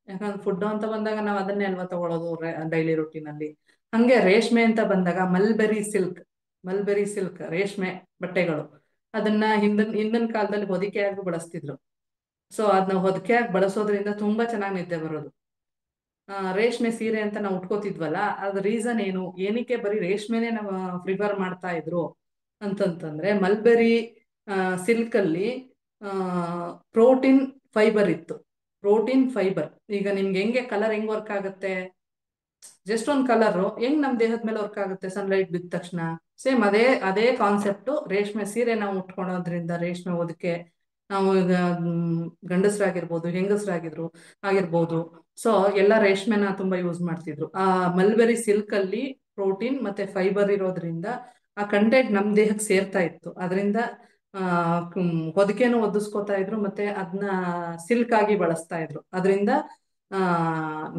ಯಾಕಂದ್ರೆ ಫುಡ್ ಅಂತ ಬಂದಾಗ ನಾವು ಅದನ್ನೇ ಅಲ್ವಾ ತಗೊಳ್ಳೋದು ಡೈಲಿ ರೂಟೀನ್ ಅಲ್ಲಿ. ಹಂಗೆ ರೇಷ್ಮೆ ಅಂತ ಬಂದಾಗ ಮಲ್ಬೆರಿ ಸಿಲ್ಕ್ ರೇಷ್ಮೆ ಬಟ್ಟೆಗಳು, ಅದನ್ನ ಹಿಂದಿನ ಕಾಲದಲ್ಲಿ ಹೊದಿಕೆಯಾಗಿ ಬಳಸ್ತಿದ್ರು. ಸೊ ಅದನ್ನ ಹೊದಿಕೆಯಾಗಿ ಬಳಸೋದ್ರಿಂದ ತುಂಬಾ ಚೆನ್ನಾಗಿ ನಿದ್ದೆ ಬರೋದು. ರೇಷ್ಮೆ ಸೀರೆ ಅಂತ ನಾವು ಉಟ್ಕೋತಿದ್ವಲ್ಲ, ಅದ್ ರೀಸನ್ ಏನು, ಏನಕ್ಕೆ ಬರೀ ರೇಷ್ಮೆನೆ ನಾವು ಪ್ರಿಫರ್ ಮಾಡ್ತಾ ಇದ್ರು ಅಂತಂತಂದ್ರೆ, ಮಲ್ಬೆರಿ ಸಿಲ್ಕ್ ಅಲ್ಲಿ ಪ್ರೋಟೀನ್ ಫೈಬರ್ ಇತ್ತು. ಪ್ರೋಟೀನ್ ಫೈಬರ್ ಈಗ ನಿಮ್ಗೆ ಹೆಂಗೆ ಕಲರ್ ಹೆಂಗ್ ವರ್ಕ್ ಆಗುತ್ತೆ, ಜಸ್ಟ್ ಒಂದ್ ಕಲರ್ ಹೆಂಗ್ ನಮ್ ದೇಹದ ಮೇಲೆ ವರ್ಕ್ ಆಗುತ್ತೆ ಸನ್ಲೈಟ್ ಬಿದ್ದ ತಕ್ಷಣ, ಸೇಮ್ ಅದೇ ಕಾನ್ಸೆಪ್ಟ್ ರೇಷ್ಮೆ ಸೀರೆ ನಾವು ಉಟ್ಕೊಳೋದ್ರಿಂದ, ರೇಷ್ಮೆ ಹೊದಿಕೆ ನಾವು ಈಗ ಗಂಡಸರಾಗಿರ್ಬೋದು ಹೆಂಗಸರಾಗಿರ್ಬೋದು, ಸೊ ಎಲ್ಲ ರೇಷ್ಮೆನ ತುಂಬಾ ಯೂಸ್ ಮಾಡ್ತಿದ್ರು. ಆ ಮಲ್ಬೆರಿ ಸಿಲ್ಕ್ ಅಲ್ಲಿ ಪ್ರೋಟೀನ್ ಮತ್ತೆ ಫೈಬರ್ ಇರೋದ್ರಿಂದ ಆ ಕಂಟೆಂಟ್ ನಮ್ ದೇಹಕ್ಕೆ ಸೇರ್ತಾ ಇತ್ತು. ಅದರಿಂದ ಹೊದಿಕೆನೂ ಒದಿಸ್ಕೊತಾ ಇದ್ರು, ಮತ್ತೆ ಅದನ್ನ ಸಿಲ್ಕ್ ಆಗಿ ಬಳಸ್ತಾ ಇದ್ರು. ಅದರಿಂದ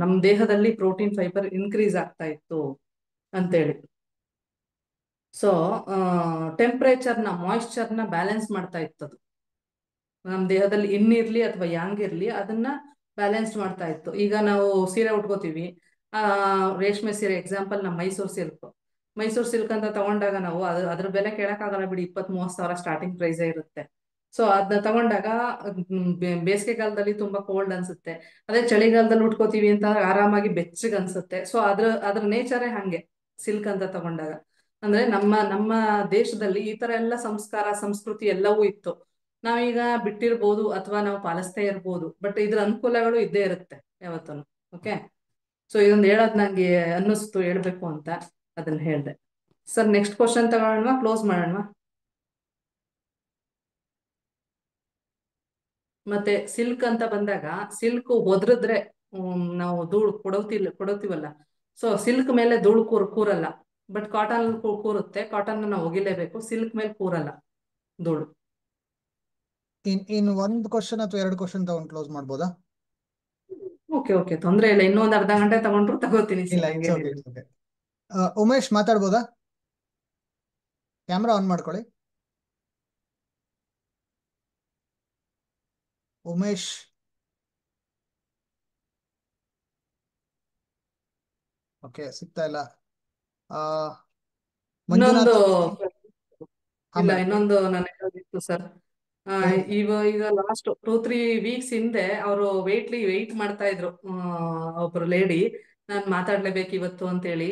ನಮ್ಮ ದೇಹದಲ್ಲಿ ಪ್ರೋಟೀನ್ ಫೈಬರ್ ಇನ್ಕ್ರೀಸ್ ಆಗ್ತಾ ಇತ್ತು ಅಂತೇಳಿ. ಸೊ ಟೆಂಪ್ರೇಚರ್ನ ಮಾಯಿಶ್ಚರ್ನ ಬ್ಯಾಲೆನ್ಸ್ ಮಾಡ್ತಾ ಇತ್ತದು. ನಮ್ಮ ದೇಹದಲ್ಲಿ ಇನ್ನಿರ್ಲಿ ಅಥವಾ ಯಾಂಗ್ ಇರ್ಲಿ ಅದನ್ನ ಬ್ಯಾಲೆನ್ಸ್ ಮಾಡ್ತಾ ಇತ್ತು. ಈಗ ನಾವು ಸೀರೆ ಉಟ್ಕೋತೀವಿ, ರೇಷ್ಮೆ ಸೀರೆ ಎಕ್ಸಾಂಪಲ್ ನಮ್ಮ ಮೈಸೂರು ಸಿಲ್ಕ್ ಅಂತ ತಗೊಂಡಾಗ ನಾವು ಅದ್ರ ಬೆಲೆ ಕೇಳಕ್ಕಾಗಲ್ಲ ಬಿಡಿ, 20-30 ಸಾವಿರ ಸ್ಟಾರ್ಟಿಂಗ್ ಪ್ರೈಸೇ ಇರುತ್ತೆ. ಸೊ ಅದನ್ನ ತಗೊಂಡಾಗ ಬೇಸಿಗೆ ಕಾಲದಲ್ಲಿ ತುಂಬಾ ಕೋಲ್ಡ್ ಅನ್ಸುತ್ತೆ, ಅದೇ ಚಳಿಗಾಲದಲ್ಲಿ ಉಟ್ಕೋತೀವಿ ಅಂತ ಆರಾಮಾಗಿ ಬೆಚ್ಚಗೆ ಅನ್ಸುತ್ತೆ. ಸೊ ಅದ್ರ ನೇಚರೇ ಹಂಗೆ ಸಿಲ್ಕ್ ಅಂತ ತಗೊಂಡಾಗ. ಅಂದ್ರೆ ನಮ್ಮ ದೇಶದಲ್ಲಿ ಈ ತರ ಎಲ್ಲ ಸಂಸ್ಕಾರ ಸಂಸ್ಕೃತಿ ಎಲ್ಲವೂ ಇತ್ತು. ನಾವೀಗ ಬಿಟ್ಟಿರ್ಬೋದು ಅಥವಾ ನಾವು ಪಾಲಿಸ್ತಾ ಇರ್ಬೋದು, ಬಟ್ ಇದ್ರ ಅನುಕೂಲಗಳು ಇದ್ದೇ ಇರುತ್ತೆ ಯಾವತ್ತೂ. ಓಕೆ, ಸೊ ಇದೊಂದು ಹೇಳೋದ್ ನಂಗೆ ಅನ್ನಿಸ್ತು ಹೇಳ್ಬೇಕು ಅಂತ, ಅದನ್ನ ಹೇಳ್ದೆ. ಸರ್ ನೆಕ್ಸ್ಟ್ ಕ್ವಶನ್ ತಗೊಳ್ಳೋಣ, ಕ್ಲೋಸ್ ಮಾಡೋಣ. ಮತ್ತೆ ಸಿಲ್ಕ್ ಅಂತ ಬಂದಾಗ ಸಿಲ್ಕ್ ಒದ್ರಿದ್ರೆ ನಾವು ಧೂಳು ಕೊಡೋತೀವಲ್ಲ, ಸೊ ಸಿಲ್ಕ್ ಮೇಲೆ ಧೂಳು ಕೂರಲ್ಲ. ಬಟ್ ಕಾಟನ್ ಕೂರುತ್ತೆ, ಕಾಟನ್ ನಾವು ಒಗಿಲೇಬೇಕು, ಸಿಲ್ಕ್ ಮೇಲೆ ಕೂರಲ್ಲ ಧೂಳು. ಇನ್ ಒಂದ್ ಕ್ವಶನ್ ಅಥವಾ 2 ಕ್ವಶನ್ ತಗೊಂಡ್ ಕ್ಲೋಸ್ ಮಾಡ್ಬೋದಾ? ಓಕೆ, ತೊಂದ್ರೆ ಇಲ್ಲ, ಇನ್ನೊಂದು ಅರ್ಧ ಗಂಟೆ ತಗೊಂಡ್ರು ತಗೋತೀನಿ ಇಲ್ಲ, ಸರ್, ಇಟ್ಸ್ ಓಕೆ, ಹಂಗೇನಿಲ್ಲ. It's okay. ಉಮೇಶ್ ಮಾತಾಡ್ಬೋದಾ? ಕ್ಯಾಮ್ರಾ ಆನ್ ಮಾಡ್ಕೊಳ್ಳಿ. ಉಮೇಶ್ ಓಕೆ, ಸಿಗ್ತಾ ಇಲ್ಲ. ಇನ್ನೊಂದು ಇಲ್ಲ, ಮೇಡಮ್ ಇನ್ನೊಂದು ನಾನು ಹೇಳೋದಿತ್ತು ಸರ್. ಹೇಳಿ. ಈಗ ಲಾಸ್ಟ್ 2-3 ವೀಕ್ಸ್ ಹಿಂದೆ ಅವರು ವೆಯ್ಟ್ ಮಾಡ್ತಾ ಇದ್ರು, ಒಬ್ರು ಲೇಡಿ. ನಾನ್ ಮಾತಾಡ್ಲೇಬೇಕು ಇವತ್ತು ಅಂತೇಳಿ,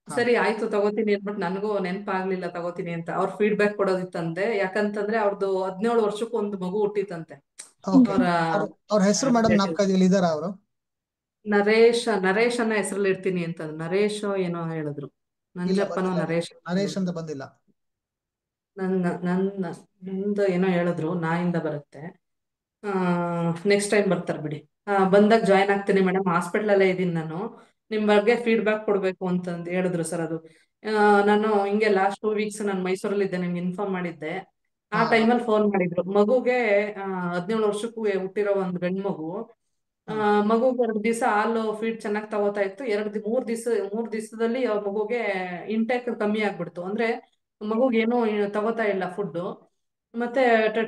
ಸರಿ ಆಯ್ತು ತಗೋತೀನಿ ಅಂದ್ಬಿಟ್ಟು ನನಗೂ ನೆನಪಾಗ್ಲಿಲ್ಲ ತಗೋತೀನಿ ಅಂತ. ಅವ್ರ ಫೀಡ್ಬ್ಯಾಕ್ ಕೊಡೋದಿತ್ತಂತೆ, ಯಾಕಂತಂದ್ರೆ ಅವ್ರದ್ದು 17 ವರ್ಷಕ್ಕೂ ಒಂದು ಮಗು ಹುಟ್ಟಿತಂತೆ. ಓಕೆ, ಅವರ ಅವ್ರ ಹೆಸರು ಮೇಡಮ್ ನಾಪ್ಕಾದಲ್ಲಿ ಇದಾರ ಅವರು? ನರೇಶ್ ಅನ್ನ ಹೆಸರಲ್ಲಿ ಇಡ್ತೀನಿ ಅಂತ, ನರೇಶ್ ಏನೋ ಹೇಳಿದ್ರು, ಇಲ್ಲ, ನಂಜಪ್ಪನೋ ಬಂದಿಲ್ಲ. ನರೇಶ್ ನರೇಶ್ ಅಂತ ಬಂದಿಲ್ಲ. ನಂದು ಏನೋ ಹೇಳಿದ್ರು, ನಾಯಿಂದ ಬರುತ್ತೆ. ನೆಕ್ಸ್ಟ್ ಟೈಮ್ ಬರ್ತಾರೆ ಬಿಡಿ. ಬಂದಾಗ ಜಾಯ್ನ್ ಆಗ್ತೀನಿ ಮೇಡಮ್, ಹಾಸ್ಪಿಟಲ್ ಅಲ್ಲೇ ಇದ್ದೀನಿ ನಾನು, ನಿಮ್ ಬಗ್ಗೆ ಫೀಡ್ಬ್ಯಾಕ್ ಕೊಡ್ಬೇಕು ಅಂತಂದು ಹೇಳಿದ್ರು ಸರ್. ಅದು ನಾನು ಹಿಂಗೆ ಲಾಸ್ಟ್ 2 ವೀಕ್ಸ್ ನಾನು ಮೈಸೂರಲ್ಲಿ ಇದ್ದೆ, ನಿಮ್ಗೆ ಇನ್ಫಾರ್ಮ್ ಮಾಡಿದ್ದೆ. ಆ ಟೈಮಲ್ಲಿ ಫೋನ್ ಮಾಡಿದ್ರು. ಮಗುಗೆ 17 ವರ್ಷಕ್ಕೂ ಹುಟ್ಟಿರೋ ಒಂದು ಗಂಡು ಮಗು. ಮಗುಗೆ 2 ದಿವಸ ಹಾಲು ಫೀಡ್ ಚೆನ್ನಾಗಿ ತಗೋತಾ ಇತ್ತು. 3 ದಿವಸದಲ್ಲಿ ಆ ಮಗುಗೆ ಇಂಟೇಕ್ ಕಮ್ಮಿ ಆಗ್ಬಿಡ್ತು. ಅಂದ್ರೆ ಮಗುಗೆ ಏನೋ ತಗೋತಾ ಇಲ್ಲ ಫುಡ್. ಮತ್ತೆ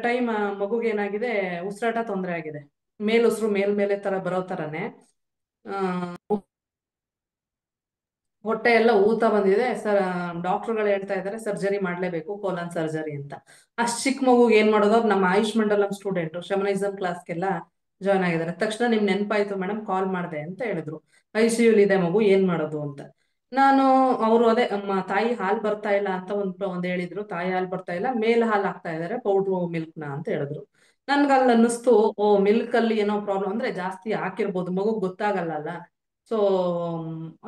ಟೈಮ್ ಮಗುಗೆ ಏನಾಗಿದೆ, ಉಸಿರಾಟ ತೊಂದರೆ ಆಗಿದೆ, ಉಸಿರು ಮೇಲೆ ತರ ಬರೋ ತರನೇ ಹೊಟ್ಟೆ ಎಲ್ಲ ಊತ ಬಂದಿದೆ ಸರ್. ಡಾಕ್ಟರ್ಗಳು ಹೇಳ್ತಾ ಇದ್ದಾರೆ ಸರ್ಜರಿ ಮಾಡ್ಲೇಬೇಕು, ಕೋಲನ್ ಸರ್ಜರಿ ಅಂತ. ಅಷ್ಟ್ ಚಿಕ್ಕ ಮಗುಗೆ ಏನ್ ಮಾಡೋದು, ನಮ್ಮ ಆಯುಷ್ ಮಂಡಲಂ ಸ್ಟೂಡೆಂಟ್ ಶಮನೈಸಮ್ ಕ್ಲಾಸ್ಗೆಲ್ಲ ಜಾಯ್ನ್ ಆಗಿದ್ದಾರೆ. ತಕ್ಷಣ ನಿಮ್ ನೆನಪಾಯ್ತು ಮೇಡಮ್, ಕಾಲ್ ಮಾಡಿದೆ ಅಂತ ಹೇಳಿದ್ರು. ICU ಇದೆ ಮಗು, ಏನ್ ಮಾಡೋದು ಅಂತ. ಅವರು ಅದೇ ತಾಯಿ ಹಾಲು ಬರ್ತಾ ಇಲ್ಲ ಅಂತ ಒಂದ್ ಹೇಳಿದ್ರು. ತಾಯಿ ಹಾಲು ಬರ್ತಾ ಇಲ್ಲ, ಮೇಲ್ ಹಾಲು ಹಾಕ್ತಾ ಇದಾರೆ, ಪೌಡ್ರು ಮಿಲ್ಕ್ ನ ಅಂತ ಹೇಳಿದ್ರು. ನನ್ಗಲ್ಲಿ ಅನ್ನಿಸ್ತು, ಓ ಮಿಲ್ಕ್ ಅಲ್ಲಿ ಏನೋ ಪ್ರಾಬ್ಲಮ್, ಅಂದ್ರೆ ಜಾಸ್ತಿ ಹಾಕಿರ್ಬೋದು, ಮಗು ಗೊತ್ತಾಗಲ್ಲ. ಸೊ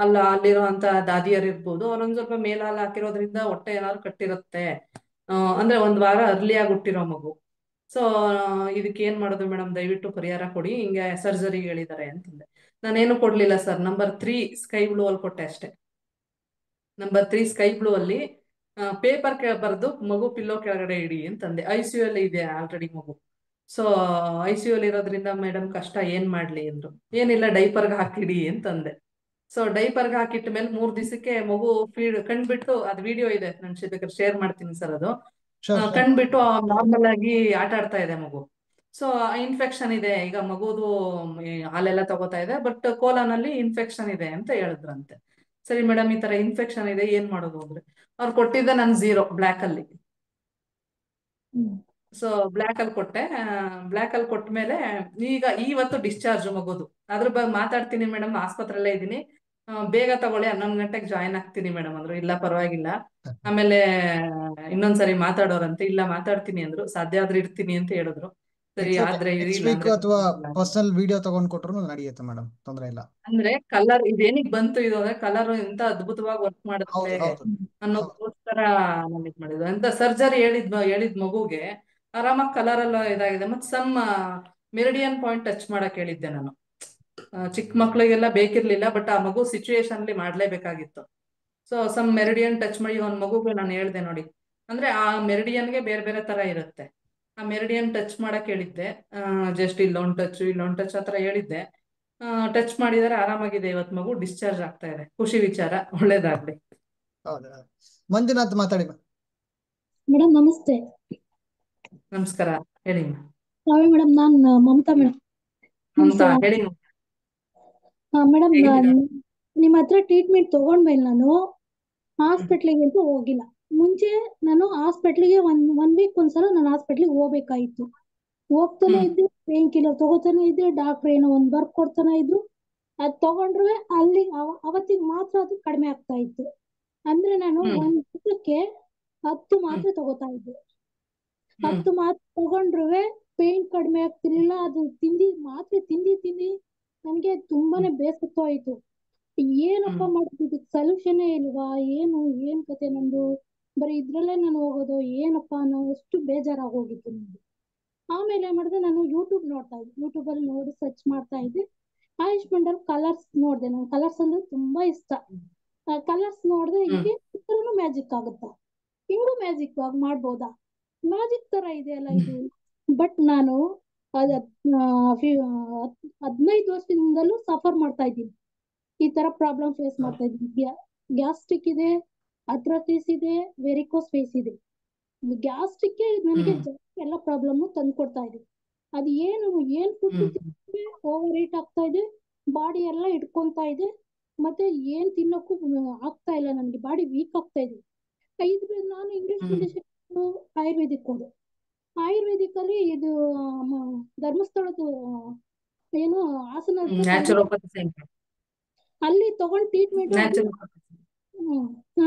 ಅಲ್ಲಿರುವಂತ ದಾದಿಯರು ಇರ್ಬೋದು, ಅವ್ರೊಂದ್ ಸ್ವಲ್ಪ ಮೇಲ್ ಹಾಲು ಹಾಕಿರೋದ್ರಿಂದ ಹೊಟ್ಟೆ ಏನಾದ್ರು ಕಟ್ಟಿರುತ್ತೆ, ಅಂದ್ರೆ 1 ವಾರ ಅರ್ಲಿಯಾಗಿ ಹುಟ್ಟಿರೋ ಮಗು. ಸೊ ಇದಕ್ಕೆ ಏನ್ ಮಾಡೋದು ಮೇಡಮ್, ದಯವಿಟ್ಟು ಪರಿಹಾರ ಕೊಡಿ, ಹಿಂಗೆ ಸರ್ಜರಿ ಹೇಳಿದ್ದಾರೆ ಅಂತಂದೆ. ನಾನೇನು ಕೊಡ್ಲಿಲ್ಲ ಸರ್, ನಂಬರ್ 3 ಸ್ಕೈ ಬ್ಲೂ ಅಲ್ಲಿ ಕೊಟ್ಟೆ ಅಷ್ಟೇ. ನಂಬರ್ 3 ಸ್ಕೈ ಬ್ಲೂ ಅಲ್ಲಿ ಪೇಪರ್ ಬರೆದು ಮಗು ಪಿಲ್ಲೋ ಕೆಳಗಡೆ ಇಡಿ ಅಂತಂದೆ. ICU ಅಲ್ಲಿ ಇದೆ ಆಲ್ರೆಡಿ ಮಗು. ಸೊ ICU ಅಲ್ಲಿ ಇರೋದ್ರಿಂದ ಮೇಡಮ್ ಕಷ್ಟ, ಏನ್ ಮಾಡ್ಲಿ ಅಂದ್ರು. ಏನಿಲ್ಲ, ಡೈಪರ್ಗೆ ಹಾಕಿಡಿ ಅಂತಂದೆ. ಸೊ ಡೈಪರ್ಗೆ ಹಾಕಿಟ್ಟ ಮೇಲೆ 3 ದಿವಸಕ್ಕೆ ಮಗು ಫೀಡ್ ಕಂಡ್ಬಿಟ್ಟು, ಅದು ವಿಡಿಯೋ ಇದೆ, ನಾನು ಶೇರ್ ಮಾಡ್ತೀನಿ ಸರ್. ಅದು ಕಂಡ್ಬಿಟ್ಟು ನಾರ್ಮಲ್ ಆಗಿ ಆಟ ಆಡ್ತಾ ಇದೆ ಮಗು. ಸೊ ಇನ್ಫೆಕ್ಷನ್ ಇದೆ ಈಗ ಮಗುದು, ಹಾಲೆಲ್ಲ ತಗೋತಾ ಇದೆ, ಬಟ್ ಕೋಲನ್ ಅಲ್ಲಿ ಇನ್ಫೆಕ್ಷನ್ ಇದೆ ಅಂತ ಹೇಳಿದ್ರಂತೆ. ಸರಿ ಮೇಡಮ್, ಈ ತರ ಇನ್ಫೆಕ್ಷನ್ ಇದೆ, ಏನ್ ಮಾಡೋದು ಅಂದ್ರೆ, ಅವ್ರು ಕೊಟ್ಟಿದ್ದ ನನ್ 0 ಬ್ಲ್ಯಾಕ್ ಅಲ್ಲಿ. ಸೊ ಬ್ಲ್ಯಾಕ್ ಅಲ್ಲಿ ಕೊಟ್ಟೆ. ಬ್ಲ್ಯಾಕ್ ಅಲ್ಲಿ ಕೊಟ್ಮೇಲೆ ಈಗ ಇವತ್ತು ಡಿಸ್ಚಾರ್ಜ್ ಮಗುದು. ಅದ್ರ ಬಗ್ಗೆ ಮಾತಾಡ್ತೀನಿ ಮೇಡಮ್, ಆಸ್ಪತ್ರೆಯಲ್ಲೇ ಇದ್ದೀನಿ, ಬೇಗ ತಗೊಳ್ಳಿ, 11 ಗಂಟೆಗೆ ಜಾಯ್ನ್ ಆಗ್ತೀನಿ ಮೇಡಮ್ ಅಂದ್ರು. ಇಲ್ಲ ಪರವಾಗಿಲ್ಲ, ಆಮೇಲೆ ಇನ್ನೊಂದ್ಸರಿ ಮಾತಾಡೋರಂತೆ. ಇಲ್ಲ ಮಾತಾಡ್ತೀನಿ ಅಂದ್ರು, ಸಾಧ್ಯ ಆದ್ರೆ ಇಡ್ತೀನಿ ಅಂತ ಹೇಳಿದ್ರು. ಸರಿ ಆದ್ರೆ ಇರಿ, ನೆಕ್ಸ್ಟ್ ಇಲ್ಲ ವೀಕ್ ಅಂದ್ರೆ ಅಥವಾ ಪರ್ಸನಲ್ ವಿಡಿಯೋ ತಗೊಂಡ್ ಕೊಟ್ರು ನಡೆಯುತ್ತೆ ಮೇಡಮ್, ತೊಂದ್ರೆ ಇಲ್ಲ. ಅಂದ್ರೆ ಕಲರ್ ಇದೇನಿಗೆ ಬಂತು ಇದು ಅಂದ್ರೆ, ಕಲರ್ ಎಂತ ಅದ್ಭುತವಾಗಿ ವರ್ಕ್ ಮಾಡುತ್ತೆ ಹೌದು. ಅನ್ನೋದಕ್ಕೋಸ್ಕರ ನಾನು ಇದ್ ಮಾಡಿದ್ದು ಅಂತ. ಸರ್ಜರಿ ಹೇಳಿದ್ ಮಗುಗೆ ಆರಾಮಾಗಿ ಕಲರ್ ಎಲ್ಲ ಇದಾಗಿದೆ. ಮತ್ತೆ ಸಮ್ ಮೆರಿಡಿಯನ್ ಪಾಯಿಂಟ್ ಟಚ್ ಮಾಡಕ್ ಹೇಳಿದ್ದೆ ನಾನು. ಚಿಕ್ಕ ಮಕ್ಳಿಗೆಲ್ಲ ಬೇಕಿರ್ಲಿಲ್ಲ, ಬಟ್ ಆ ಮಗು ಸಿಚುಯೇಷನ್ ಅಲ್ಲಿ ಮಾಡ್ಲೇಬೇಕಾಗಿತ್ತು. ಸೊ ಸಮ್ ಮೆರಿಡಿಯನ್ ಟಚ್ ಮಾಡಿ ಒಂದ್ ಮಗುಗೆ ನಾನು ಹೇಳ್ದೆ ನೋಡಿ, ಅಂದ್ರೆ ಆ ಮೆರಿಡಿಯನ್ಗೆ ಬೇರೆ ಬೇರೆ ತರ ಇರುತ್ತೆ. ಆ ಮೆರಿಡಿಯನ್ ಟಚ್ ಮಾಡಕ್ ಹೇಳಿದ್ದೆ, ಜಸ್ಟ್ ಇಲ್ಲೊಂದ್ ಟಚ್ ಆತರ ಹೇಳಿದ್ದೆ. ಟಚ್ ಮಾಡಿದರೆ ಆರಾಮಾಗಿದೆ. ಇವತ್ ಮಗು ಡಿಸ್ಚಾರ್ಜ್ ಆಗ್ತಾ ಇದೆ. ಖುಷಿ ವಿಚಾರ, ಒಳ್ಳೇದಾಗ್ಲಿ. ಹೌದಾ? ಮಂಜುನಾಥ್ ಮಾತಾಡಿ. ಮೇಡಮ್ ನಮಸ್ತೆ. ನಮಸ್ಕಾರ, ಹೇಳಿ. ಮೇಡಮ್ ನಾನು ಮಮತಾ ಮೇಡಮ್. ಮಮತಾ, ಹೇಳಿ. ಮೇಡಮ್ ಹೇಗಿದ್ದೀರಾ? ನಿಮ್ಮ ಹತ್ರ ಟ್ರೀಟ್ಮೆಂಟ್ ತಗೊಂಡ್ಮೇಲೆ ನಾನು ಹಾಸ್ಪಿಟ್ಲಿಗೆ ಅಂತೂ ಹೋಗಿಲ್ಲ. ಮುಂಚೆ ನಾನು ಹಾಸ್ಪಿಟ್ಲಿಗೆ ಒನ್ ವೀಕ್ ಒಂದ್ಸಲ ನಾನು ಹಾಸ್ಪಿಟ್ಲಿಗೆ ಹೋಗ್ಬೇಕಾಯ್ತು. ಹೋಗ್ತಾನೆ ಇದ್ದೆ, ಪೇನ್ ಕಿಲ್ಲರ್ ತಗೋತಾನೆ ಇದ್ದೆ, ಡಾಕ್ಟರ್ ಏನೋ ಒಂದ್ ಬರ್ಕೊಡ್ತಾನೆ ಇದ್ರು. ಅದ್ ತಗೊಂಡ್ರೆ ಅಲ್ಲಿ ಅವತ್ತಿಗೆ ಮಾತ್ರ ಅದು ಕಡಿಮೆ ಆಗ್ತಾ ಇತ್ತು. ಅಂದ್ರೆ ನಾನು ಒಂದ್ ದಿವಸಕ್ಕೆ 10 ಮಾತ್ರೆ ತಗೋತಾ ಇದ್ದೆ. 10 ಮಾತ್ರೆ ತಗೊಂಡ್ರೆ ಪೇನ್ ಕಡಿಮೆ ಆಗ್ತಿರ್ಲಿಲ್ಲ. ಅದು ಮಾತ್ರೆ ತಿಂದಿ ನನ್ಗೆ ತುಂಬಾನೇ ಬೇಸತ್ತು. ಏನಪ್ಪ ಮಾಡೋದು, ಸೊಲ್ಯೂಷನ್ ಇಲ್ವಾ, ಏನ್ ಕತೆ ನಂದು, ಬರೀ ಇದ್ರಲ್ಲೇ ನಾನು ಹೋಗೋದು ಏನಪ್ಪ ಅನ್ನೋ ಅಷ್ಟು ಬೇಜಾರಾಗೋಗಿತ್ತು ನಂಗೆ. ಆಮೇಲೆ ಏನ್ ಮಾಡಿದೆ, ನಾನು ಯೂಟ್ಯೂಬ್ ನೋಡ್ತಾ ಇದ್ದೆ. ಯೂಟ್ಯೂಬ್ ಅಲ್ಲಿ ನೋಡಿ ಸರ್ಚ್ ಮಾಡ್ತಾ ಇದ್ದೆ. ಆಯುಷ್ ಮಂಡಲ್ ಕಲರ್ಸ್ ನೋಡ್ದೆ. ನಂಗೆ ಕಲರ್ಸ್ ಅಂದ್ರೆ ತುಂಬಾ ಇಷ್ಟ. ಕಲರ್ಸ್ ನೋಡ್ದೆ, ಹಿಂಗೆ ಮ್ಯಾಜಿಕ್ ಆಗುತ್ತಾ, ಹಿಂಗೂ ಮ್ಯಾಜಿಕ್ ಮಾಡ್ಬೋದಾ, ಮ್ಯಾಜಿಕ್ ತರ ಇದೆಯಲ್ಲ ಇದು. ಬಟ್ ನಾನು 15 ವರ್ಷದಿಂದಲೂ ಸಫರ್ ಮಾಡ್ತಾ ಇದ್ದೀನಿ. ಈ ತರ ಪ್ರಾಬ್ಲಮ್ ಫೇಸ್ ಮಾಡ್ತಾ ಇದ್ದೀನಿ. ಗ್ಯಾಸ್ಟ್ರಿಕ್ ಇದೆ, ಅರ್ಥ್ರೈಟಿಸ್ ಇದೆ, ವೆರಿಕೋಸ್ ಫೇಸ್ ಇದೆ. ಗ್ಯಾಸ್ಟ್ರಿಕ್ ನನಗೆ ಜಾಸ್ತಿ ಎಲ್ಲ ಪ್ರಾಬ್ಲಮ್ ತಂದ್ಕೊಡ್ತಾ ಇದೆ. ಅದು ಏನ್ ಫುಡ್ ಓವರ್ ಈಟ್ ಆಗ್ತಾ ಇದೆ, ಬಾಡಿ ಎಲ್ಲ ಇಟ್ಕೊಂತಾ ಇದೆ, ಮತ್ತೆ ಏನ್ ತಿನ್ನೋಕ್ಕೂ ಆಗ್ತಾ ಇಲ್ಲ. ನನಗೆ ಬಾಡಿ ವೀಕ್ ಆಗ್ತಾ ಇದೆ. ನಾನು ಇಂಗ್ಲಿಷ್ ಮೆಡಿಸಿನ್ ಆಯುರ್ವೇದಿಕ್ ಹೋದೆ. ಆಯುರ್ವೇದಿಕ್ ಅಲ್ಲಿ ಇದು ಧರ್ಮಸ್ಥಳದ ಏನು ಹಾಸನ ಅಲ್ಲಿ ತಗೊಂಡ್ ಟ್ರೀಟ್ಮೆಂಟ್ ನ್ಯಾಚುರೋಪತಿ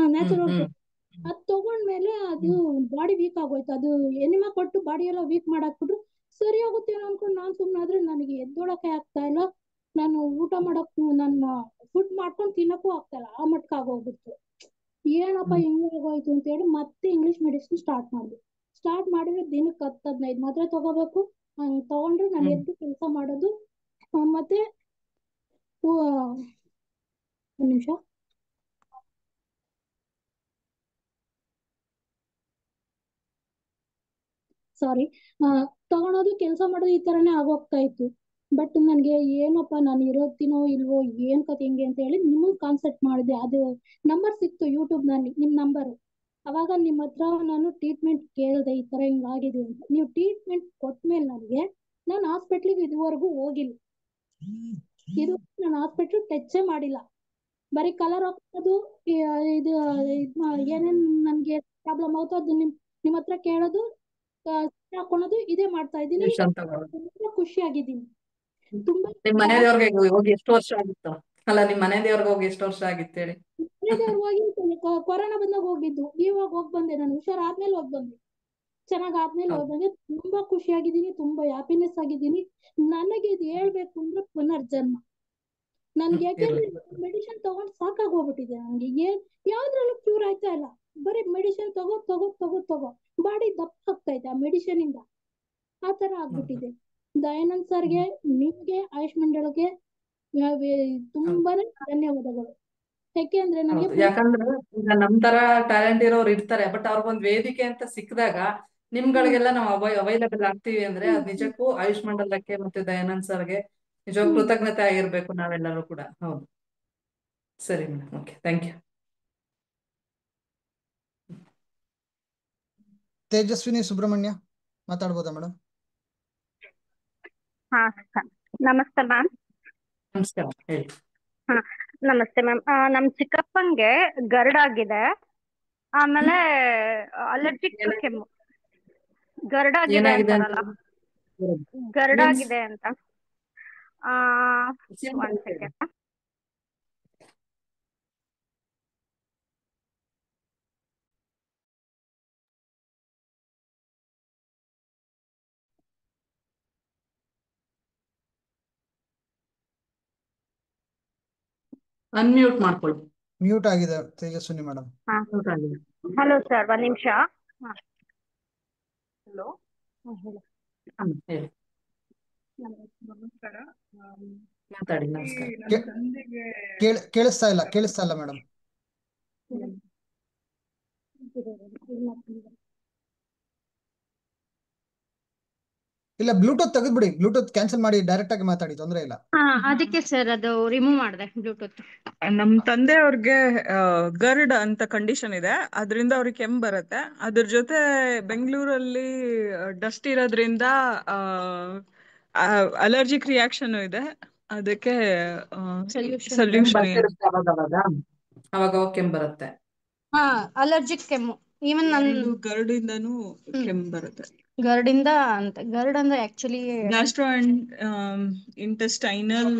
ಅದ್ ತಗೊಂಡ್ಮೇಲೆ ಅದು ಬಾಡಿ ವೀಕ್ ಆಗೋಯ್ತು. ಅದು ಎನಿಮಾ ಕೊಟ್ಟು ಬಾಡಿ ಎಲ್ಲ ವೀಕ್ ಮಾಡಾಕ್ಬಿಟ್ರು. ಸರಿ ಹೋಗುತ್ತೇನೋ ಅನ್ಕೊಂಡು ನಾನ್ ಸುಮ್ನಾದ್ರೆ ನನಗೆ ಎದ್ದೊಳಕ್ಕೆ ಆಗ್ತಾ ಇಲ್ಲ. ನಾನು ಊಟ ಮಾಡಕ್ ನನ್ನ ಫುಡ್ ಮಾಡ್ಕೊಂಡು ತಿನ್ನಕ್ಕೂ ಆಗ್ತಾ ಇಲ್ಲ. ಆ ಮಟ್ಟಕ್ಕೆ ಆಗೋಗ್ಬಿಡ್ತು. ಏನಪ್ಪ ಹಿಂಗಾಗೋಯ್ತು ಅಂತ ಹೇಳಿ ಮತ್ತೆ ಇಂಗ್ಲಿಷ್ ಮೆಡಿಸಿನ್ ಸ್ಟಾರ್ಟ್ ಮಾಡಿದ್ರೆ ದಿನಕ್ಕೆ 10-15 ಮಾತ್ರೆ ತಗೋಬೇಕು. ತಗೊಂಡ್ರೆ ನಾನು ಎದ್ದು ಕೆಲಸ ಮಾಡೋದು. ಮತ್ತೆ ಒಂದ್ ನಿಮಿಷ, ಸಾರಿ, ತಗೊಳೋದು ಕೆಲಸ ಮಾಡೋದು ಈ ತರನೇ ಆಗೋಗ್ತಾ ಇತ್ತು. ಬಟ್ ನನ್ಗೆ ಏನಪ್ಪ ನಾನು ಇರೋತೀನೋ ಇಲ್ವೋ, ಏನ್ ಕತೆ ಹಿಂಗೆ ಅಂತ ಹೇಳಿ ನಿಮಗ್ ಕಾನ್ಸೆಪ್ಟ್ ಮಾಡಿದೆ. ಅದು ನಂಬರ್ ಸಿಕ್ತು ಯೂಟ್ಯೂಬ್ ನಲ್ಲಿ, ನಿಮ್ ನಂಬರ್. ಅವಾಗ ನಿಮ್ಮ ಹತ್ರ ನಾನು ಟ್ರೀಟ್ಮೆಂಟ್ ಕೇಳಿದೆ, ಈ ತರ ಹಿಂಗಾಗಿದೆ ಅಂತ. ನೀವು ಟ್ರೀಟ್ಮೆಂಟ್ ಕೊಟ್ಮೇಲೆ ನಾನು ಹಾಸ್ಪಿಟ್ಲಿಗೆ ಇದುವರೆಗೂ ಹೋಗಿಲ್ಲ. ನಾನು ಹಾಸ್ಪಿಟ್ಲ್ ಟಚ್ಚೇ ಮಾಡಿಲ್ಲ. ಬರೀ ಕಲರ್ ಹಾಕೋದು, ಇದು ಏನೇನ್ ನನ್ಗೆ ಪ್ರಾಬ್ಲಮ್ ಆಗುತ್ತೋ ಅದು ನಿಮ್ ಹತ್ರ ಕೇಳೋದು, ಹಾಕೊಳ್ಳೋದು, ಇದೇ ಮಾಡ್ತಾ ಇದ್ದೀನಿ. ಖುಷಿಯಾಗಿದ್ದೀನಿ ತುಂಬಾ. ನಿಮ್ ಮನೆ ದೇವ್ರಿಗೆ ಹೋಗಿ ಎಷ್ಟು ವರ್ಷ ಆಗಿತ್ತು? ಅಲ್ಲ, ನಿಮ್ ಮನೆ ದೇವ್ರಿಗೆ ಹೋಗಿ ಎಷ್ಟು ವರ್ಷ ಆಗಿತ್ತು ಹೇಳಿ? ಕೊರೋನಾ ಬಂದಾಗ ಹೋಗಿದ್ದು. ಇವಾಗ ಹೋಗ್ ಬಂದೆ, ನಾನು ಹುಷಾರಾದ್ಮೇಲೆ ಹೋಗ್ ಬಂದೆ. ಚೆನ್ನಾಗ್ ಆದ್ಮೇಲೆ ಹೋಗ್ ಬಂದೆ. ತುಂಬಾ ಖುಷಿಯಾಗಿದ್ದೀನಿ, ತುಂಬಾ ಹ್ಯಾಪಿನೆಸ್ ಆಗಿದ್ದೀನಿ. ನನಗೆ ಇದು ಹೇಳ್ಬೇಕು ಅಂದ್ರೆ ಪುನರ್ಜನ್ಮ. ನನ್ಗೆ ಯಾಕೆಂದ್ರೆ ಮೆಡಿಸಿನ್ ತಗೊಂಡ್ ಸಾಕಾಗೋಗ್ಬಿಟ್ಟಿದೆ. ನನ್ಗೆ ಯಾವ್ದ್ರಲ್ಲೂ ಕ್ಯೂರ್ ಆಯ್ತಾ ಇಲ್ಲ. ಬರೀ ಮೆಡಿಸಿನ್ ತಗೋ ಬಾಡಿ ದಪ್ಪ ಆಗ್ತಾ ಇದೆ ಆ ಮೆಡಿಸಿನ್ ಇಂದ. ಆ ತರ ಆಗ್ಬಿಟ್ಟಿದೆ. ದಯಾನಂದ್ ಸರ್ಗೆ, ನಿಮ್ಗೆ, ಆಯುಷ್ ಮಂಡಳ್ಗೆ ತುಂಬಾನೇ ಧನ್ಯವಾದಗಳು. ಯಾಕೆಂದ್ರೆ ನನಗೆ ಯಾಕಂದ್ರೆ ಈಗ ನಮ್ ತರ ಟ್ಯಾಲೆಂಟ್ ಇರೋರು ಇರ್ತಾರೆ, ಬಟ್ ಅವ್ರಿಗೊಂದ್ ವೇದಿಕೆ ಅಂತ ಸಿಕ್ಕಿದಾಗ ನಿಮ್ಗಳಿಗೆಲ್ಲ ನಾವು ಅವೈಲಬಲ್ ಆಗ್ತೀವಿ ಅಂದ್ರೆ ಅದ್ ನಿಜಕ್ಕೂ ಆಯುಷ್ ಮಂಡಲಕ್ಕೆ ಮತ್ತೆ ದಯಾನಂದ್ ಸರ್ಗೆ ನಿಜಕ್ಕೂ ಕೃತಜ್ಞತೆ ಆಗಿರ್ಬೇಕು ನಾವೆಲ್ಲರೂ ಕೂಡ. ಹೌದು, ಸರಿ madam, okay, thank you. Tejaswini Subrahmanya ಮಾತಾಡ್ಬೋದಾ ಮೇಡಮ್? ಹಾ, ನಮಸ್ತೆ ಮ್ಯಾಮ್. ನಮಸ್ಕಾರ, ಹೇಳಿ. ಹಾ, ನಮಸ್ತೆ ಮ್ಯಾಮ್. ನಮ್ ಚಿಕ್ಕಪ್ಪಂಗೆ ಗರ್ಡಾಗಿದೆ, ಆಮೇಲೆ ಅಲರ್ಜಿಕ್ ಕೆಮ್ಮು. ಗರ್ಡಾಗಿದೆ ಅಂತಾರಲ್ಲ, ಗರ್ಡಾಗಿದೆ ಅಂತ. ಒಂದ್ ಸೆಕೆಂಡ್. ಅನ್ಮ್ಯೂಟ್ ಮಾಡ್ಕೊಳ್ಳಿ. ಮ್ಯೂಟ್ ಆಗಿದೆ ತೇಜಸ್ವಿನಿ ಮೇಡಮ್. ಹಲೋ ಸರ್, ಒಂದ್ ನಿಮಿಷ. ಹಲೋ, ಹೇಳಿ. ನಮಸ್ಕಾರ. ಮಾತಾಡಿ. ನಮಸ್ಕಾರ. ಕೇಳಿಸ್ತಾ ಇಲ್ಲ ಮೇಡಮ್. ಇಲ್ಲ ಬ್ಲೂಟೂತ್ ತೆಗೆದ್ಬಿಡಿ, ಬ್ಲೂಟೂತ್ ಕ್ಯಾನ್ಸಲ್ ಮಾಡಿ ಡೈರೆಕ್ಟ್ ಆಗಿ ಮಾತಾಡಿ, ತೊಂದರೆ ಇಲ್ಲ. ಅದಕ್ಕೆ ಸರ್ ಅದು ರಿಮೂವ್ ಮಾಡಿದೆ ಬ್ಲೂಟೂತ್. ನಮ್ ತಂದೆ ಅವ್ರಿಗೆ ಗರ್ಡ್ ಅಂತ ಕಂಡೀಷನ್ ಇದೆ, ಅದರಿಂದ ಅವ್ರಿಗೆ ಕೆಮ್ಮು ಬರುತ್ತೆ. ಅದ್ರ ಜೊತೆ ಬೆಂಗಳೂರಲ್ಲಿ ಡಸ್ಟ್ ಇರೋದ್ರಿಂದ ಅಲರ್ಜಿಕ್ ರಿಯಾಕ್ಷನ್ ಇದೆ, ಅದಕ್ಕೆ ಸೊಲ್ಯೂಷನ್ ಬರ್ತಿರುತ್ತೆ ಅವಾಗ ಕೆಮ್ಮು ಬರುತ್ತೆ. ಅಲರ್ಜಿಕ್ ಕೆಮ್ಮು ಈವನ್ ನನ್ನ ಗರ್ಡಿಂದನೂ ಕೆಮ್ಮು ಬರುತ್ತೆ. ಗರ್ಡಿಂದ ಅಂತ ಗರ್ಡ್ ಅಂದ್ರೆ ಆಕ್ಚುಲಿ ಗ್ಯಾಸ್ಟ್ರೋ ಇಂಟೆಸ್ಟೈನಲ್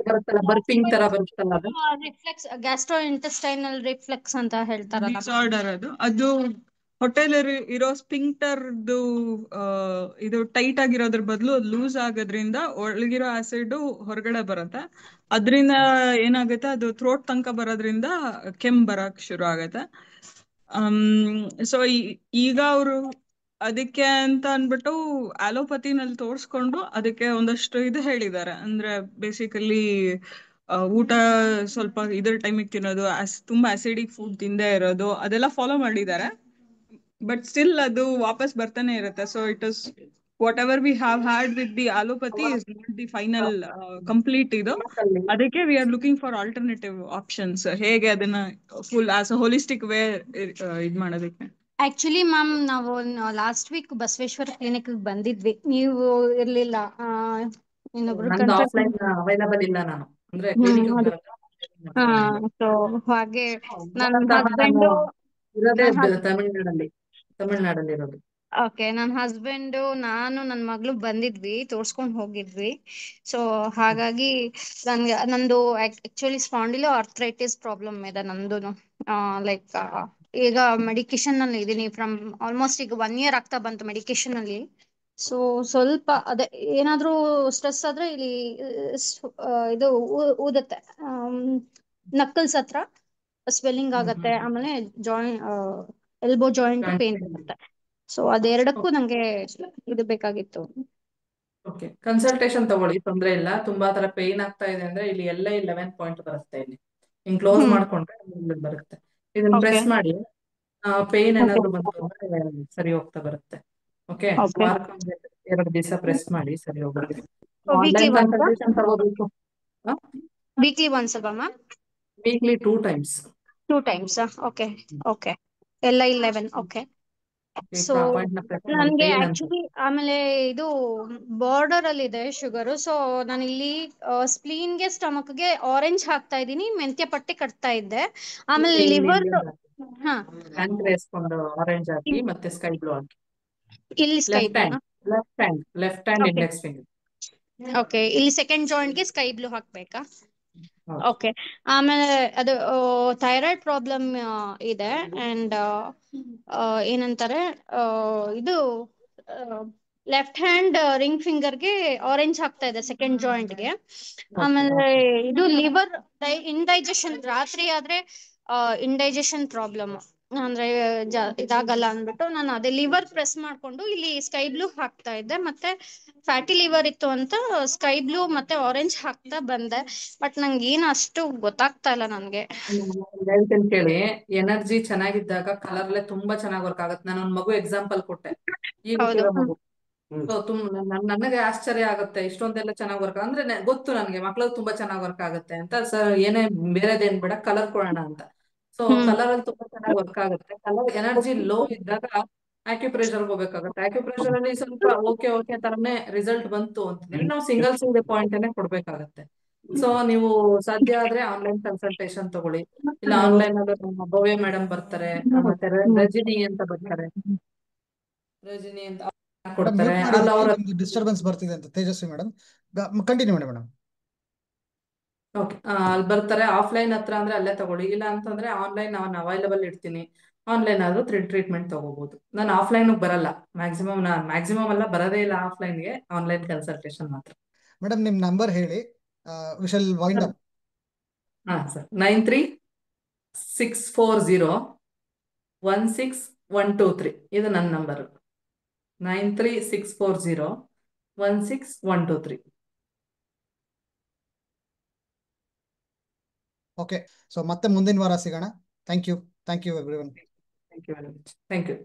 ಬರುತ್ತಲ್ಲ, ಬರ್ಪಿಂಗ್ ತರ ಬರುತ್ತಲ್ಲ ಅದು ರಿಫ್ಲೆಕ್ಸ್, ಗ್ಯಾಸ್ಟ್ರೋ ಇಂಟೆಸ್ಟೈನಲ್ ರಿಫ್ಲೆಕ್ಸ್ ಅಂತ ಹೇಳ್ತಾರಲ್ಲ, ಡಿಸಾರ್ಡರ್ ಅದು ಹೊಟ್ಟೆಲಿ ಇರೋ ಸ್ಪಿಂಕ್ಟರ್ದು ಇದು ಟೈಟ್ ಆಗಿರೋದ್ರ ಬದಲು ಅದು ಲೂಸ್ ಆಗೋದ್ರಿಂದ ಒಳಗಿರೋ ಆಸಿಡ್ ಹೊರಗಡೆ ಬರುತ್ತೆ. ಅದರಿಂದ ಏನಾಗುತ್ತೆ, ಅದು ಥ್ರೋಟ್ ತನಕ ಬರೋದ್ರಿಂದ ಕೆಮ್ಮು ಬರಕ್ ಶುರು ಆಗತ್ತೆ. ಸೊ ಈಗ ಅವರು ಅದಕ್ಕೆ ಅಂತ ಅನ್ಬಿಟ್ಟು ಅಲೋಪತಿನಲ್ಲಿ ತೋರಿಸ್ಕೊಂಡು ಅದಕ್ಕೆ ಒಂದಷ್ಟು ಇದು ಹೇಳಿದ್ದಾರೆ. ಅಂದ್ರೆ ಬೇಸಿಕಲಿ ಊಟ ಸ್ವಲ್ಪ ಇದ್ರ ಟೈಮಿಗೆ ತಿನ್ನೋದು, ತುಂಬಾ ಅಸಿಡಿಕ್ ಫುಡ್ ತಿಂದೇ ಇರೋದು, ಅದೆಲ್ಲ ಫಾಲೋ ಮಾಡಿದ್ದಾರೆ. ಬಟ್ ಸ್ಟಿಲ್ ಅದು ವಾಪಸ್ ಬರ್ತಾನೆ ಇರುತ್ತೆ. So it is what ever we have had with the allopathy is not the final complete ಇದು. ಅದಕ್ಕೆ we are looking for alternative options, ಹೇಗೆ ಅದನ್ನ full as a holistic way ಇದ್ ಮಾಡೋದಕ್ಕೆ. ಆಕ್ಚುಲಿ ಮ್ಯಾಮ್ ನಾವು ಲಾಸ್ಟ್ ವೀಕ್ ಬಸವೇಶ್ವರ ಕ್ಲಿನಿಕ್ ಬಂದಿದ್ವಿ, ನೀವು ಇರ್ಲಿಲ್ಲ. ಇನ್ನೊಬ್ರು ನಂದು ಆಫ್ಲೈನ್ ಅವೈಲಬಲ್ ಇಲ್ಲ, ನಾನು ಅಂದ್ರೆ ಕ್ಲಿನಿಕ್ ಬರಲ್ಲ. ಸೊ ಹಾಗೆ ನನ್ನ ನಾನು ಹಸ್ಬೆಂಡ್ ಇರೋದೇ ತಮಿಳ್ನಾಡಲ್ಲಿ ಇರೋದು. ಓಕೆ, ನನ್ನ ಹಸ್ಬೆಂಡ್ ನಾನು ನನ್ನ ಮಗಳು ಬಂದಿದ್ವಿ, ತೋರ್ಸ್ಕೊಂಡ್ ಹೋಗಿದ್ವಿ. ಸೊ ಹಾಗಾಗಿ ನಂದು ಆಕ್ಚುಲಿ ಸ್ಪಾಂಡಿಲೋ ಆರ್ಥ್ರೈಟಿಸ್ ಪ್ರಾಬ್ಲಮ್ ಇದೆ ನಂದು. ಲೈಕ್ ಈಗ ಮೆಡಿಕೇಶನ್ ಅಲ್ಲಿ ಇದೀನಿ, ಫ್ರಮ್ ಆಲ್ಮೋಸ್ಟ್ ಈಗ 1 year ಆಗ್ತಾ ಬಂತು ಮೆಡಿಕೇಶನ್ ಅಲ್ಲಿ. ಸೊ ಸ್ವಲ್ಪ ಅದೇ ಏನಾದ್ರೂ ಸ್ಟ್ರೆಸ್ ಆದ್ರೆ ಇಲ್ಲಿ ಇದು ಊದತ್ತೆ, ನಕ್ಕಲ್ಸ್ ಹತ್ರ ಸ್ವೆಲ್ಲಿಂಗ್ ಆಗತ್ತೆ, ಆಮೇಲೆ ಎಲ್ಬೋ ಜಾಯಿಂಟ್ ಪೇನ್ ಬರುತ್ತೆ. ಸೊ ಅದೆರಡಕ್ಕೂ ನಂಗೆ ಇದು ಬೇಕಾಗಿತ್ತು. ಓಕೆ, ಕನ್ಸಲ್ಟೇಷನ್ ತಗೊಳ್ಳಿ, ತೊಂದ್ರೆ ಇಲ್ಲ. ತುಂಬಾ ತರ ಪೇನ್ ಆಗ್ತಾ ಇದೆ ಅಂದ್ರೆ ಇಲ್ಲಿ ಎಲ್ಲ 11 ಪಾಯಿಂಟ್ ಬರುತ್ತೆ. ಇಲ್ಲಿ ಹಿಂಗ್ ಕ್ಲೋಸ್ ಮಾಡ್ಕೊಂಡ್ರೆ ಬರುತ್ತೆ. ಇದನ್ನ ಪ್ರೆಸ್ ಮಾಡಿ, ಪೇನ್ ಏನಾದ್ರು ಬಂತು ಅಂದ್ರೆ ಸರಿ ಹೋಗ್ತಾ ಬರುತ್ತೆ. ಓಕೆ, ವಾರಕ್ಕೊಂದು 2 ದಿವಸ ಪ್ರೆಸ್ ಮಾಡಿ, ಸರಿ ಹೋಗುತ್ತೆ. ಆನ್ಲೈನ್ ಕನ್ಸಲ್ಟೇಷನ್ ತಗೋಬೇಕು. ವೀಕ್ಲಿ ಒನ್ಸ್ ಅಲ್ವಾ ma'am? Weekly 2 times. 2 times. Okay okay, ಎಲ್ಲ 11. ಓಕೆ. ಸೊ ನನ್ಗೆ ಆಕ್ಚುಲಿ ಆಮೇಲೆ ಇದು ಬಾರ್ಡರ್ ಅಲ್ಲಿ ಇದೆ ಶುಗರ್. ಸೊ ನಾನು ಇಲ್ಲಿ ಸ್ಪ್ಲೀನ್ಗೆ ಸ್ಟಮಕ್ಗೆ ಆರೆಂಜ್ ಹಾಕ್ತಾ ಇದ್ದೀನಿ, ಮೆಂತ್ಯ ಪಟ್ಟಿ ಕಟ್ತಾ ಇದ್ದೆ. ಆಮೇಲೆ ಲಿವರ್ ಆರೆಂಜ್ ಹಾಕಿ ಮತ್ತೆ ಸ್ಕೈ ಬ್ಲೂ ಹಾಕಿ. ಇಲ್ಲಿ sky left hand index finger. Okay, ಇಲ್ಲಿ ಸೆಕೆಂಡ್ ಜಾಯಿಂಟ್ಗೆ ಸ್ಕೈ ಬ್ಲೂ ಹಾಕ್ಬೇಕಾ? ಓಕೆ. ಆಮೇಲೆ ಅದು ಥೈರಾಯ್ಡ್ ಪ್ರಾಬ್ಲಮ್ ಇದೆ, ಅಂಡ್ ಏನಂತಾರೆ ಇದು ಲೆಫ್ಟ್ ಹ್ಯಾಂಡ್ ರಿಂಗ್ ಫಿಂಗರ್ಗೆ ಆರೆಂಜ್ ಹಾಕ್ತಾ ಇದೆ ಸೆಕೆಂಡ್ ಜಾಯಿಂಟ್ಗೆ. ಆಮೇಲೆ ಇದು ಲಿವರ್ ಇಂಡೈಜೆಷನ್, ರಾತ್ರಿ ಆದ್ರೆ ಇಂಡೈಜೆಷನ್ ಪ್ರಾಬ್ಲಮ್ ಅಂದ್ರೆ ಇದಾಗಲ್ಲ ಅಂದ್ಬಿಟ್ಟು ನಾನು ಅದೇ ಲಿವರ್ ಪ್ರೆಸ್ ಮಾಡ್ಕೊಂಡು ಇಲ್ಲಿ ಸ್ಕೈ ಬ್ಲೂ ಹಾಕ್ತಾ ಇದ್ದೆ. ಮತ್ತೆ ಫ್ಯಾಟಿ ಲಿವರ್ ಇತ್ತು ಅಂತ ಸ್ಕೈ ಬ್ಲೂ ಮತ್ತೆ ಆರೆಂಜ್ ಹಾಕ್ತಾ ಬಂದೆ. ಬಟ್ ನಂಗೆ ಏನು ಅಷ್ಟು ಗೊತ್ತಾಗ್ತಾ ಇಲ್ಲ ನನ್ಗೆ. ಹೇಳ್ತೀನಿ ಕೇಳಿ, ಎನರ್ಜಿ ಚೆನ್ನಾಗಿದ್ದಾಗ ಕಲರ್ಲೆ ತುಂಬಾ ಚೆನ್ನಾಗಿ ವರ್ಕ್ ಆಗುತ್ತೆ. ನಾನು ಒಂದು ಮಗು ಎಕ್ಸಾಂಪಲ್ ಕೊಟ್ಟೆ, ಈಗ ಹುಟ್ಟಿರೋ ಮಗು. ನನಗೆ ಆಶ್ಚರ್ಯ ಆಗುತ್ತೆ, ಇಷ್ಟೊಂದೆಲ್ಲ ಚೆನ್ನಾಗಿ ವರ್ಕ್ ಅಂದ್ರೆ ಗೊತ್ತು ನನಗೆ ಮಕ್ಳಲ್ಲಿ ತುಂಬಾ ಚೆನ್ನಾಗಿ ವರ್ಕ್ ಆಗುತ್ತೆ ಅಂತ. ಸರ್ ಏನೇ ಬೇರೆದೇನ್ ಬೇಡ, ಕಲರ್ ಕೊಡೋಣ ಅಂತ. ಸೊ ಕಲರ್ ಅಲ್ಲಿ ತುಂಬಾ ಚೆನ್ನಾಗಿ ವರ್ಕ್ ಆಗುತ್ತೆ. ಕಲರ್ ಎನರ್ಜಿ ಲೋ ಇದ್ದಾಗ ಆಕ್ಯುಪ್ರೆಷರ್ ಹೋಗ್ಬೇಕಾಗುತ್ತೆ. ಆಕ್ಯುಪ್ರೆಷರ್ ಅಲ್ಲಿ ಸ್ವಲ್ಪ ಓಕೆ ತರನೇ ರಿಸಲ್ಟ್ ಬಂತು ಅಂತಂದ್ರೆ ನಾವು ಸಿಂಗಲ್ ಪಾಯಿಂಟ್ ಅನ್ನೇ ಕೊಡ್ಬೇಕಾಗತ್ತೆ. ಸೊ ನೀವು ಸಾಧ್ಯ ಆದ್ರೆ ಆನ್ಲೈನ್ ಕನ್ಸಲ್ಟೇಷನ್ ತಗೊಳ್ಳಿ, ಇಲ್ಲ ಆನ್ಲೈನ್ ಅಲ್ಲಿ ನಮ್ಮ ಭವ್ಯ ಮೇಡಮ್ ಬರ್ತಾರೆ, ಮತ್ತೆ ರಜಿನಿ ಅಂತ ಬರ್ತಾರೆ, ರಜಿನಿ ಅಂತ ಕೊಡ್ತಾರೆ. ಅಲ್ಲಿ ಅವ್ರ ಡಿಸ್ಟರ್ಬೆನ್ಸ್ ಬರ್ತಿದೆ ಅಂತ ತೇಜಸ್ವಿ ಮೇಡಮ್, ಕಂಟಿನ್ಯೂ ಮಾಡಿ ಮೇಡಮ್. ಓಕೆ, ಅಲ್ಲಿ ಬರ್ತಾರೆ. ಆಫ್ಲೈನ್ ಹತ್ರ ಅಂದ್ರೆ ಅಲ್ಲೇ ತಗೊಳ್ಳಿ, ಇಲ್ಲ ಅಂತಂದ್ರೆ ಆನ್ಲೈನ್ ನಾನು ಅವೈಲಬಲ್ ಇಡ್ತೀನಿ. ಆನ್ಲೈನ್ ಆದ್ರೂ ಟ್ರೀಟ್ಮೆಂಟ್ ತಗೋಬಹುದು. ನಾನು ಆಫ್ಲೈನ್ ಬರಲ್ಲ, ಮ್ಯಾಕ್ಸಿಮಮ್ ಅಲ್ಲ, ಬರೋದೇ ಇಲ್ಲ ಆಫ್ಲೈನ್ಗೆ, ಆನ್ಲೈನ್ ಕನ್ಸಲ್ಟೇಷನ್ ಮಾತ್ರ. ಮೇಡಮ್ ನಿಮ್ ನಂಬರ್ ಹೇಳಿ, we shall wind up. Sir 9364016123 ಇದು ನನ್ನ ನಂಬರ್. 9364016123. ಓಕೆ, ಸೊ ಮತ್ತೆ ಮುಂದಿನ ವಾರ ಸಿಗೋಣ. Thank you everyone. Thank you very much. Thank you.